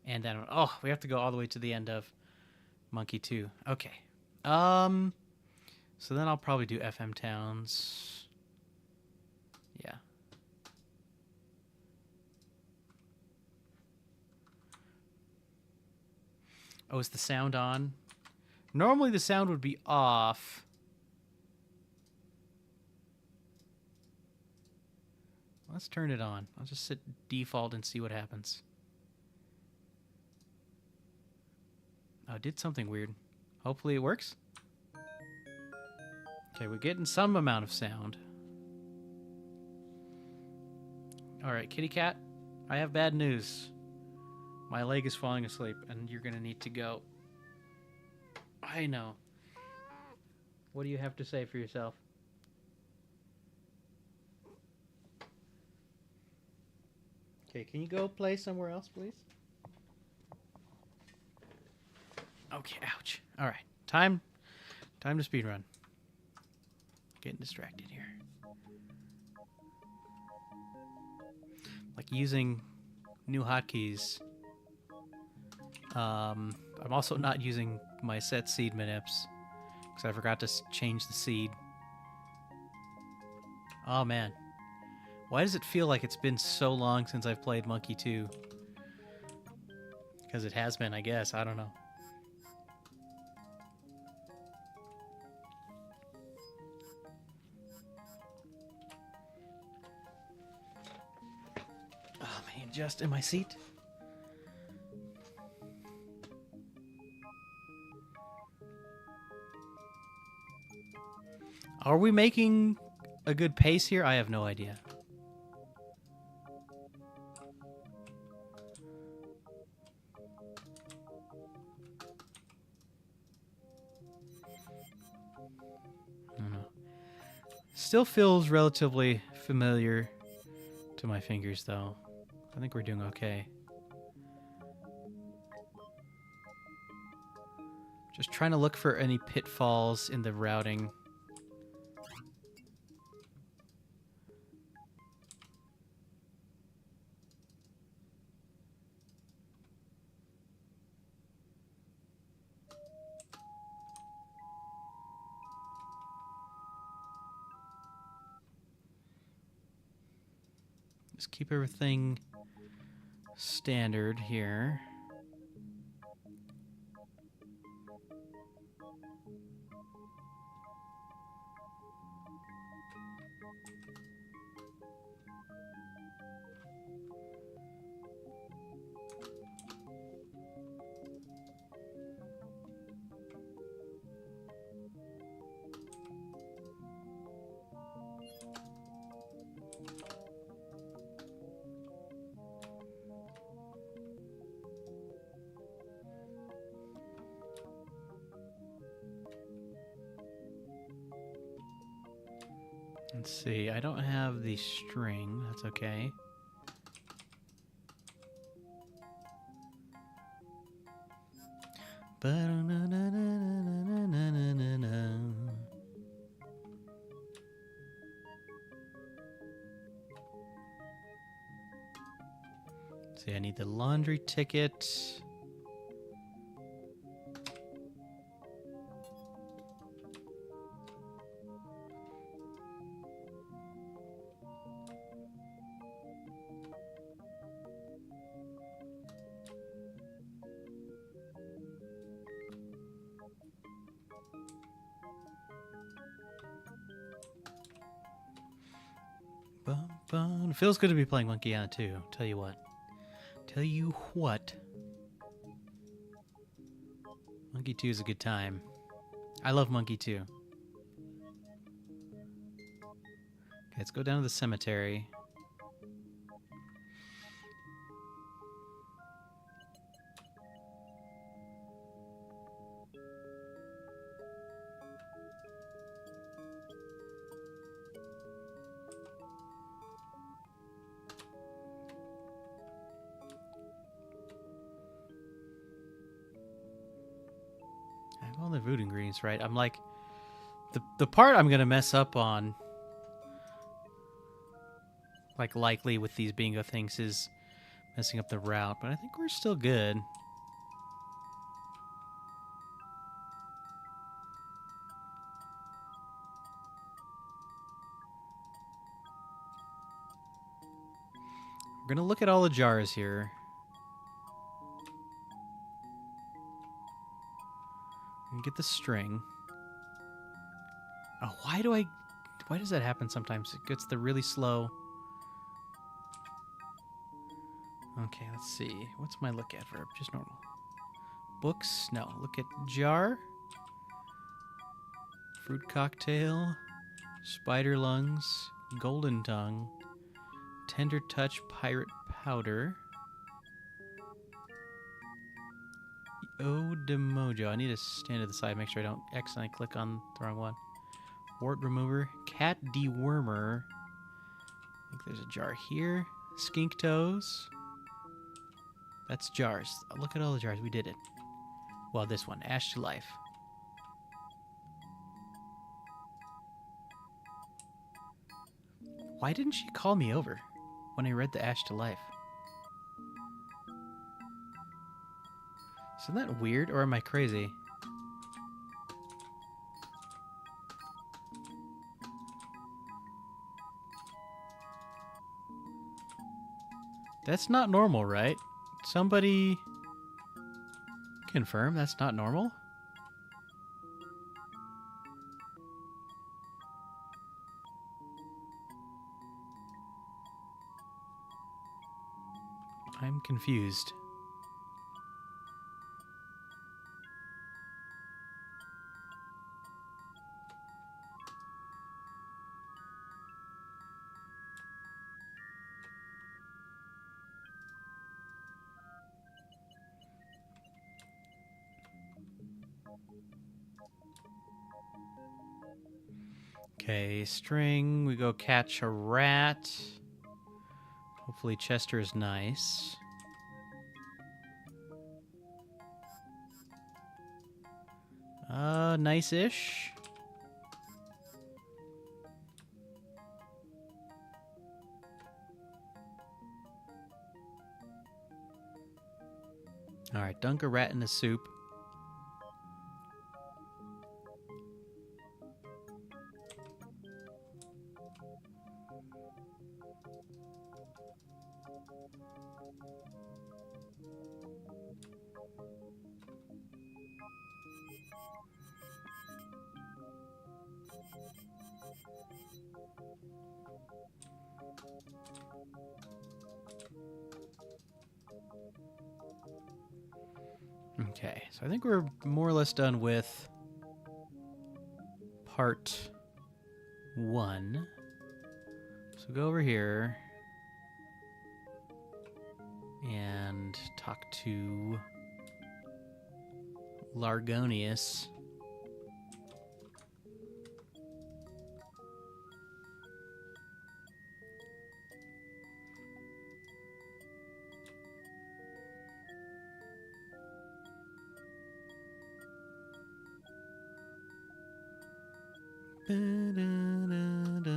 And that one. Oh, we have to go all the way to the end of Monkey 2. Okay. So then I'll probably do FM Towns. Yeah. Oh, is the sound on? Normally the sound would be off. Let's turn it on. I'll just set default and see what happens. Oh, it did something weird. Hopefully it works. Okay, we're getting some amount of sound. Alright, kitty cat, I have bad news. My leg is falling asleep, and you're gonna need to go. I know. What do you have to say for yourself? Okay, can you go play somewhere else, please? Okay, ouch. Alright, time to speedrun. Getting distracted here. Like using new hotkeys. I'm also not using my set seed minips because I forgot to change the seed. Oh man. Why does it feel like it's been so long since I've played Monkey 2? Because it has been, I guess. I don't know. adjust in my seat. Are we making a good pace here? I have no idea. I don't know. Still feels relatively familiar to my fingers, though. I think we're doing okay. Just trying to look for any pitfalls in the routing. Just keep everything standard here. Let's see, I don't have the string. That's okay. See, I need the laundry ticket. It feels good to be playing Monkey Island 2. Tell you what. Monkey 2 is a good time. I love Monkey 2. Okay, let's go down to the cemetery. All the food ingredients, right? I'm like, the part I'm gonna mess up on, like likely with these bingo things, is messing up the route. But I think we're still good. We're gonna look at all the jars here. And get the string. Oh, why does that happen sometimes? It gets the really slow. Okay, let's see. What's my look at verb? Just normal. Books? No. Look at jar. Fruit cocktail. Spider lungs. Golden tongue. Tender touch pirate powder. Ode Mojo. I need to stand to the side, make sure I don't accidentally click on the wrong one. Wart remover. Cat dewormer. I think there's a jar here. Skink toes. That's jars. Look at all the jars. We did it. Well, this one. Ash to life. Why didn't she call me over when I read the Ash to life? Isn't that weird, or am I crazy? That's not normal, right? Somebody confirm that's not normal? I'm confused. Okay, string. We go catch a rat. Hopefully Chester is nice. Nice-ish. Alright, dunk a rat in the soup. Okay, so I think we're more or less done with part 1. So go over here and talk to Largonius. Ba-da-da-da.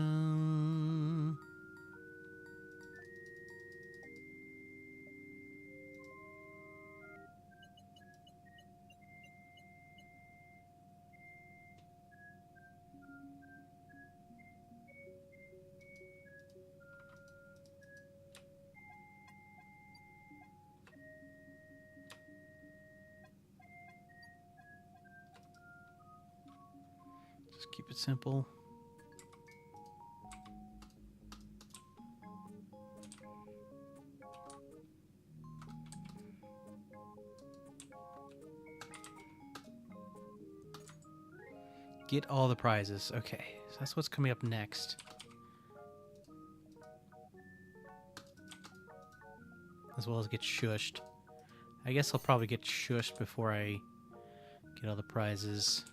Just keep it simple. Get all the prizes. Okay, so that's what's coming up next. As well as get shushed. I guess I'll probably get shushed before I get all the prizes.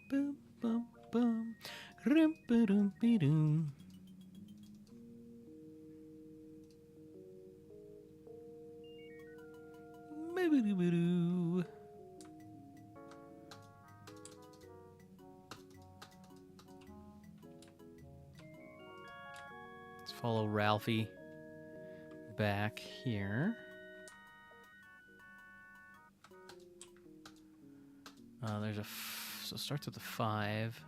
Boom, boom, boom. Rum, ba-dum, be-dum. Ba-ba-doo-ba-doo. Let's follow Ralphie back here. There's a so it starts with a 5.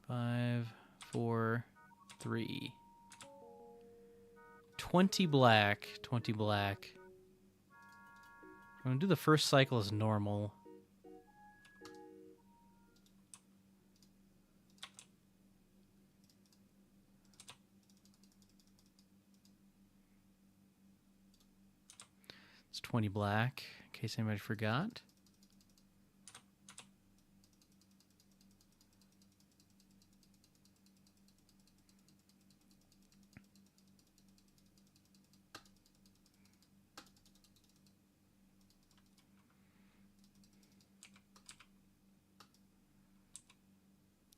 Five, 4, 3. 20 black. 20 black. I'm gonna do the first cycle as normal. It's 20 black, in case anybody forgot.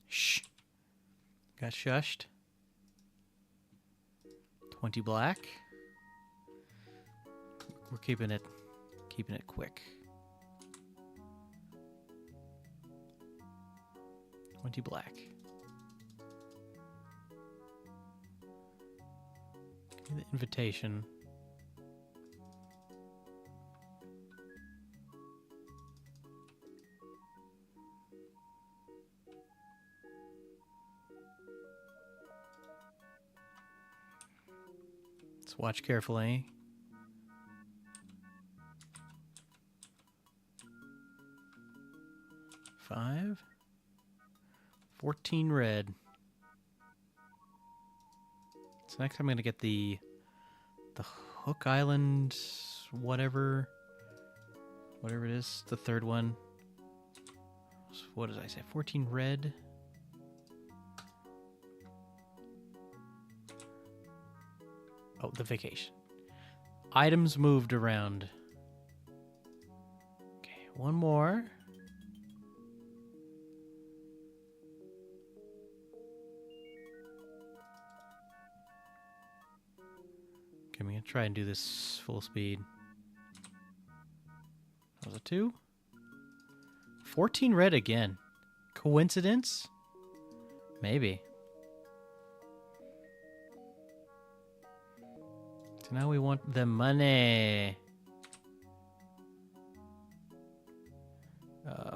Shh. Got shushed. 20 black. We're keeping it quick. 20 black. Give me the invitation. Let's watch carefully. Five, 14 red. So next I'm going to get the Hook Island, whatever it is, the third one. So what did I say? 14 red. Oh, the vacation. Items moved around. Okay, one more. Okay, I'm going to try and do this full speed. That was a 2. 14 red again. Coincidence? Maybe. So now we want the money.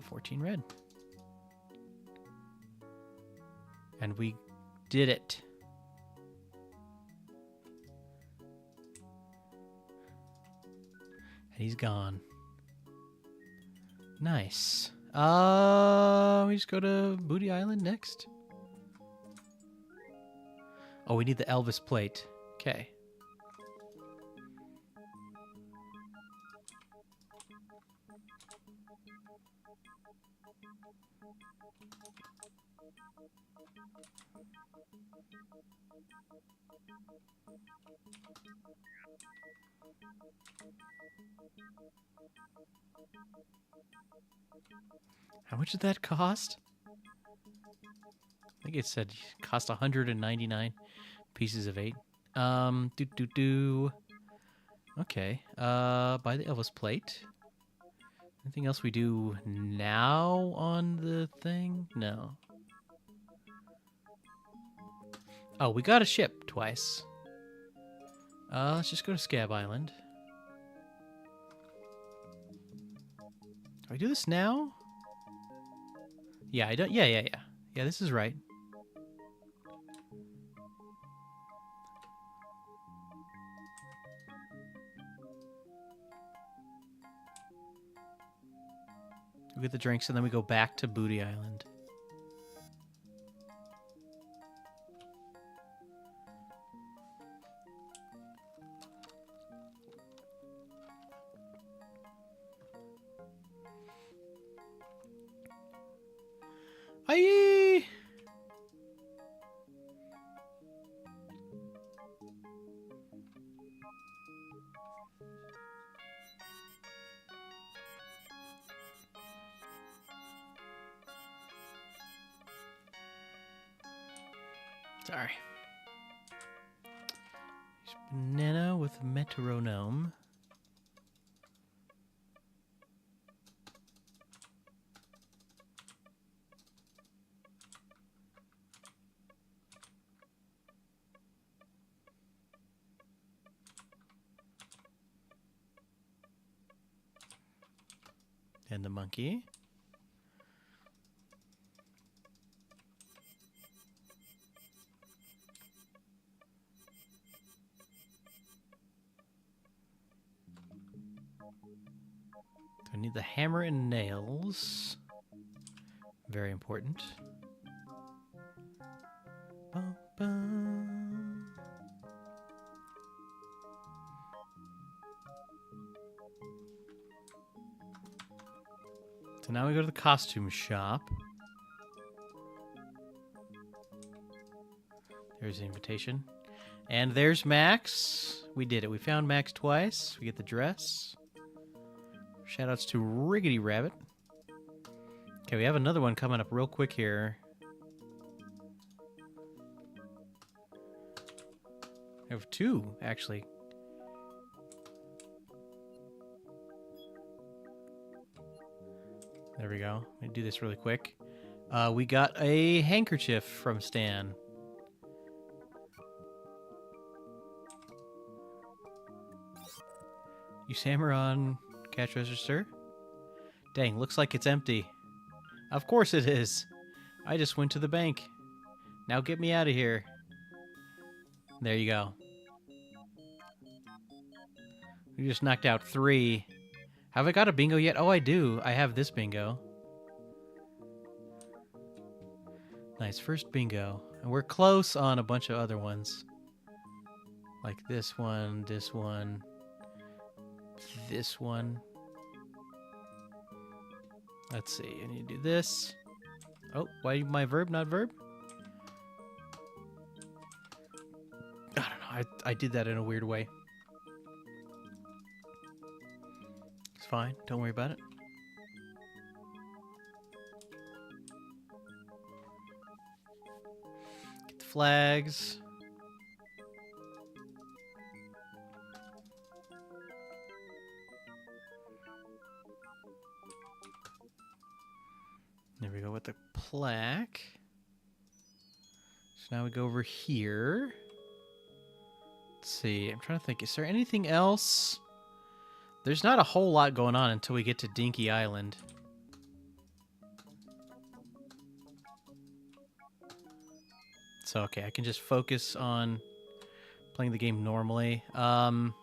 14 red. And we did it. And he's gone. Nice. We just go to Booty Island next. Oh, we need the Elvis plate. Okay. How much did that cost? I think it said it cost 199 pieces of 8. Okay. Buy the Elvis plate. Anything else we do now on the thing? No. Oh, we got a ship twice. Let's just go to Scab Island. Do I do this now? Yeah, I don't. Yeah. Yeah, this is right. We get the drinks and then we go back to Booty Island. Aye! Sorry. There's banana with metronome. And the monkey. I need the hammer and nails. Very important. Bum, bum. So now we go to the costume shop. There's the invitation. And there's Max. We did it. We found Max twice. We get the dress. Shoutouts to Riggedy Rabbit. Okay, we have another one coming up real quick here. I have 2, actually. There we go. Let me do this really quick. We got a handkerchief from Stan. Use hammer on cash register. Dang, looks like it's empty. Of course it is. I just went to the bank. Now get me out of here. There you go. We just knocked out 3. Have I got a bingo yet? Oh, I do. I have this bingo. Nice, first bingo. And we're close on a bunch of other ones. Like this one, this one, this one. Let's see, I need to do this. Oh, why my verb, not verb? I don't know, I did that in a weird way. It's fine, don't worry about it. Get the flags. There we go with the plaque. So now we go over here. Let's see, I'm trying to think, is there anything else? There's not a whole lot going on until we get to Dinky Island. So, okay, I can just focus on playing the game normally. Like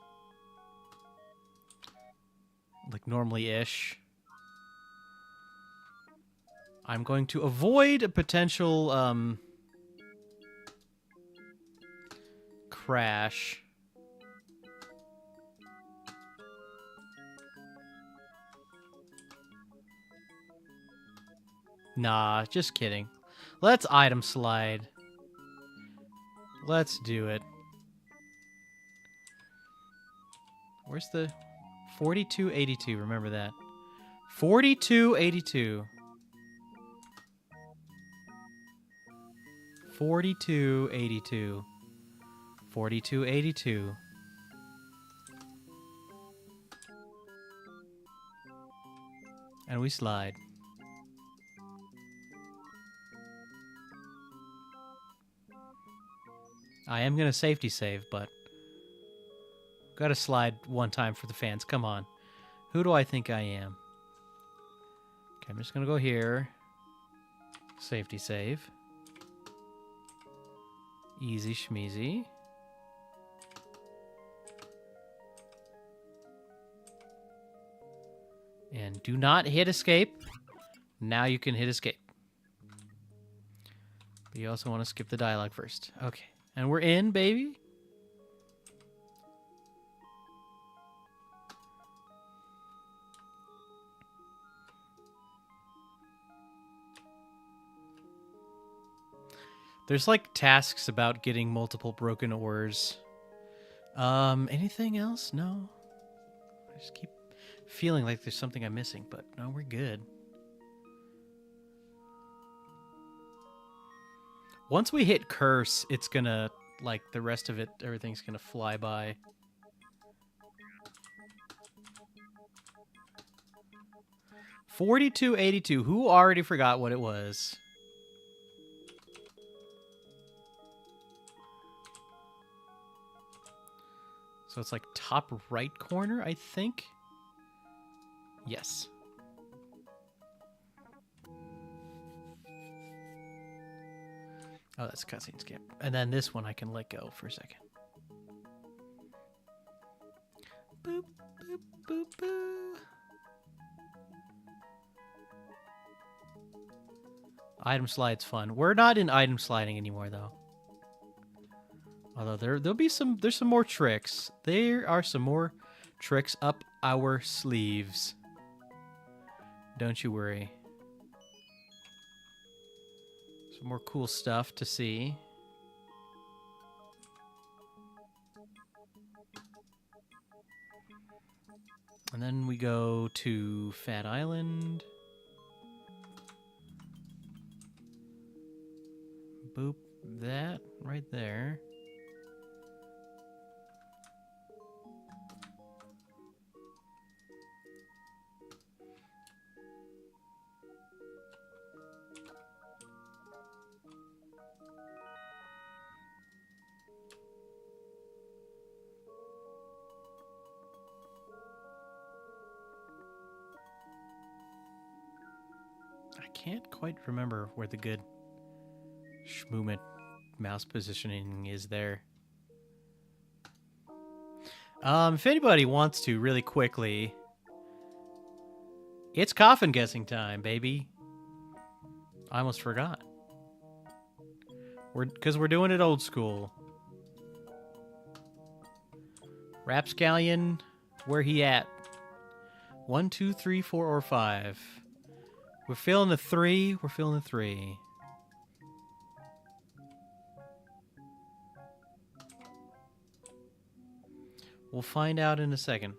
normally-ish. I'm going to avoid a potential, crash. Nah, just kidding. Let's item slide. Let's do it. Where's the 4282? Remember that. 4282. 4282. 4282. And we slide. I am going to safety save, but got to slide one time for the fans. Come on. Who do I think I am? Okay, I'm just going to go here. Safety save. Easy schmeezy. And do not hit escape. Now you can hit escape. But you also want to skip the dialogue first. Okay. And we're in, baby. There's like tasks about getting multiple broken ores. Anything else? No. I just keep feeling like there's something I'm missing, but no, we're good. Once we hit curse, it's gonna, like, the rest of it, everything's gonna fly by. $42.82. Who already forgot what it was? So it's like top right corner, I think? Yes. Oh, that's cutscene skip. And then this one I can let go for a second. Boop, boop, boop, boop. Item slide's fun. We're not in item sliding anymore, though. Although there's some more tricks. There are some more tricks up our sleeves. Don't you worry. Some more cool stuff to see. And then we go to Fat Island. Boop that right there. I can't quite remember where the good schmoomit mouse positioning is there. If anybody wants to, really quickly, it's coffin guessing time, baby. I almost forgot. Because we're doing it old school. Rapscallion, where he at? 1, 2, 3, 4, or 5. We're feeling the 3. We're feeling the 3. We'll find out in a second.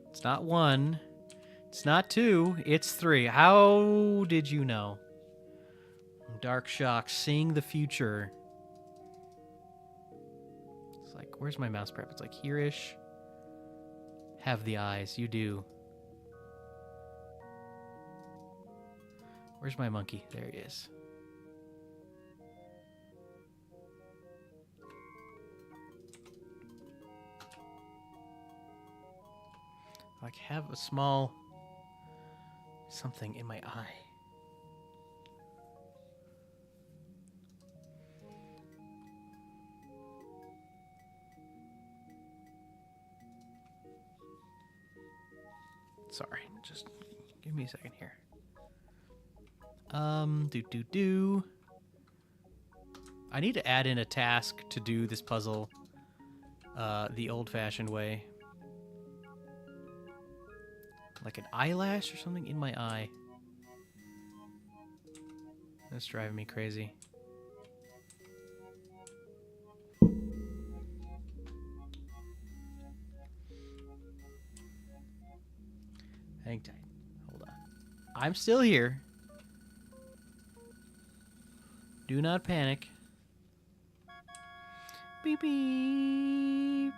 It's not 1. It's not 2. It's 3. How did you know? Dark Shock, seeing the future. It's like, where's my mouse prep? It's like here-ish. Have the eyes. You do. Where's my monkey? There he is. Like, have a small something in my eye. Sorry, just give me a second here. I need to add in a task to do this puzzle the old-fashioned way. Like an eyelash or something in my eye. That's driving me crazy. Hang tight. Hold on. I'm still here. Do not panic. Beep beep.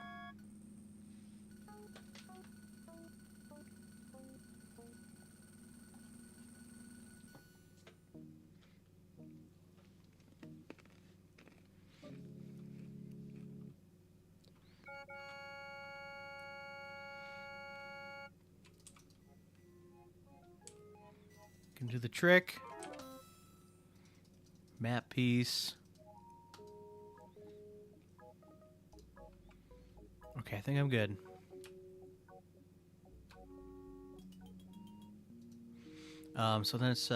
Can do the trick. Map piece. Okay, I think I'm good. So then it's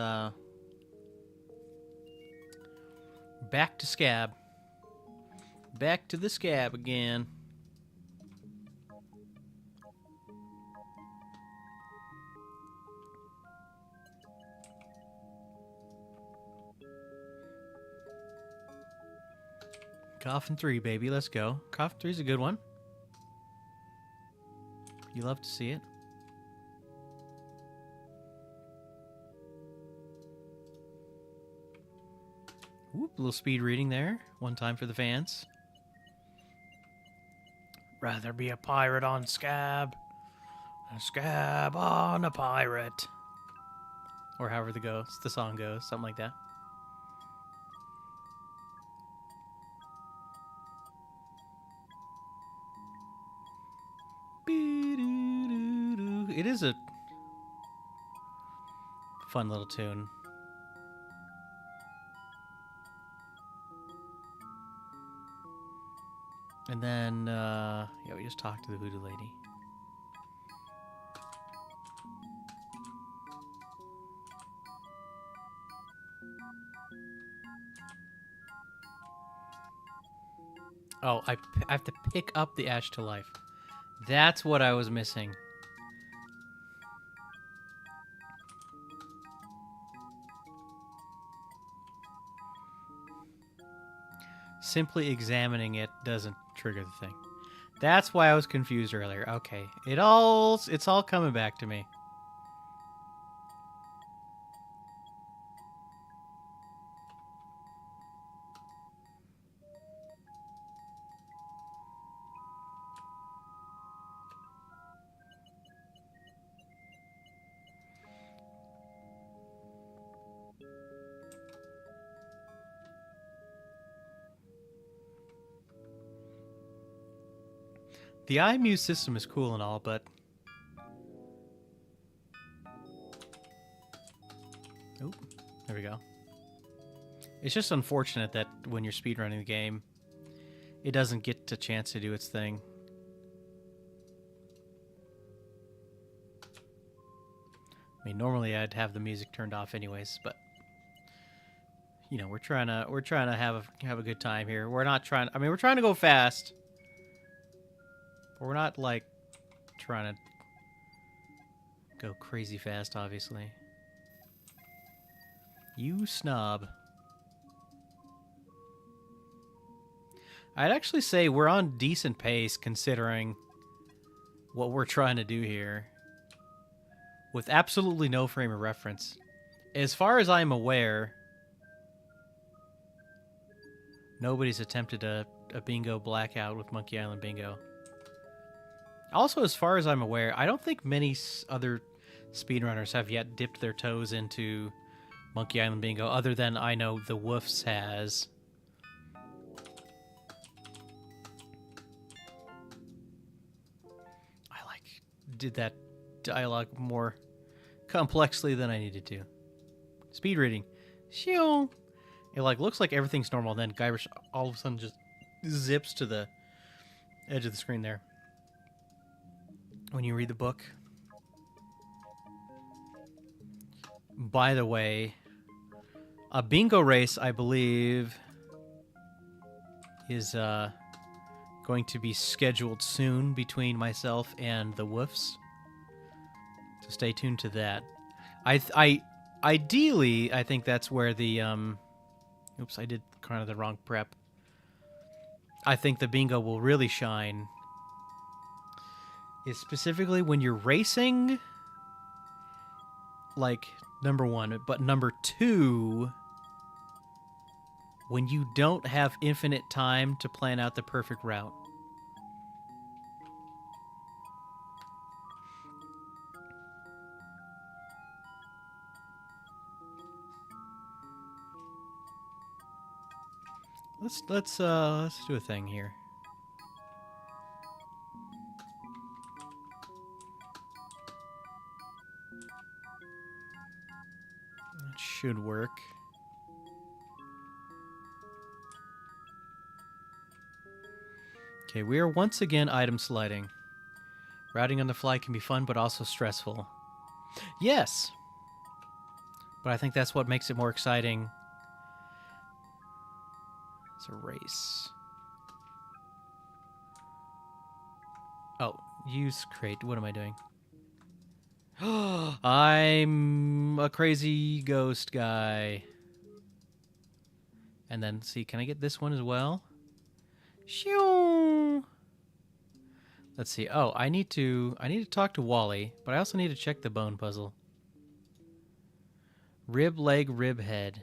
back to Scab. Back to the Scab again. Coffin 3, baby. Let's go. Coffin 3 is a good one. You love to see it. Whoop, a little speed reading there. One time for the fans. Rather be a pirate on Scab. A Scab on a pirate. Or however the song goes. Something like that. It is a fun little tune. And then, yeah, we just talked to the voodoo lady. Oh, I have to pick up the Ash to Life. That's what I was missing. Simply examining it doesn't trigger the thing. That's why I was confused earlier. Okay, it's all coming back to me. The iMuse system is cool and all, but oh, there we go. It's just unfortunate that when you're speedrunning the game, it doesn't get a chance to do its thing. I mean, normally I'd have the music turned off anyways, but you know, we're trying to have a good time here. We're not trying. I mean, we're trying to go fast, but we're not like trying to go crazy fast. Obviously, you snob. I'd actually say we're on decent pace considering what we're trying to do here, with absolutely no frame of reference. As far as I'm aware, nobody's attempted a bingo blackout with Monkey Island Bingo. Also, as far as I'm aware, I don't think many other speedrunners have yet dipped their toes into Monkey Island Bingo, other than I know the Woofs has. Did that dialogue more complexly than I needed to. Speed reading. Shoo. It like looks like everything's normal, then Guybrush all of a sudden just zips to the edge of the screen there. When you read the book. By the way, a bingo race, I believe, is going to be scheduled soon between myself and the Woofs. So stay tuned to that. Ideally, I think that's where the oops, I did kind of the wrong prep. I think the bingo will really shine is specifically when you're racing, like number one, but number two, when you don't have infinite time to plan out the perfect route. Let's do a thing here. That should work. Okay, we are once again item sliding. Routing on the fly can be fun, but also stressful. Yes! But I think that's what makes it more exciting. It's a race. Oh, use crate. What am I doing? I'm a crazy ghost guy. And then, see, can I get this one as well? Shoo! Let's see. Oh, I need to talk to Wally, but I also need to check the bone puzzle. Rib, leg, rib, head.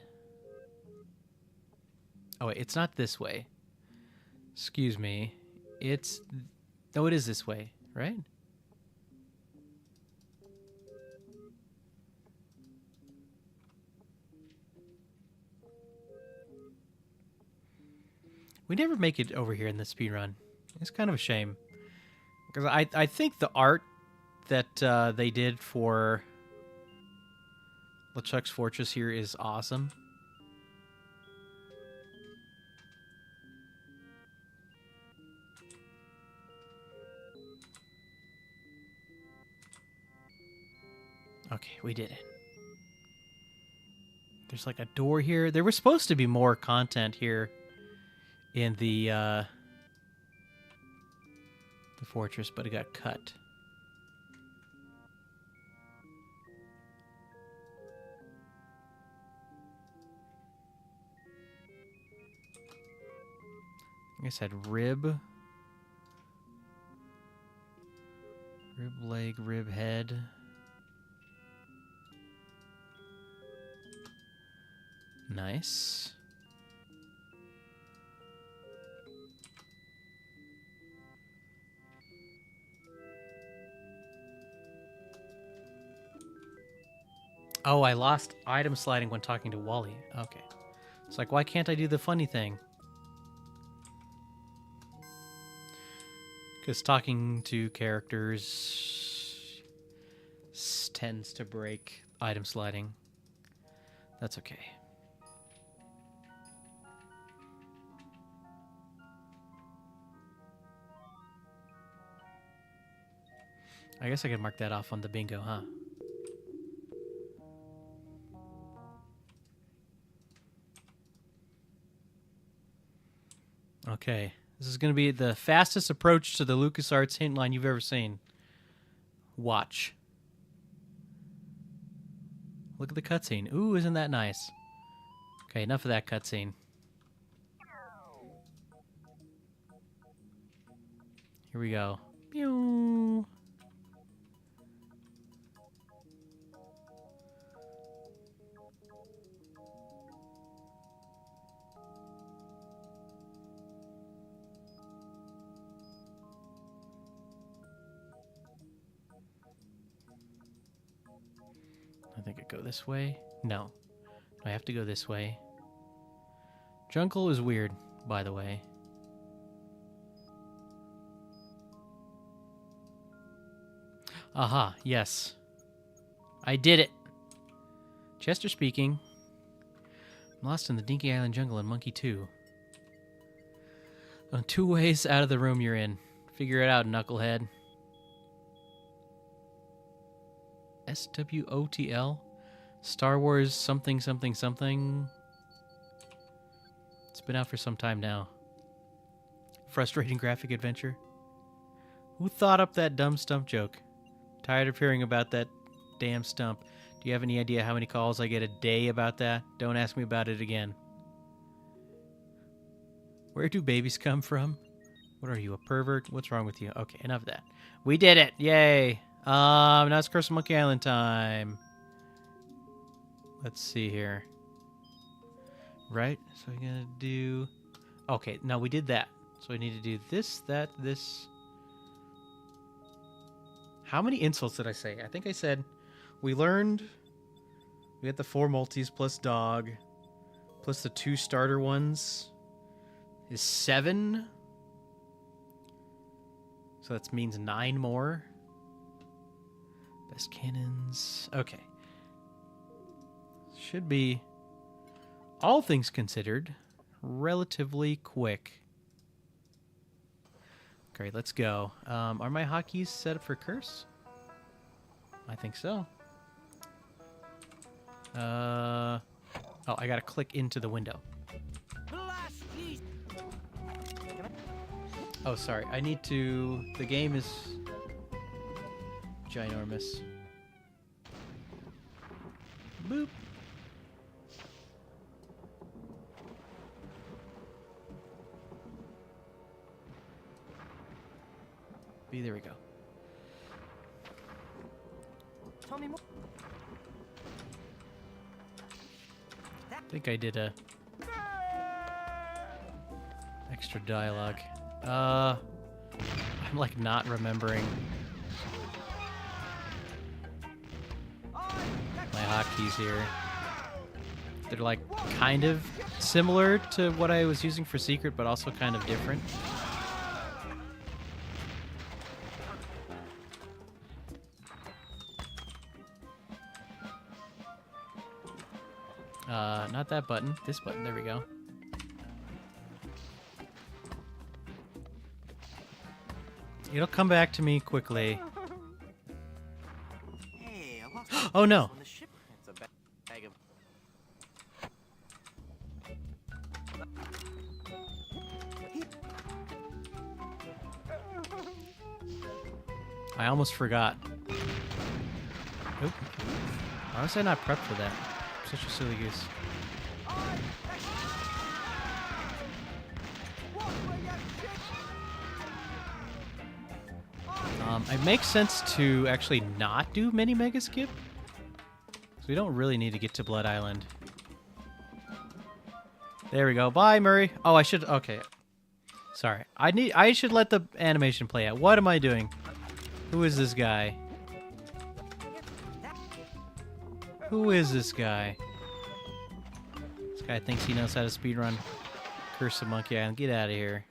Oh, wait, it's not this way. Excuse me. It's... No, it is this way, right? We never make it over here in the speedrun. It's kind of a shame. Because I think the art that they did for LeChuck's Fortress here is awesome. Okay, we did it. There's like a door here. There was supposed to be more content here in the fortress, but it got cut. I guess I had rib, leg, rib head. Nice. Oh, I lost item sliding when talking to Wally. Okay. It's like, why can't I do the funny thing? Because talking to characters tends to break item sliding. That's okay. I guess I could mark that off on the bingo, huh? Okay. This is going to be the fastest approach to the LucasArts hint line you've ever seen. Watch. Look at the cutscene. Ooh, isn't that nice? Okay, enough of that cutscene. Here we go. Pew. I think I go this way. No. I have to go this way. Jungle is weird, by the way. Aha, yes. I did it. Chester speaking. I'm lost in the Dinky Island jungle in Monkey 2. On 2 ways out of the room you're in. Figure it out, knucklehead. SWOTL? Star Wars something something something. It's been out for some time now. Frustrating graphic adventure. Who thought up that dumb stump joke? Tired of hearing about that damn stump. Do you have any idea how many calls I get a day about that? Don't ask me about it again. Where do babies come from? What are you, a pervert? What's wrong with you? Okay, enough of that. We did it! Yay! Now it's Curse of Monkey Island time. Let's see here. Right? So we're gonna do... Okay, no, we did that. So we need to do this, that, this... How many insults did I say? I think I said we learned we had the 4 multis plus dog plus the 2 starter ones is 7. So that means 9 more. Best cannons. Okay. Should be, all things considered, relatively quick. Great, let's go. Are my hotkeys set up for curse? I think so. Oh, I gotta click into the window. Oh, sorry. I need to... The game is ginormous. Boop. There we go. Tell me more. I think I did a extra dialogue. I'm like not remembering my hotkeys here. They're like kind of similar to what I was using for Secret, but also kind of different. Not that button. This button. There we go. It'll come back to me quickly. Oh no! I almost forgot. Oop. Why was I not prepped for that? I'm such a silly goose. It makes sense to actually not do mini mega skip, so we don't really need to get to Blood Island. There we go. Bye, Murray. Oh, I should. Okay. Sorry. I should let the animation play out. What am I doing? Who is this guy? Who is this guy? This guy thinks he knows how to speedrun Curse of Monkey Island. Get out of here.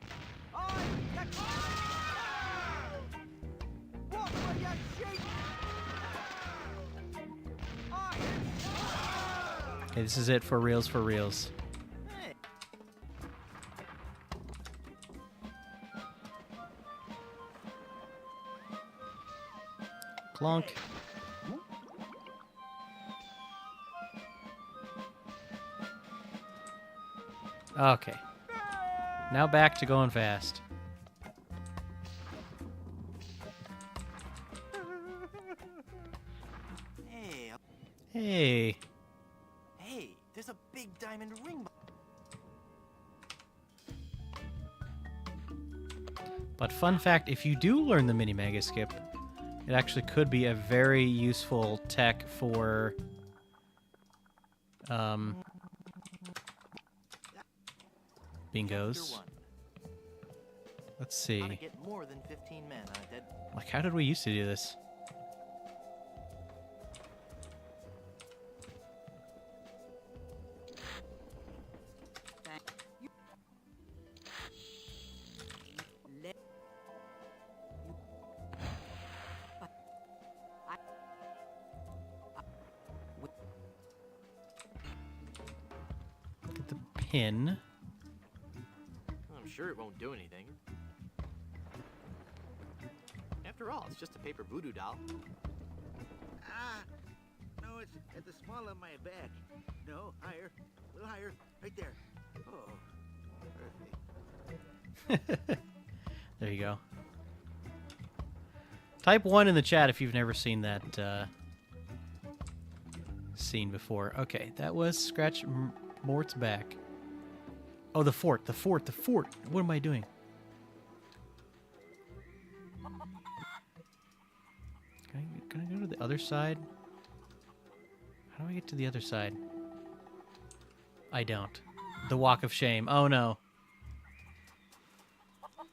Okay, this is it for reals, for reals. clonk. Okay. Now back to going fast. Hey.
Hey, there's a big diamond ring.
But fun fact, if you do learn the mini mega skip, it actually could be a very useful tech for bingos. Let's see.
Get more than 15 men on a dead...
Like, how did we used to do this? Get the pin.
I'm sure it won't do anything. After all, it's just a paper voodoo doll.
Ah, no, it's at the small of my back. No, higher, a little higher, right there. Oh, perfect.
There you go. Type 1 in the chat if you've never seen that scene before. Okay, that was Scratch Mort's back. Oh, the fort, the fort, the fort. What am I doing? Can I go to the other side? How do I get to the other side? I don't. The Walk of Shame. Oh, no.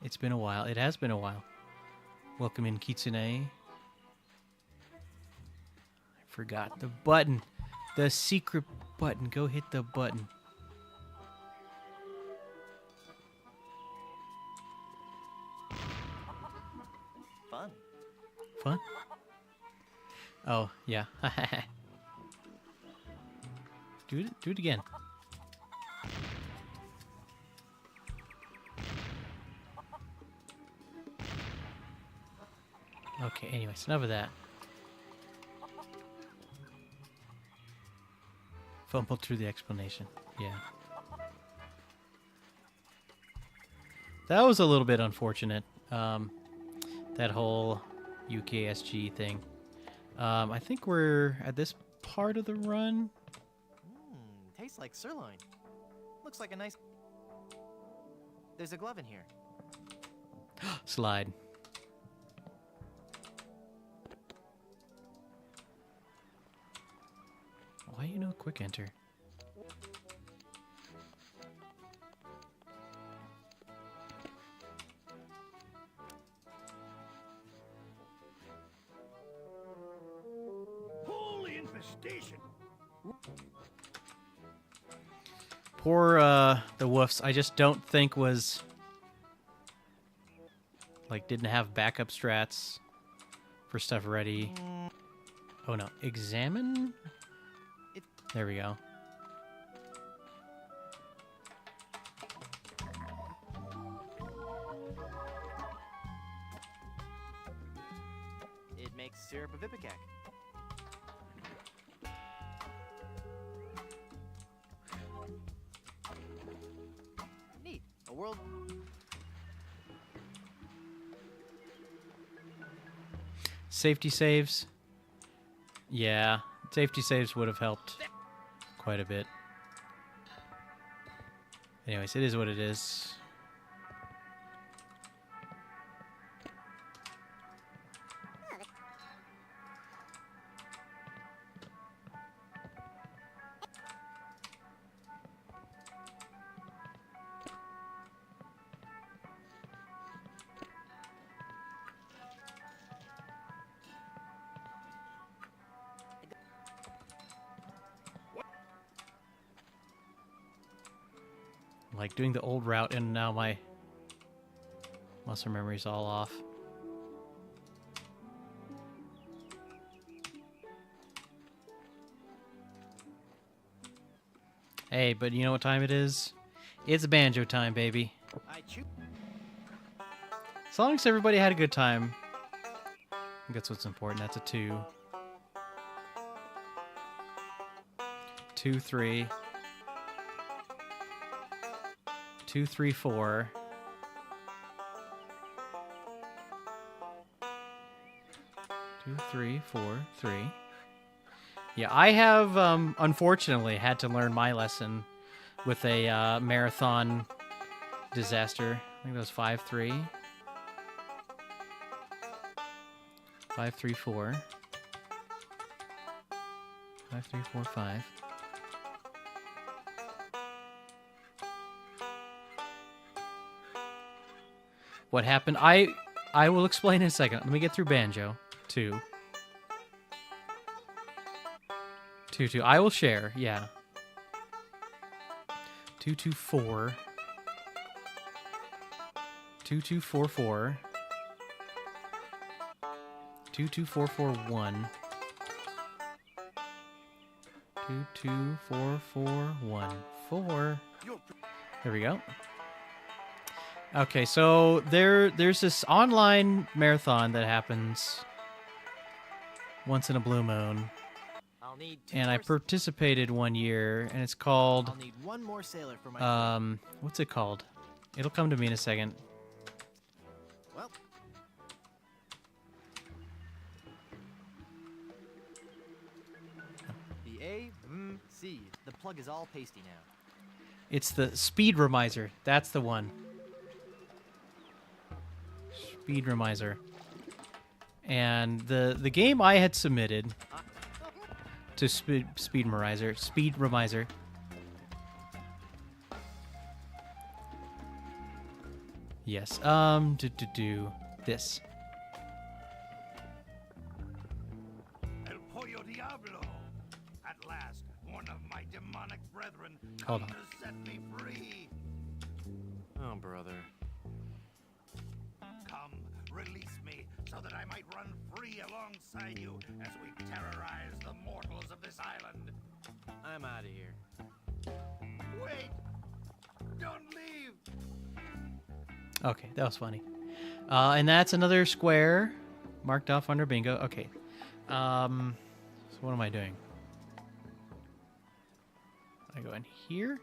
It's been a while. It has been a while. Welcome in, Kitsune. I forgot. The button. The secret button. Go hit the button.
Fun.
Fun? Oh, yeah. Do it again. Okay, anyways, enough of that. Fumbled through the explanation. Yeah. That was a little bit unfortunate. That whole UKSG thing. I think we're at this part of the run.
Tastes like sirloin. Looks like a nice... There's a glove in here.
Slide. Why you no quick enter?
Holy infestation!
Poor the woofs. I just don't think was like didn't have backup strats for stuff ready. Oh no, examine. There we go.
It makes syrup of ipecac. Neat. A world...
Safety saves. Yeah, safety saves would have helped quite a bit. Anyways, it is what it is. Like doing the old route and now my muscle memory's all off. Hey, but you know what time it is? It's banjo time, baby. As long as everybody had a good time, think that's what's important. That's a 2. 2, 3. 2, 3, 4. 2, 3, 4, 3. Yeah, I have unfortunately had to learn my lesson with a marathon disaster. I think that was 5, 3. 5, 3, 4. 5, 3, 4, 5. What happened? I will explain in a second. Let me get through Banjo. 2. 2, 2. I will share. Yeah. 2, 2, 4. 2, 2, 4, 4. 2, 2, 4, 4, 1. 2, 2, 4, 4, 1. 4. There we go. Okay, so there's this online marathon that happens once in a blue moon,
I'll need 2
and I
more
participated one year, and it's called
I'll need 1 more sailor for my
what's it called? It'll come to me in a second.
Well, the A-M-C. The plug is all pasty now.
It's the Speed Remiser. That's the one. Speed Remiser. And the game I had submitted to Speed Remiser. Yes. Do this.
El Pollo Diablo! At last, one of my demonic brethren
Hold
come
on.
to set me free.
Oh, brother.
Come, release me, so that I might run free alongside you as we terrorize the mortals of this island.
I'm out of here.
Wait! Don't leave!
Okay, that was funny. And that's another square marked off under bingo. Okay. So what am I doing? I go in here.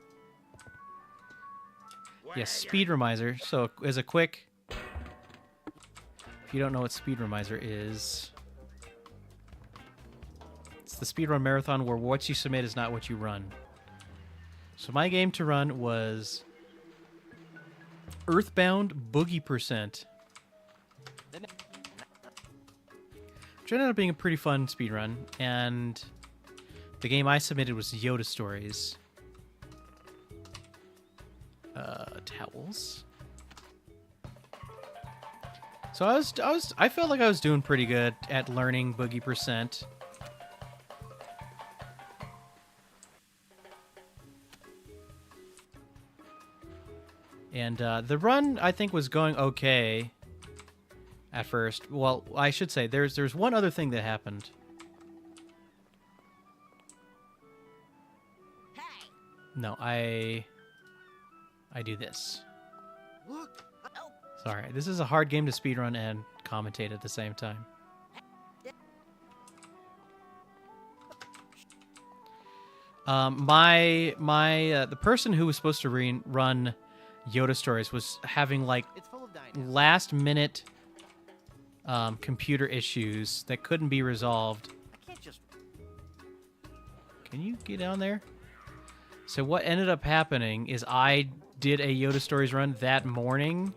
Yes, Speed Remiser. So as a quick, if you don't know what Speed Remiser is, it's the speedrun marathon where what you submit is not what you run. So my game to run was Earthbound Boogie Percent. Which ended up being a pretty fun speedrun, and the game I submitted was Yoda Stories. Towels. So I felt like I was doing pretty good at learning Boogie Percent. And the run, I think, was going okay at first. Well, I should say, there's one other thing that happened. No, I do this.
Look! Oh,
Sorry, this is a hard game to speedrun and commentate at the same time. The person who was supposed to run Yoda Stories was having like
It's full of dinos.
last minute computer issues that couldn't be resolved.
I can't just...
Can you get down there? So what ended up happening is I did a Yoda Stories run that morning,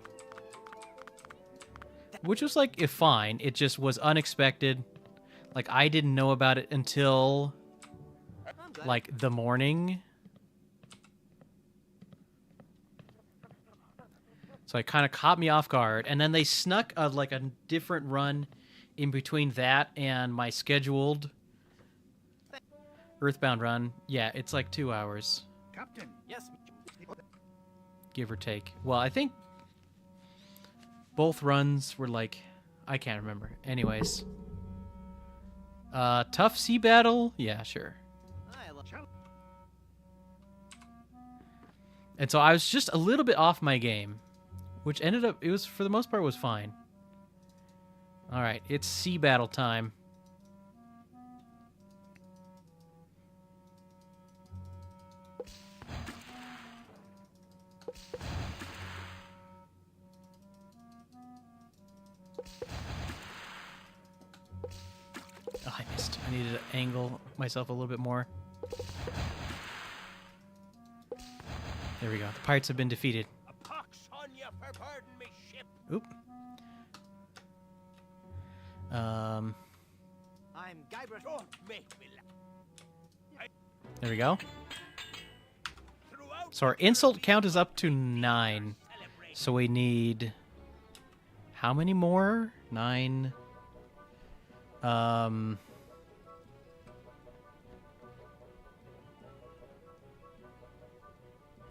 which was like fine. It just was unexpected. Like I didn't know about it until
I'm glad.
like the morning. So it kind of caught me off guard, and then they snuck like a different run in between that and my scheduled Earthbound run. Yeah, it's like 2 hours,
Captain,
Yes.
give or take. Well, I think both runs were like, I can't remember. Anyways, tough sea battle. Yeah, sure.
I love...
And so I was just a little bit off my game, which ended up, it was, for the most part, was fine. All right, it's sea battle time. Oh, I missed. I needed to angle myself a little bit more. There we go. The pirates have been defeated.
A pox on you for burden me ship.
Oop.
I'm Guybrush.
Don't make me laugh.
There we go.
Throughout
So our insult count is up to 9.
celebrate.
So we need... How many more? 9...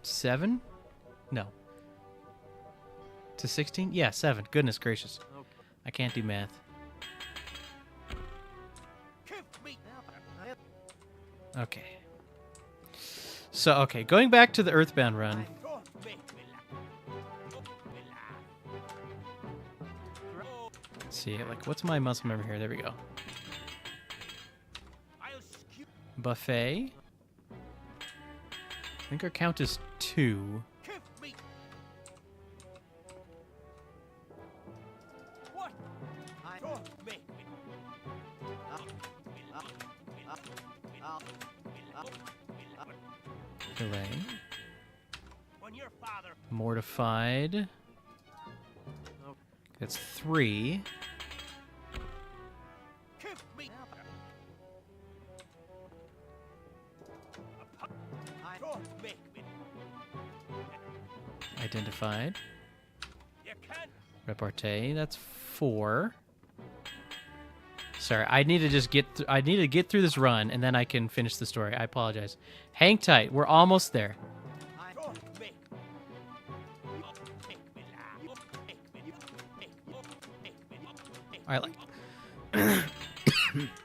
7? No. To 16? Yeah, 7. Goodness gracious. I can't do math.
Give me.
Okay. So, okay, going back to the Earthbound run.
Don't make me laugh. Don't make me laugh. Oh,
Let's see, like, what's my muscle memory here? There we go.
I'll skew.
Buffet. I think our count is 2.
Give me. What? Don't make me.
Delay.
When your father.
Mortified. That's 3.
Give me. Don't make me.
Identified.
You can't.
Repartee. That's 4. Sorry, I need to just get. I need to get through this run, and then I can finish the story. I apologize. Hang tight. We're almost there.
Don't make. Make me laugh. Make me. Make me. Make me.
All right, like.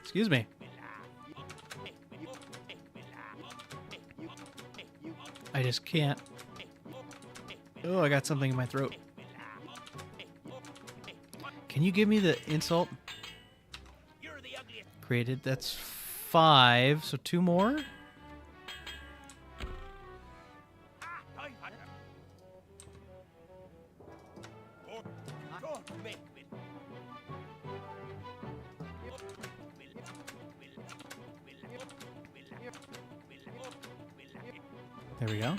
Excuse me. I just can't. Oh, I got something in my throat. Can you give me the insult?
You're the ugliest.
Created. That's 5. So 2 more.
Don't make me.
There we go.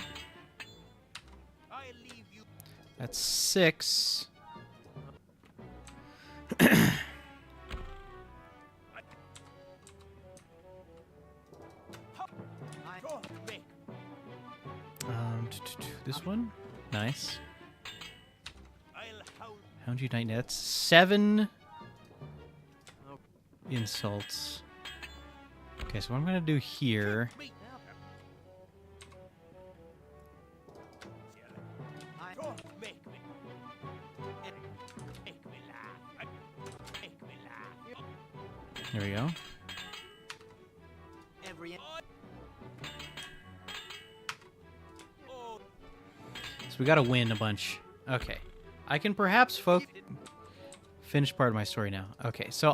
I leave you.
That's 6.
Don't make.
This one. Nice.
I'll howl.
Hound Unite. That's 7 insults. Okay, so what I'm gonna do here.
Me. Don't make me. Make me laugh. Make me laugh.
There we go.
Every
Oh,
So we gotta win a bunch. Okay. I can perhaps finish part of my story now. Okay, so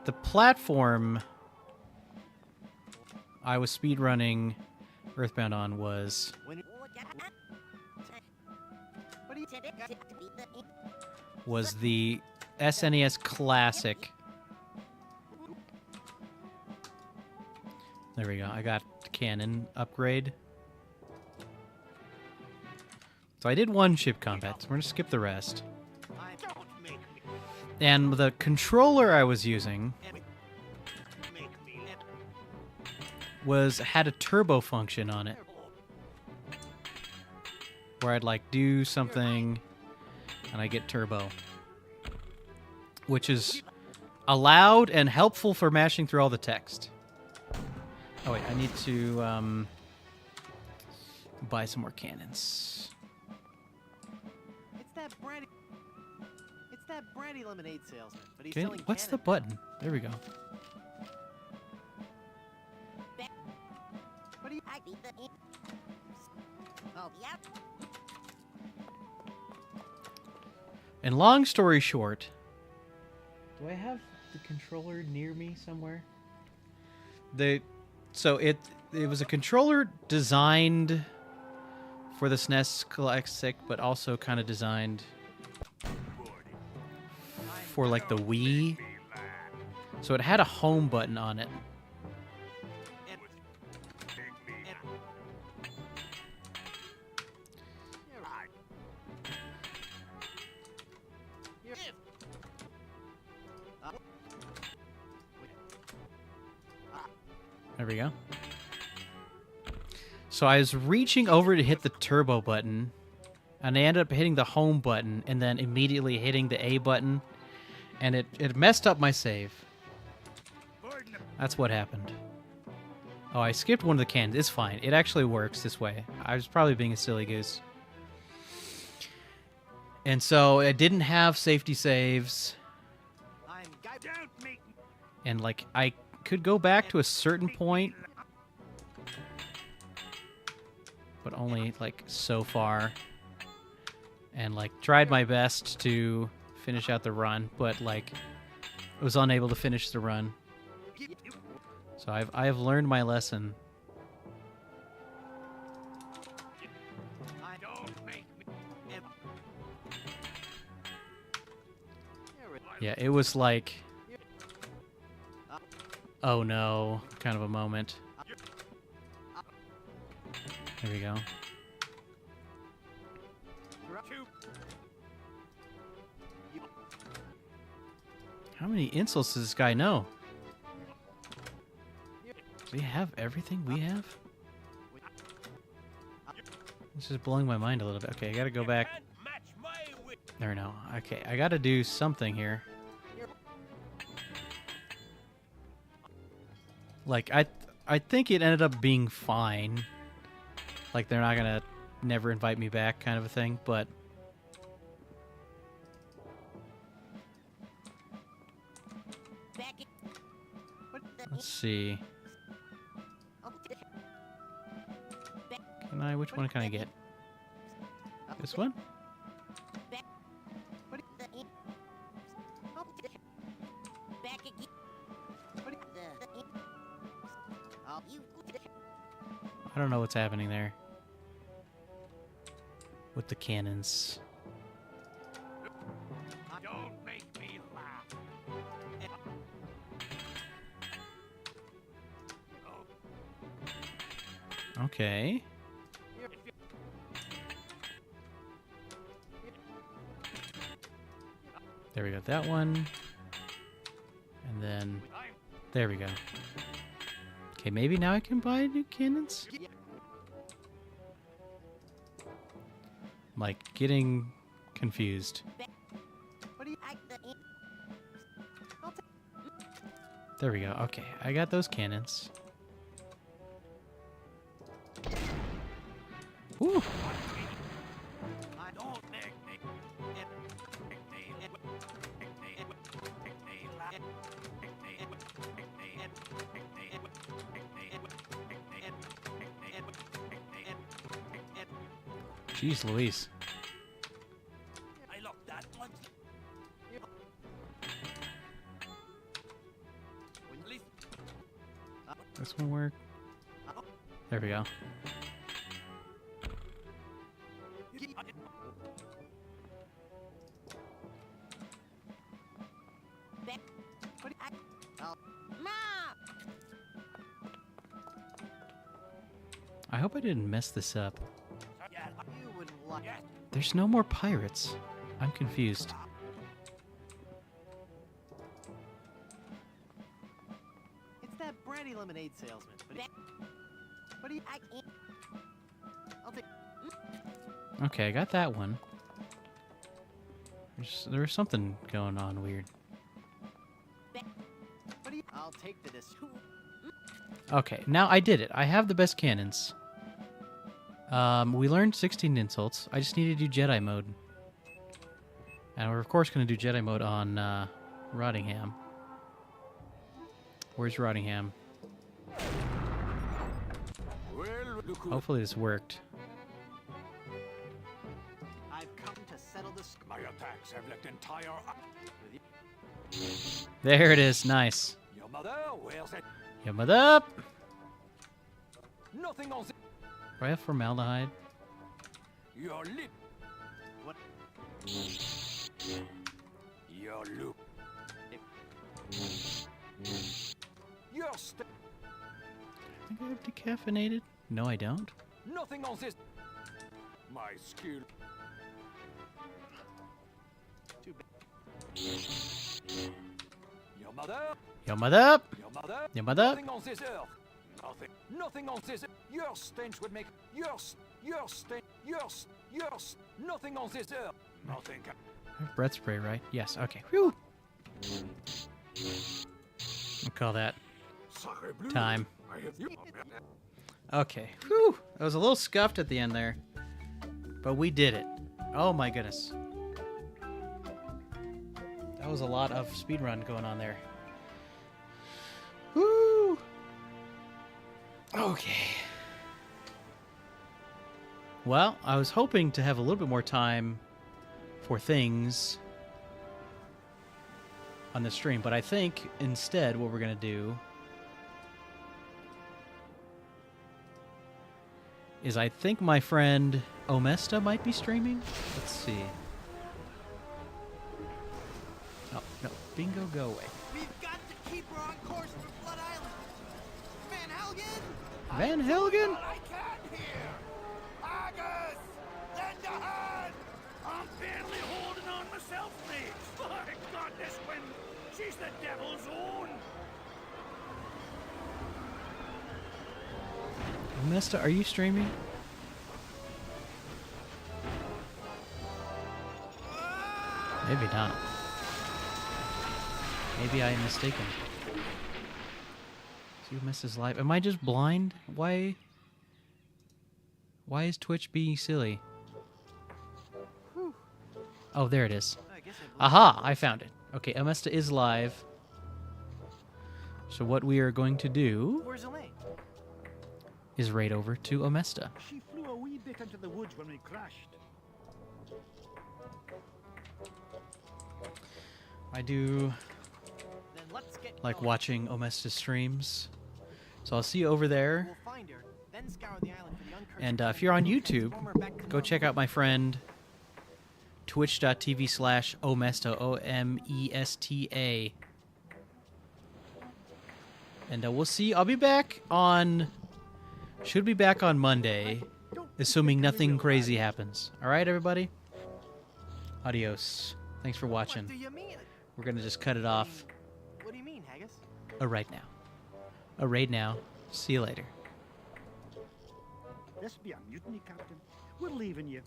the platform I was speedrunning Earthbound on was the SNES Classic. There we go. I got the cannon upgrade. So I did one ship combat. So we're gonna skip the rest.
don't make me.
And the controller I was using
Make me.
had a turbo function on it, where I'd like do something and I get turbo, which is allowed and helpful for mashing through all the text. Oh wait, I need to buy some more cannons.
It's that brandy. It's that brandy lemonade salesman, but he's
Okay,
selling
what's the
cannon.
button? There we go.
What do you? Oh, yeah.
And long story short, Do I have the controller near me somewhere? So it was a controller designed for the SNES Classic, but also kind of designed for like the Wii. So it had a home button on it. There we go. So I was reaching over to hit the turbo button, and I ended up hitting the home button, and then immediately hitting the A button, and it messed up my save. That's what happened. Oh, I skipped one of the cans. It's fine. It actually works this way. I was probably being a silly goose. And so I didn't have safety saves. And, like, I could go back to a certain point, but only, like, so far. And, like, tried my best to finish out the run, but, like, was unable to finish the run. So I have learned my lesson. Yeah, it was like, oh no, kind of a moment. There we go. How many insults does this guy know? Do we have everything we have? This is blowing my mind a little bit. Okay, I gotta go back. There, no. Okay, I gotta do something here. Like, I think it ended up being fine. Like, they're not gonna never invite me back kind of a thing, but... Let's see. Which one can I get? This one? I don't know what's happening there with the cannons.
Don't make me laugh.
Okay. There we go, that one. And then, there we go. Okay, maybe now I can buy new cannons? I'm, like, getting confused. There we go, okay, I got those cannons. Woo! Jeez Louise.
I locked that one.
This one work? There we go. I hope I didn't mess this up. There's no more pirates. I'm confused.
It's that brandy lemonade salesman. What do you? I'll take.
Okay, I got that one. There was something going on weird.
What do you? I'll take this.
Okay, now I did it. I have the best cannons. We learned 16 insults. I just need to do Jedi mode. And we're of course going to do Jedi mode on Rottingham. Where's Rottingham? Hopefully this worked.
I've come to settle this.
My attacks have left entire.
There it is. Nice.
Your mother, where's it?
Your mother.
Nothing on
Do I have formaldehyde?
your lip.
What?
Your loop. Your st
I think I have decaffeinated. No, I don't.
Nothing on this. My skill.
Too bad.
Your mother.
Your mother.
Your mother.
Your mother.
Nothing on this earth. Nothing. Nothing on this. Your stench would make your stench. Nothing on this earth. Nothing.
I have breath spray, right? Yes. Okay. Whew. We'll call that
Sacre bleu.
time.
I have you.
Okay. Whew. I was a little scuffed at the end there. But we did it. Oh my goodness. That was a lot of speedrun going on there. Woo! Okay. Well, I was hoping to have a little bit more time for things on the stream, but I think instead what we're going to do is I think my friend Omesta might be streaming. Let's see. Oh, no. Bingo, go away.
We've got to keep her on course for Blood Island. Van Helgen?
Van Helgen?
I can't hear. Argus, lend a hand. I'm barely holding on myself, mate. My God, this wind. She's the devil's own.
Omesta, are you streaming? Maybe not. Maybe I am mistaken. See Omesta's live. Am I just blind? Why is Twitch being silly? Oh, there it is.
I guess
Aha! I found it. Okay, Omesta is live. So what we are going to do
Where's Elaine?
is raid over to Omesta.
She flew a wee bit into the woods when we crashed.
I do
Then let's get
like
going.
watching Omesta's streams. So I'll see you over there.
We'll find her, then scour the island for the uncursed
And if
planet
you're on
and
YouTube,
transform her back to
go check out my friend twitch.tv/Omesta, Omesta. And we'll see. I'll be back on... Should be back on Monday, assuming nothing crazy happens. Alright, everybody? Adios. Thanks for
What do
watching.
you mean?
We're gonna just cut it off
What do you mean, Haggis?
right now. Right now. See you later.
This be a mutiny, Captain. We're leaving you.